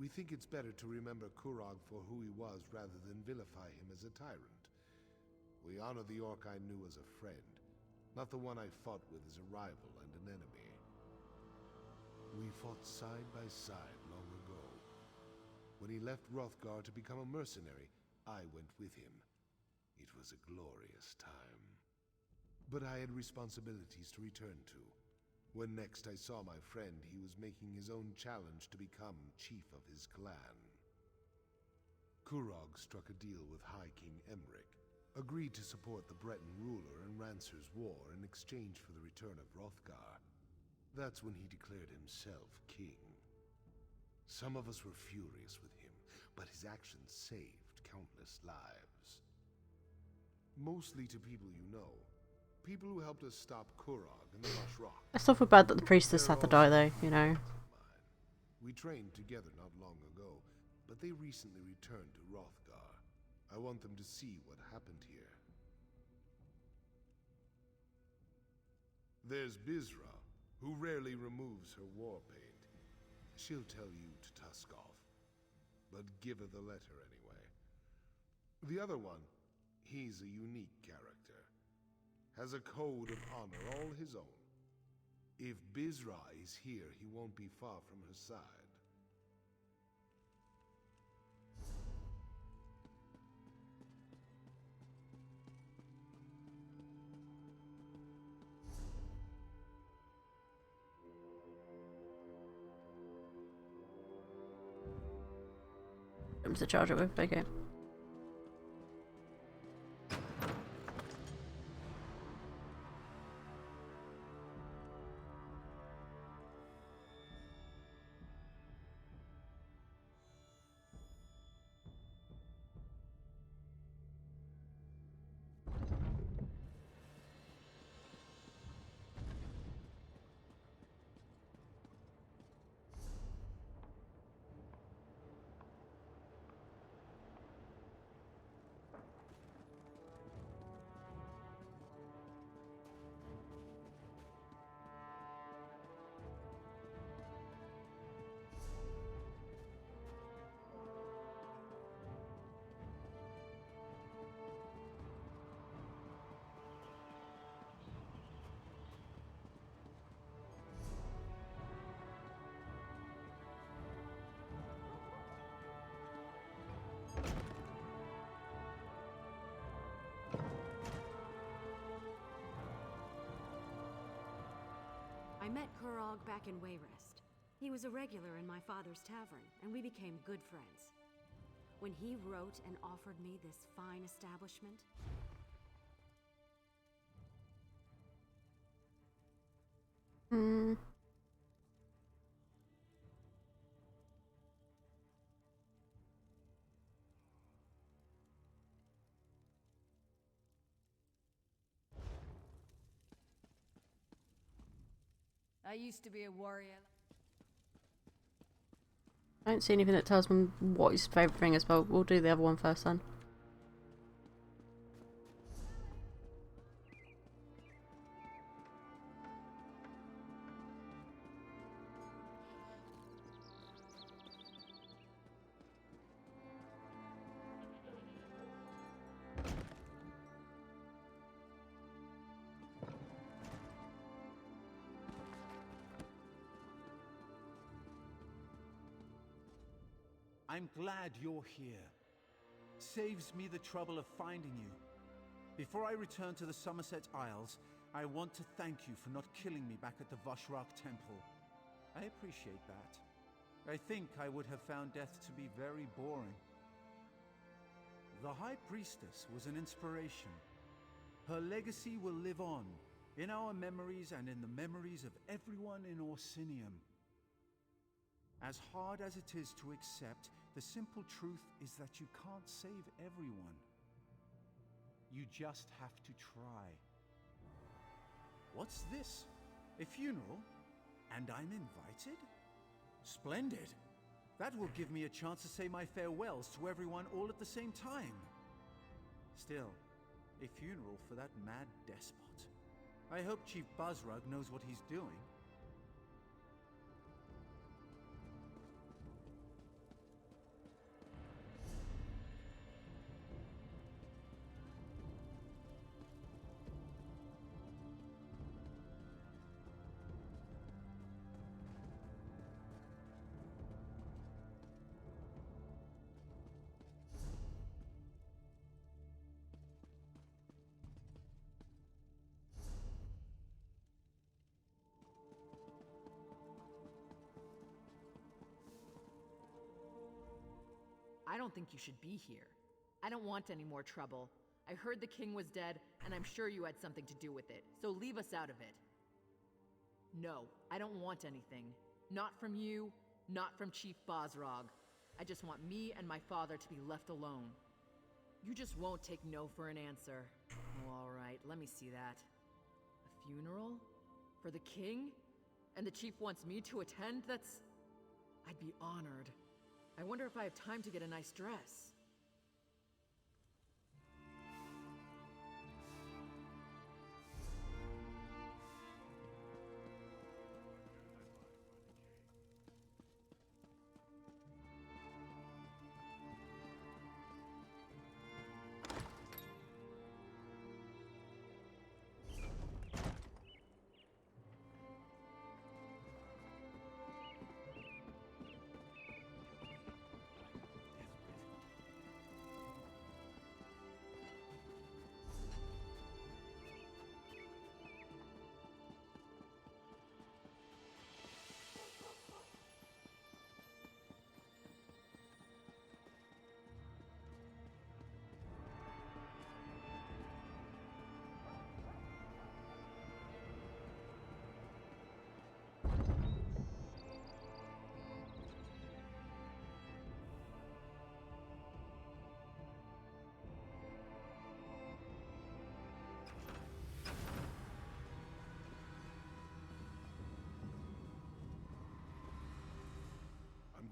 We think it's better to remember Kurog for who he was rather than vilify him as a tyrant. We honor the orc I knew as a friend, not the one I fought with as a rival and an enemy. We fought side by side long ago. When he left Hrothgar to become a mercenary, I went with him. It was a glorious time. But I had responsibilities to return to. When next I saw my friend, he was making his own challenge to become chief of his clan. Kurog struck a deal with High King Emmerich, agreed to support the Breton ruler in Rancer's war in exchange for the return of Hrothgar. That's when he declared himself king. Some of us were furious with him, but his actions saved countless lives. Mostly to people you know. People who helped us stop Kurog and the Bashrak. I still feel bad that the priestess had to die though, you know. We trained together not long ago, but they recently returned to Hrothgar. I want them to see what happened here. There's Bizra, who rarely removes her war paint. She'll tell you to tusk off, but give her the letter anyway. The other one, he's a unique character. Has a code of honor all his own. If Bizra is here, he won't be far from her side. items to charge it with. Okay. I met Kurog back in Wayrest. He was a regular in my father's tavern, and we became good friends. When he wrote and offered me this fine establishment, I used to be a warrior. I don't see anything that tells me what his favourite thing is, but we'll do the other one first then. I'm glad you're here. Saves me the trouble of finding you. Before I return to the Somerset Isles, I want to thank you for not killing me back at the Vashrak Temple. I appreciate that. I think I would have found death to be very boring. The High Priestess was an inspiration. Her legacy will live on, in our memories and in the memories of everyone in Orsinium. As hard as it is to accept, the simple truth is that you can't save everyone. You just have to try. What's this? A funeral? And I'm invited? Splendid! That will give me a chance to say my farewells to everyone all at the same time. Still, a funeral for that mad despot. I hope Chief Buzzrug knows what he's doing. I don't think you should be here. I don't want any more trouble. I heard the king was dead, and I'm sure you had something to do with it, so leave us out of it. No, I don't want anything. Not from you, not from Chief Bozrog. I just want me and my father to be left alone. You just won't take no for an answer. Oh, all right, let me see that. A funeral? For the king? And the chief wants me to attend? I'd be honored. I wonder if I have time to get a nice dress.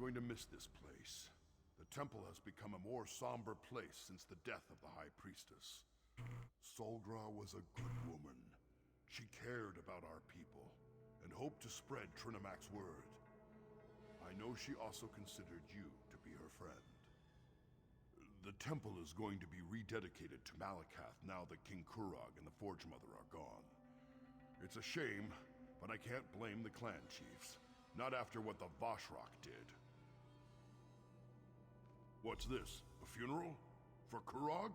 going to miss this place. The temple has become a more somber place since the death of the High Priestess. Solgra was a good woman. She cared about our people, and hoped to spread Trinamac's word. I know she also considered you to be her friend. The temple is going to be rededicated to Malakath now that King Kurog and the Forge Mother are gone. It's a shame, but I can't blame the clan chiefs. Not after what the Vashrak did. What's this? A funeral? For Kurog?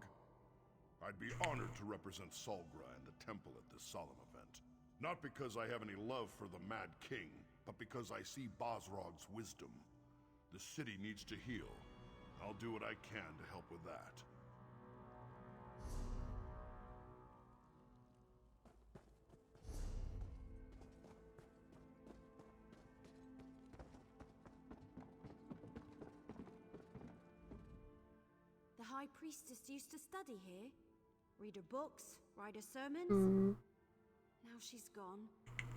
I'd be honored to represent Solgra and the temple at this solemn event. Not because I have any love for the Mad King, but because I see Bosrog's wisdom. The city needs to heal. I'll do what I can to help with that. The High Priestess used to study here. Read her books, write her sermons. Now she's gone,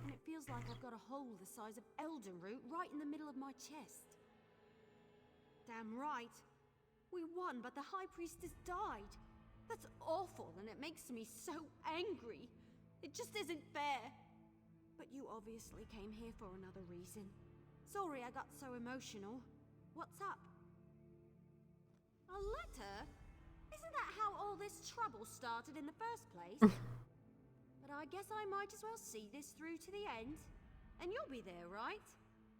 and it feels like I've got a hole the size of Elden Root right in the middle of my chest. Damn right. We won, but the High Priestess died. That's awful, and it makes me so angry. It just isn't fair. But you obviously came here for another reason. Sorry I got so emotional. What's up? A letter? Isn't that how all this trouble started in the first place? But I guess I might as well see this through to the end. And you'll be there, right?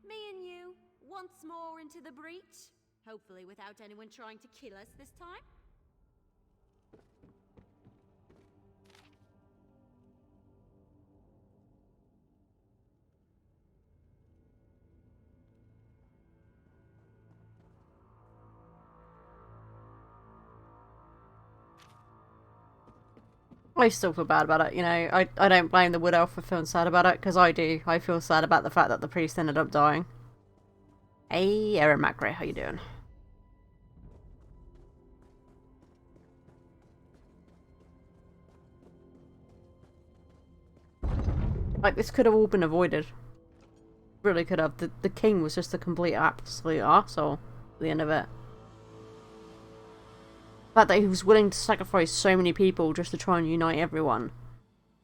Me and you, once more into the breach. Hopefully without anyone trying to kill us this time. I still feel bad about it, you know. I don't blame the Wood Elf for feeling sad about it, because I do. I feel sad about the fact that the priest ended up dying. Hey, Erin Macrae, how you doing? Like, this could have all been avoided. Really could have. The king was just a complete absolute arsehole at the end of it. The fact that he was willing to sacrifice so many people just to try and unite everyone.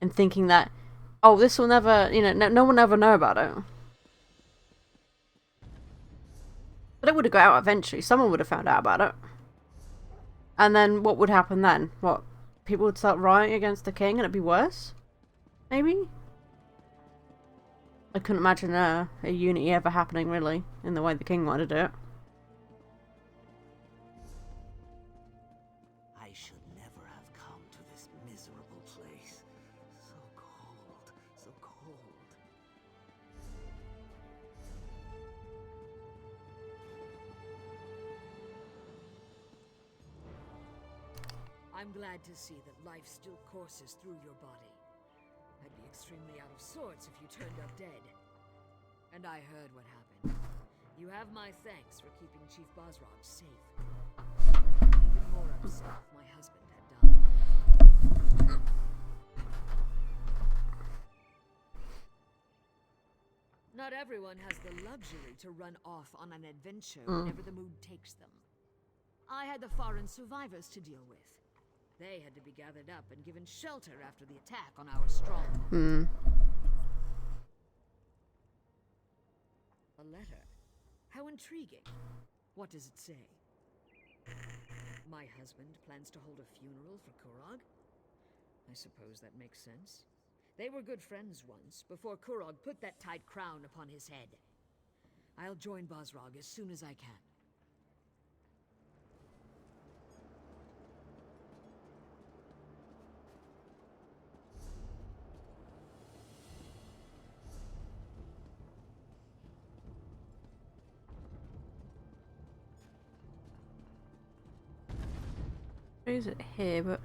And thinking that, oh, this will never, you know, no one will ever know about it. But it would have got out eventually. Someone would have found out about it. And then what would happen then? What? People would start rioting against the king and it'd be worse? Maybe? I couldn't imagine a unity ever happening, really, in the way the king wanted to do it. I should never have come to this miserable place. So cold, so cold. I'm glad to see that life still courses through your body. I'd be extremely out of sorts if you turned up dead. And I heard what happened. You have my thanks for keeping Chief Bosrog safe. Even more upset if my husband had died. Not everyone has the luxury to run off on an adventure whenever the mood takes them. I had the foreign survivors to deal with. They had to be gathered up and given shelter after the attack on our stronghold. A letter? How intriguing. What does it say? My husband plans to hold a funeral for Kurog? I suppose that makes sense. They were good friends once, before Kurog put that tight crown upon his head. I'll join Bosrog as soon as I can. Is it here, but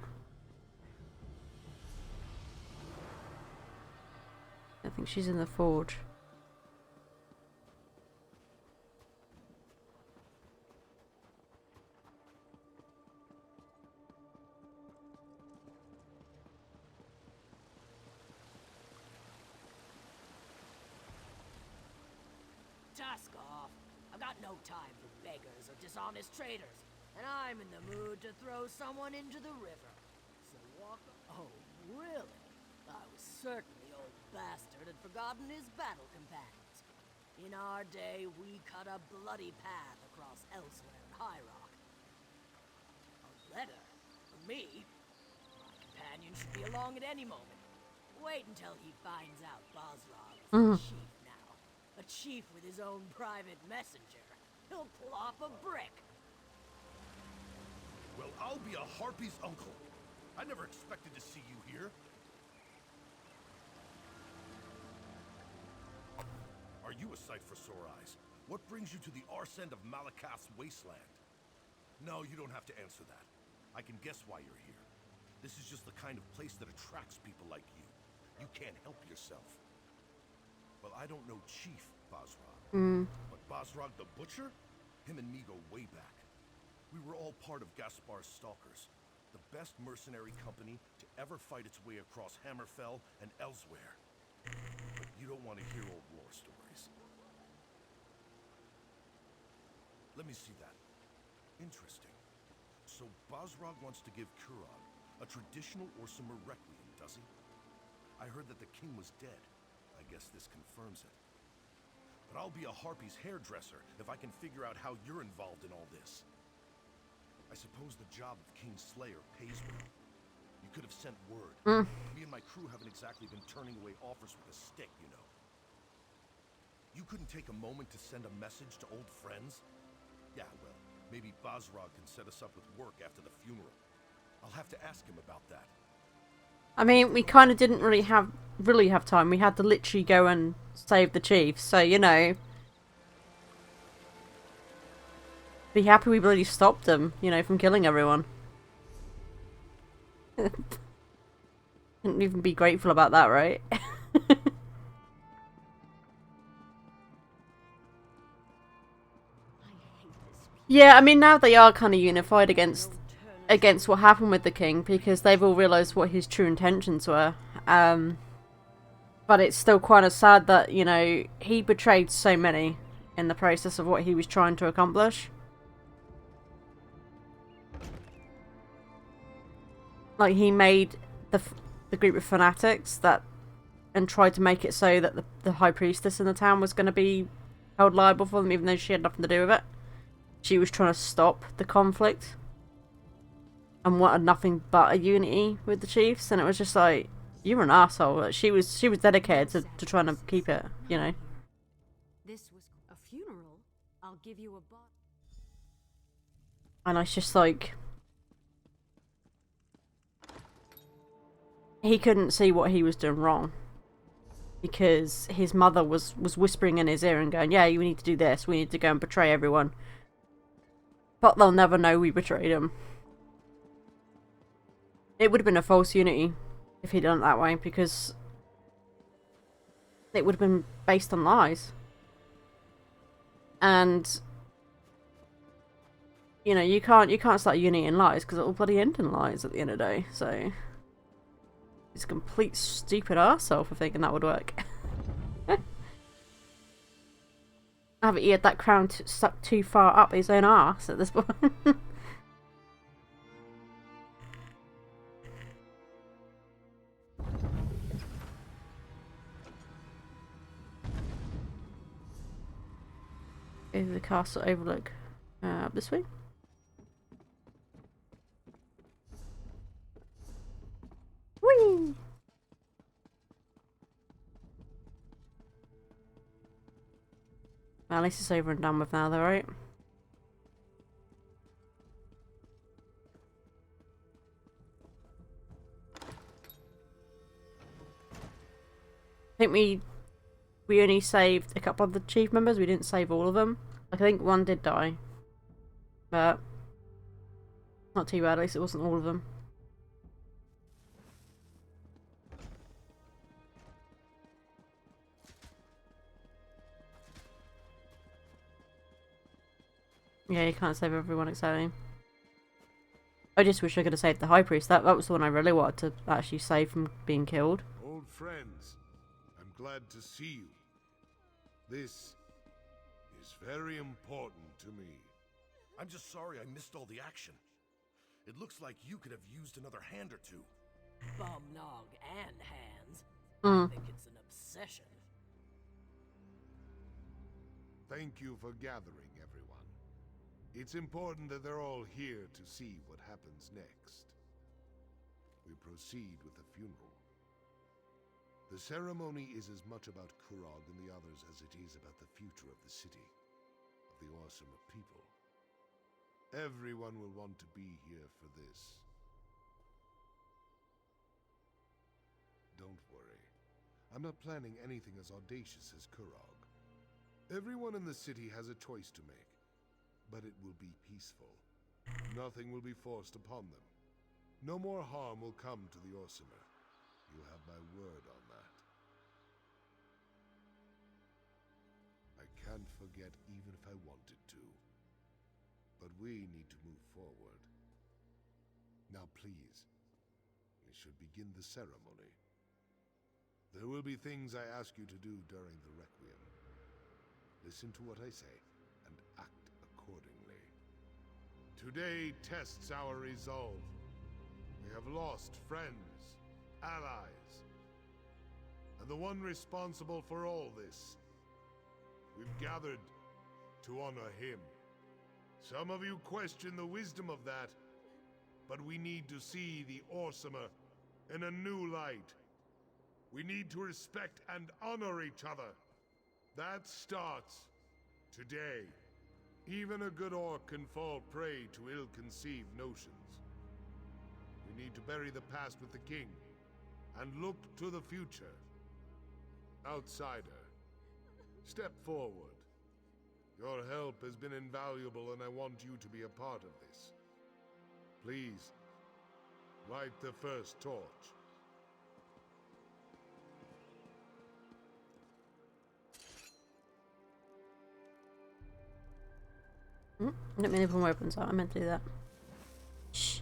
I think she's in the forge. Tusk off. I've got got no time for beggars or dishonest traders, and I'm in the mood to throw someone into the river. So walk. Oh, really? I was certain the old bastard had forgotten his battle companions. In our day, we cut a bloody path across elsewhere in High Rock. A letter? For me? My companion should be along at any moment. Wait until he finds out Bosrog is a chief now. A chief with his own private messenger. He'll plop a brick. Well, I'll be a harpy's uncle. I never expected to see you here. Are you a sight for sore eyes? What brings you to the arse end of Malakath's wasteland? No, you don't have to answer that. I can guess why you're here. This is just the kind of place that attracts people like you. You can't help yourself. Well, I don't know Chief Bosrog. But Bosrog the Butcher? Him and me go way back. We were all part of Gaspar's Stalkers, the best mercenary company to ever fight its way across Hammerfell and elsewhere. But you don't want to hear old war stories. Let me see that. Interesting. So Bosrog wants to give Kurog a traditional Orsimer requiem, does he? I heard that the king was dead. I guess this confirms it. But I'll be a harpy's hairdresser if I can figure out how you're involved in all this. I suppose the job of King's Slayer pays well. You could have sent word. Me and my crew haven't exactly been turning away offers with a stick, you know. You couldn't take a moment to send a message to old friends? Yeah, well, maybe Bosrog can set us up with work after the funeral. I'll have to ask him about that. I mean, we kind of didn't really have time. We had to literally go and save the chief. So, you know, be happy we bloody stopped them, you know, from killing everyone. Didn't even be grateful about that, right? Yeah, I mean, now they are kind of unified against what happened with the king, because they've all realised what his true intentions were. But it's still kind of sad that, you know, he betrayed so many in the process of what he was trying to accomplish. Like, he made the group of fanatics that, and tried to make it so that the high priestess in the town was going to be held liable for them, even though she had nothing to do with it. She was trying to stop the conflict and wanted nothing but a unity with the chiefs, and it was just like, you're an asshole. Like, she was dedicated to trying to keep it, you know. This was a funeral. I'll give you a bot. And it's just like, he couldn't see what he was doing wrong, because his mother was whispering in his ear and going, yeah, you need to do this, we need to go and betray everyone. But they'll never know we betrayed him. It would have been a false unity if he'd done it that way, because it would have been based on lies. And, you know, you can't start a unity in lies, because it'll bloody end in lies at the end of the day. So he's a complete stupid arsehole for thinking that would work. I haven't he had that crown stuck too far up his own arse at this point. Over the castle overlook. Up this way. Whee! Well, at least it's over and done with now, though, right? I think we only saved a couple of the chief members. We didn't save all of them. I think one did die, but not too bad. At least it wasn't all of them. Yeah, you can't save everyone except him. I just wish I could have saved the high priest. That was the one I really wanted to actually save from being killed. Old friends, I'm glad to see you. This is very important to me. I'm just sorry I missed all the action. It looks like you could have used another hand or two. Bum nog and hands. Mm. I think it's an obsession. Thank you for gathering, everyone. It's important that they're all here to see what happens next. We proceed with the funeral. The ceremony is as much about Kurog and the others as it is about the future of the city, of the Orsimer people. Everyone will want to be here for this. Don't worry. I'm not planning anything as audacious as Kurog. Everyone in the city has a choice to make, but it will be peaceful. Nothing will be forced upon them. No more harm will come to the Orsimer. You have my word on that. I can't forget even if I wanted to. But we need to move forward. Now please, we should begin the ceremony. There will be things I ask you to do during the Requiem. Listen to what I say, and act accordingly. Today tests our resolve. We have lost friends, allies, and the one responsible for all this. We've gathered to honor him. Some of you question the wisdom of that, but we need to see the Orsimer in a new light. We need to respect and honor each other. That starts today. Even a good orc can fall prey to ill-conceived notions. We need to bury the past with the king and look to the future. Outsider, step forward. Your help has been invaluable and I want you to be a part of this. Please, light the first torch. Let me open my weapons out. I meant to do that. Shh.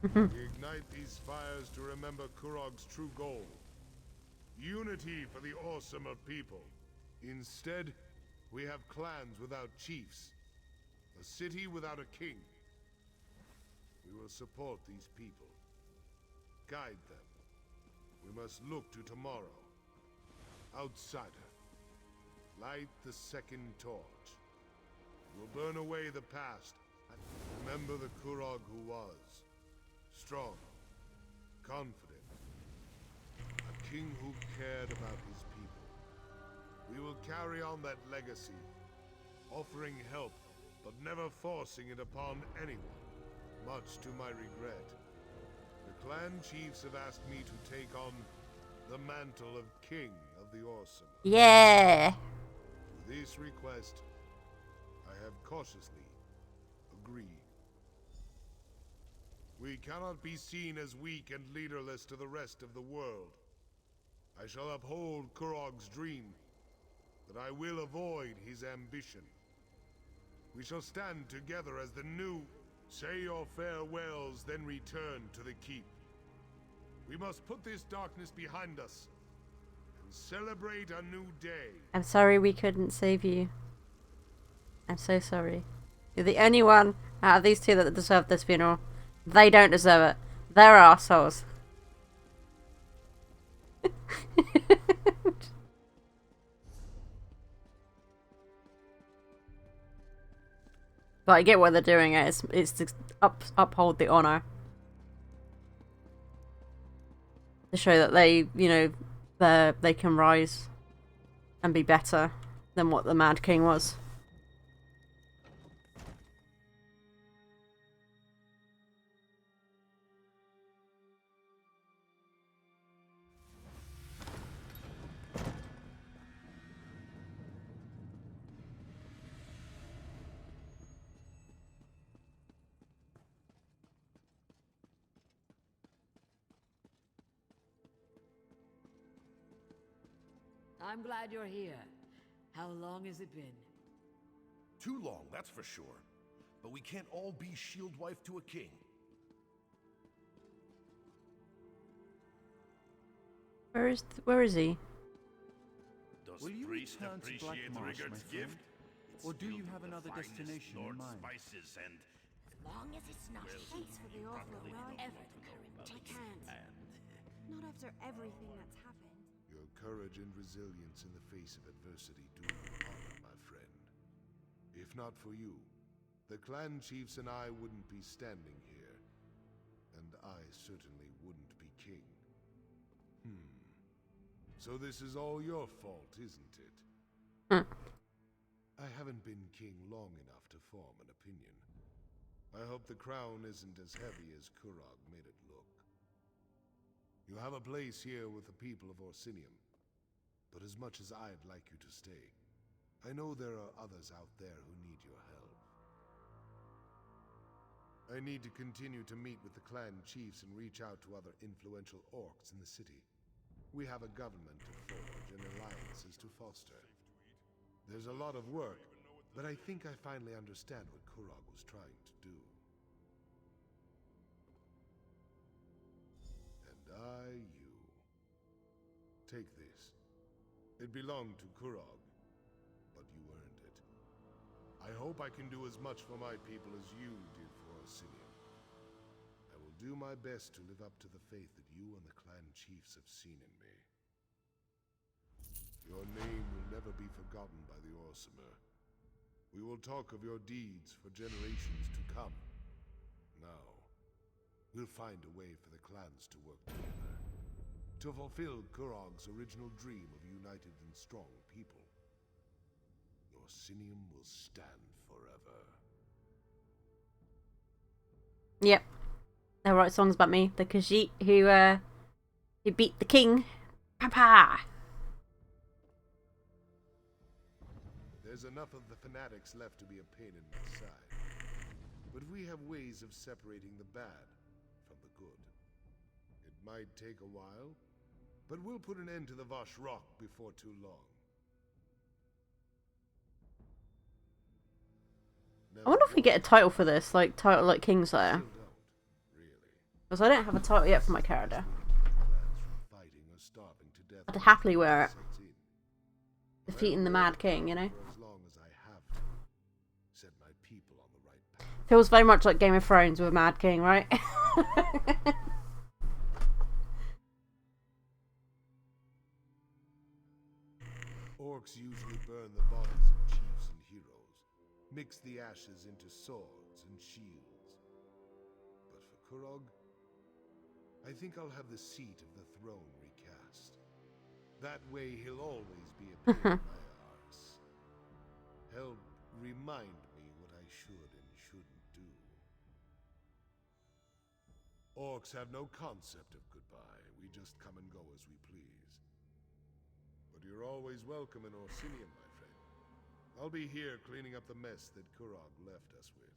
We ignite these fires to remember Kurog's true goal. Unity for the Orsimer people. Instead, we have clans without chiefs. A city without a king. We will support these people. Guide them. We must look to tomorrow. Outsider, light the second torch. We'll burn away the past and remember the Kurog who was. Strong, confident, a king who cared about his people. We will carry on that legacy, offering help, but never forcing it upon anyone, much to my regret. The clan chiefs have asked me to take on the mantle of King of the Orsimer. Yeah! To this request, I have cautiously agreed. We cannot be seen as weak and leaderless to the rest of the world. I shall uphold Kurog's dream, but I will avoid his ambition. We shall stand together as the new. Say your farewells, then return to the keep. We must put this darkness behind us and celebrate a new day. I'm sorry we couldn't save you. I'm so sorry. You're the only one out of these two that deserve this funeral. They don't deserve it. They're arseholes. But I get what they're doing. It's to uphold the honor. To show that they, you know, they can rise and be better than what the Mad King was. I'm glad you're here. How long has it been? Too long, that's for sure. But we can't all be shield wife to a king. Where is he? Will you return to Black Marsh, my friend? Or do you have another destination in mind? Spices and As long as it's not Thanks for the offer, but I can't. Not after everything that's happened. Your courage and resilience in the face of adversity do you honor, my friend. If not for you, the clan chiefs and I wouldn't be standing here. And I certainly wouldn't be king. So this is all your fault, isn't it? I haven't been king long enough to form an opinion. I hope the crown isn't as heavy as Kurog made it look. You have a place here with the people of Orsinium, but as much as I'd like you to stay, I know there are others out there who need your help. I need to continue to meet with the clan chiefs and reach out to other influential orcs in the city. We have a government to forge and alliances to foster. There's a lot of work, but I think I finally understand what Kurog was trying to do. And you. Take this. It belonged to Kurog, but you earned it. I hope I can do as much for my people as you did for Orsinium. I will do my best to live up to the faith that you and the clan chiefs have seen in me. Your name will never be forgotten by the Orsimer. We will talk of your deeds for generations to come. Now, we'll find a way for the clans to work together, to fulfill Kurog's original dream of a united and strong people. Orsinium will stand forever. Yep. They'll write songs about me. The Khajiit who beat the king. Papa! There's enough of the fanatics left to be a pain in my side. But we have ways of separating the bad from the good. It might take a while, but we'll put an end to the Vosh Rock before too long. I wonder if we get a title for this, like title like Kingslayer. Because I don't have a title yet for my character. I'd happily wear it. Defeating the Mad King, you know? Feels very much like Game of Thrones with a Mad King, right? Orcs usually burn the bodies of chiefs and heroes, mix the ashes into swords and shields. But for Kurog, I think I'll have the seat of the throne recast. That way he'll always be a pain in my arse. Help remind me what I should and shouldn't do. Orcs have no concept of goodbye. We just come and go as we please. But you're always welcome in Orsinium, my friend. I'll be here cleaning up the mess that Kurog left us with.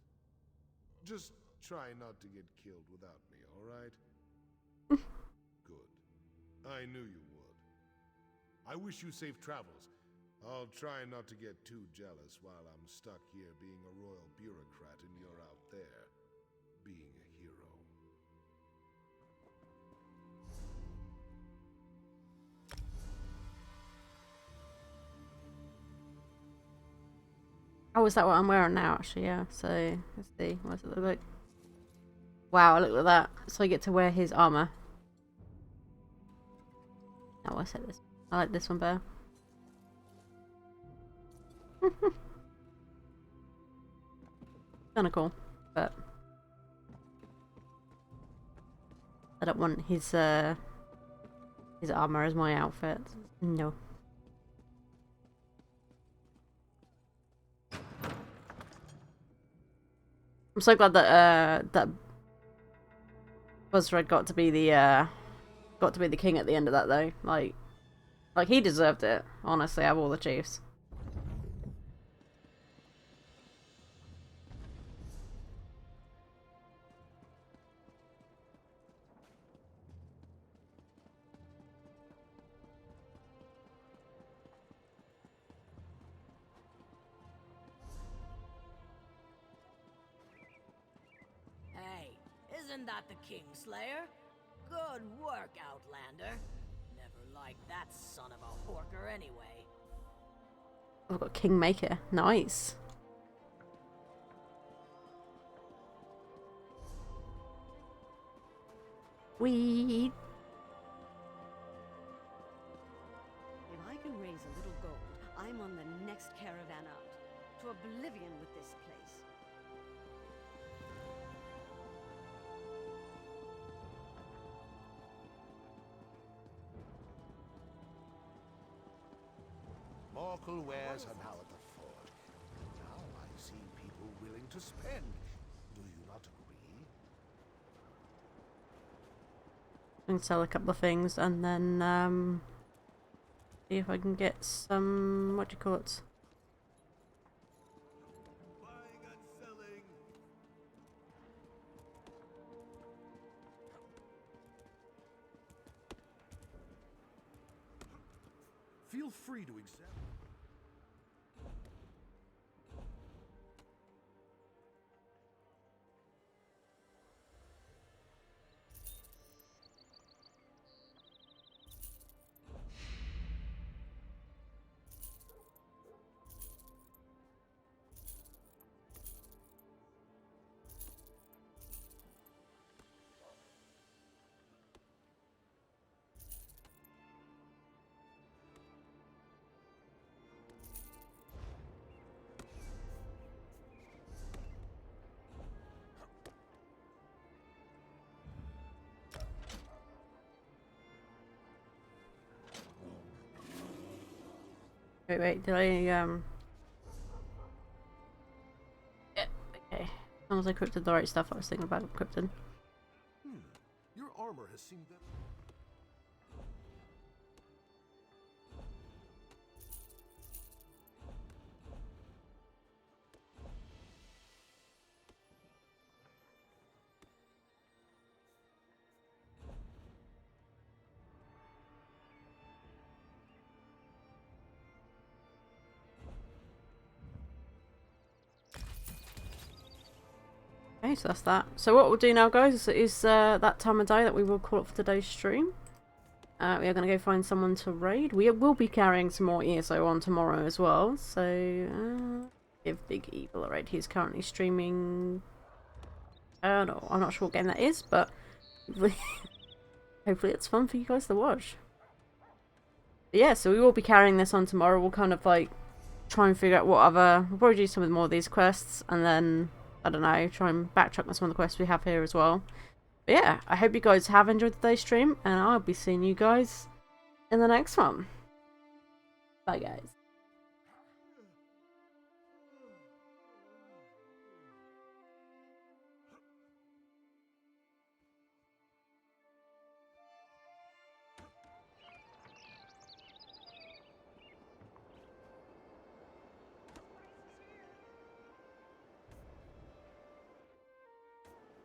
Just try not to get killed without me, all right? Good. I knew you would. I wish you safe travels. I'll try not to get too jealous while I'm stuck here being a royal bureaucrat and you're out there being a hero. Oh, is that what I'm wearing now, actually? Yeah, so, let's see. What does it look like? Wow, look at that. So I get to wear his armor. Oh, I said this. I like this one better. Kinda cool, but I don't want his armor as my outfit. No. I'm so glad that that Buzzred got to be the king at the end of that though. Like he deserved it, honestly, out of all the chiefs. Hey, isn't that the Kingslayer? Good work, Outlander. Never liked that son of a horker anyway. I've got Kingmaker. Nice. Weed. If I can raise a little gold, I'm on the next caravan out. To oblivion with this place. Mortal wares are now at the fort. Now I see people willing to spend. Do you not agree? I can sell a couple of things and then see if I can get some, what do you call it? Feel free to examine. Wait, did I, yeah, okay. As long as I equipped the right stuff I was thinking about equipping. Your armor has seen them. Okay, so that's that. So what we'll do now, guys, is that time of day that we will call it for today's stream. We are going to go find someone to raid. We will be carrying some more ESO on tomorrow as well. So, give Big Evil a raid. He's currently streaming... no, I'm not sure what game that is, but hopefully it's fun for you guys to watch. But yeah, so we will be carrying this on tomorrow. We'll kind of like try and figure out what other... We'll probably do some more of these quests and then... I don't know, try and backtrack on some of the quests we have here as well. But yeah, I hope you guys have enjoyed today's stream, and I'll be seeing you guys in the next one. Bye, guys.